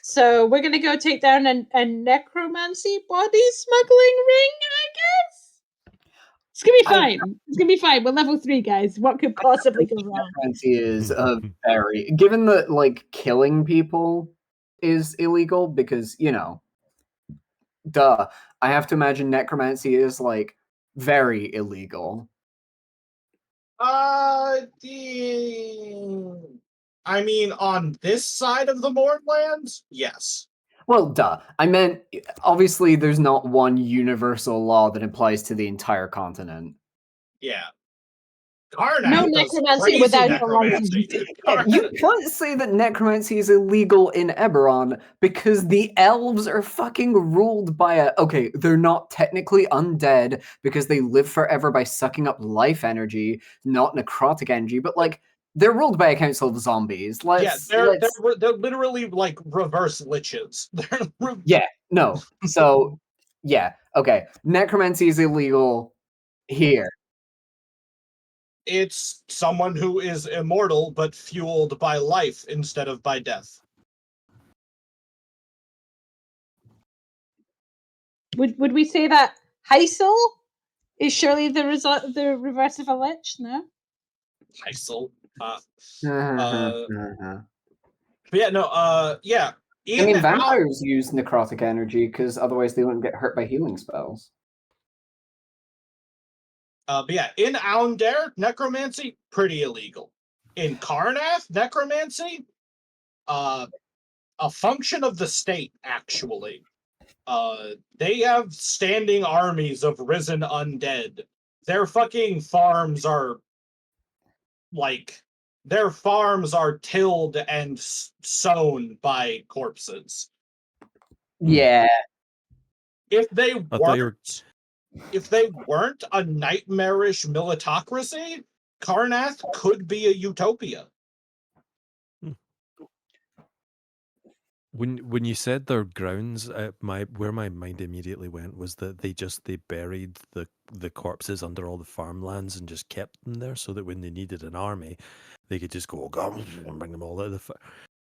So we're gonna go take down a necromancy body smuggling ring, I guess. It's gonna be fine. It's gonna be fine. We're level 3, guys. What could possibly go wrong? Necromancy is a very, given that killing people is illegal, because duh. I have to imagine necromancy is very illegal. I mean, on this side of the Mordlands, yes. Well, duh. I meant, obviously, there's not one universal law that applies to the entire continent. Yeah. Karnak No does necromancy crazy without necromancy. You can't say that necromancy is illegal in Eberron, because the elves are fucking ruled by okay, they're not technically undead, because they live forever by sucking up life energy, not necrotic energy, but they're ruled by a council of zombies. They're literally like reverse liches. Yeah, no. So, yeah, okay. Necromancy is illegal here. It's someone who is immortal but fueled by life instead of by death. Would we say that Heisel is surely the reverse of a lich? No. Heisel. But I mean, vampires use necrotic energy because otherwise they wouldn't get hurt by healing spells. But yeah, in Aundair, necromancy, pretty illegal. In Karnath, necromancy, a function of the state, actually. They have standing armies of risen undead. Their fucking farms are tilled and sown by corpses. Yeah. If they weren't a nightmarish militocracy, Karnath could be a utopia. When you said their grounds, where my mind immediately went was that they buried the corpses under all the farmlands and just kept them there, so that when they needed an army, they could just go and bring them all out of the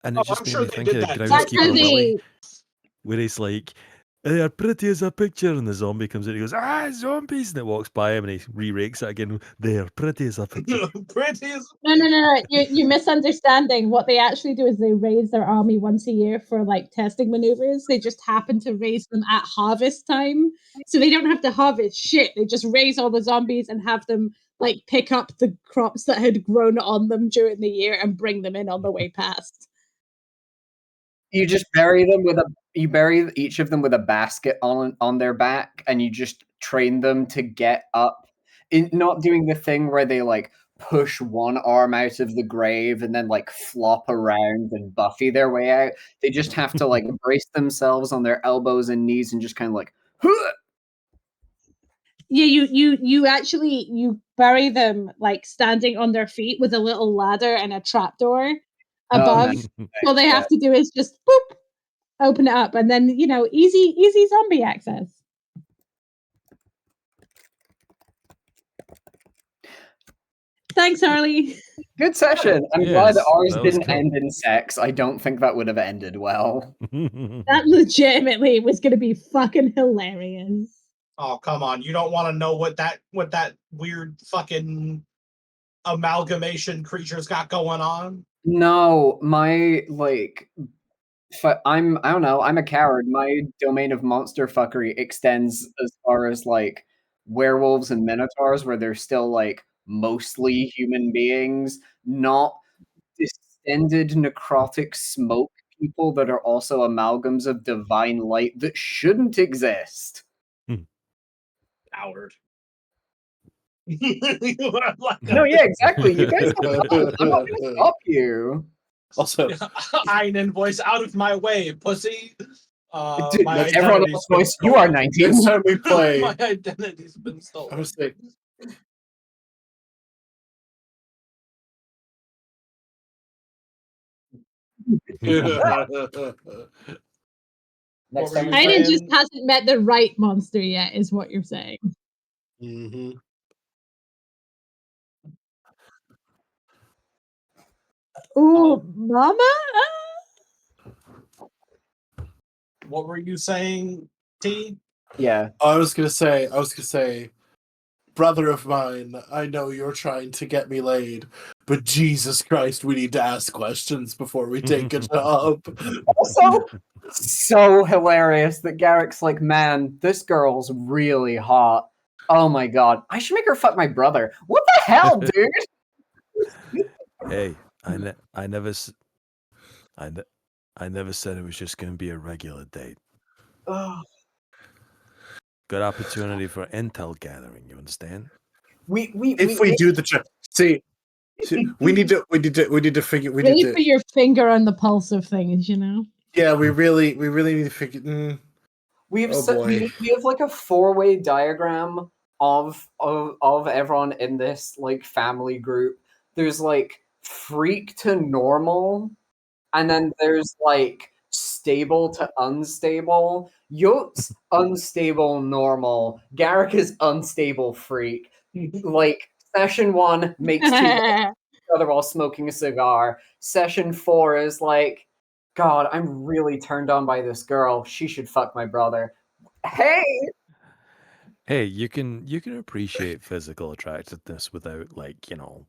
and it just made me think of Groundskeeper Willie, where he's like, "They are pretty as a picture," and the zombie comes in, he goes, zombies, and it walks by him and he re-rakes it again. They are pretty as a picture. No. You're misunderstanding. What they actually do is they raise their army once a year for testing maneuvers. They just happen to raise them at harvest time, so they don't have to harvest shit. They just raise all the zombies and have them like pick up the crops that had grown on them during the year and bring them in on the way past. You just bury them with you bury each of them with a basket on their back, and you just train them to get up. Not doing the thing where they like push one arm out of the grave and then like flop around and Buffy their way out. They just have to like brace themselves on their elbows and knees and just kind of like. Huh! Yeah, you actually you bury them like standing on their feet with a little ladder and a trapdoor above. Nice. All they have to do is just boop, open it up, and then easy zombie access. Thanks, Harley. Good session. I'm Yes, glad ours that was didn't cool. end in sex. I don't think that would have ended well. That legitimately was going to be fucking hilarious. Oh, come on. You don't want to know what that weird fucking amalgamation creature's got going on? No, my like I don't know, I'm a coward. My domain of monster fuckery extends as far as like werewolves and minotaurs where they're still like mostly human beings, not distended necrotic smoke people that are also amalgams of divine light that shouldn't exist. Coward. No, yeah, exactly. You guys have fun. I'm not gonna stop you. Also, Einen voice, out of my way, pussy. Dude, My that's everyone identity's else been voice. You are stolen. 19. next time we play, My identity's been I stolen. was like, Next What time were we you play. Aiden just saying? hasn't met the right monster yet, is what you're saying. Mhm. Ooh, mama? What were you saying, T? Yeah. I was gonna say, brother of mine, I know you're trying to get me laid, but Jesus Christ, we need to ask questions before we take a job. Also, so hilarious that Garrick's like, man, this girl's really hot. Oh my god, I should make her fuck my brother. What the hell, dude? Hey, I never said it was just going to be a regular date. Ugh. Good opportunity for intel gathering. You understand? If we do the job, see, we need to figure. We need Really to. put your finger on the pulse of things, you know? Yeah, we really need to figure. We have Oh boy. we have like a four-way diagram of everyone in this like family group. There's like freak to normal, and then there's like stable to unstable. Yote's unstable normal. Garrick is unstable freak. Like session 1 makes 2 each other while smoking a cigar. Session 4 is like, God, I'm really turned on by this girl. She should fuck my brother. Hey, Hey, you can appreciate physical attractiveness without like,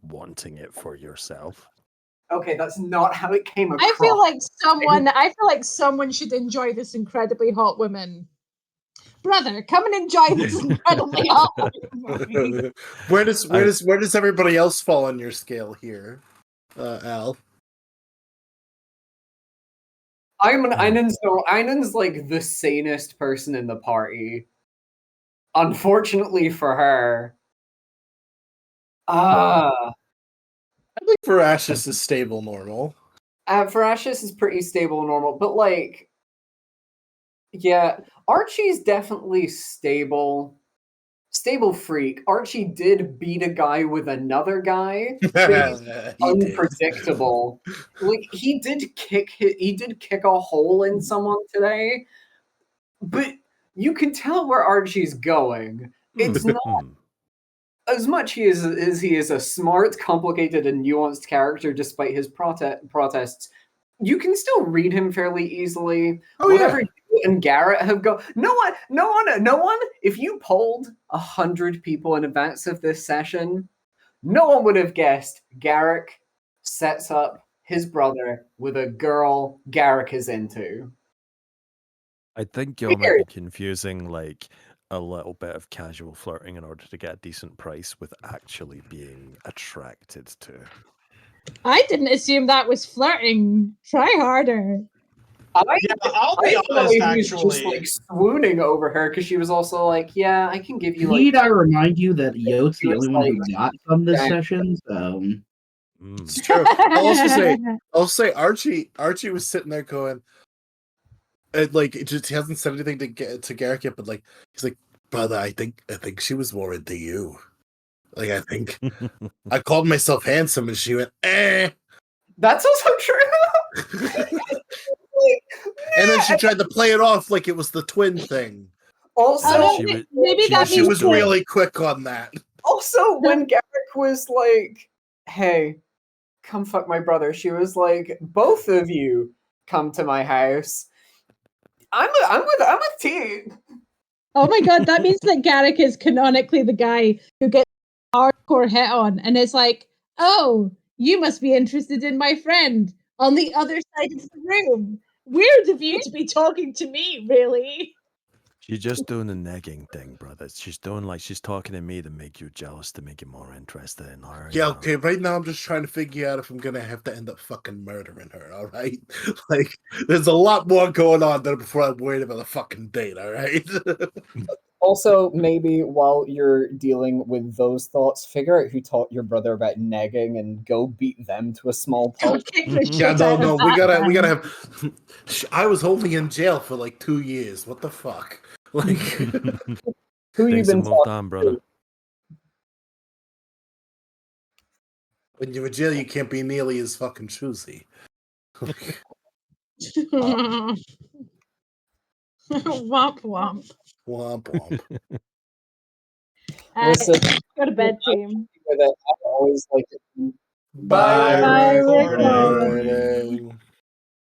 wanting it for yourself. okay, that's not how it came across. I feel like someone should enjoy this incredibly hot woman. Brother, come and enjoy this incredibly hot woman. Where does everybody else fall on your scale here, Al? Einen's like the sanest person in the party. Unfortunately for her. I think Verashis is stable normal. Verashis is pretty stable normal, but like, yeah, Archie's definitely stable. Stable freak. Archie did beat a guy with another guy, but he's He did. unpredictable. Like he did kick a hole in someone today, but you can tell where Archie's going. It's not as much he is a smart, complicated, and nuanced character despite his protests. You can still read him fairly easily. Oh, Whatever yeah. you and Garrett have no one. If you polled 100 people in advance of this session, no one would have guessed Garrick sets up his brother with a girl Garrick is into. I think y'all might be confusing like a little bit of casual flirting in order to get a decent price with actually being attracted to. I didn't assume that was flirting. Try harder. Yeah, I'll be I thought honest, he was actually. just like swooning over her because she was also like, "Yeah, I can give you like." Need I remind you that Yote's He the was only one who like, got some this "Dang." session, so It's true. I'll say Archie was sitting there going, like it just he hasn't said anything to Garrick yet, but like he's like, brother, I think she was more into you. Like I think I called myself handsome, and she went, eh. That's also true. And then she tried to play it off like it was the twin thing. Also, Oh, she no, was- maybe that She means was that- really quick on that. also when Garrick was like, "Hey, come fuck my brother," she was like, "Both of you come to my house. I'm with T." Oh my god, that means that Garrick is canonically the guy who gets hardcore hit on, and it's like, oh, you must be interested in my friend on the other side of the room. Weird of you to be talking to me, really. She's just doing the negging thing, brother. She's doing like she's talking to me to make you jealous, to make you more interested in her. Yeah, okay. Right now, I'm just trying to figure out if I'm gonna have to end up fucking murdering her. All right, like there's a lot more going on than before I'm worried about a fucking date. All right. Also, maybe while you're dealing with those thoughts, figure out who taught your brother about negging and go beat them to a small pulp. Yeah, no, we gotta have. I was only in jail for like 2 years. What the fuck? Like, Who you Things been have moved talking on, brother. when you're in jail, you can't be nearly as fucking choosy. Womp womp. Womp womp. Listen, Go to bed, team. with it, I always like it. Bye, Bye, recording.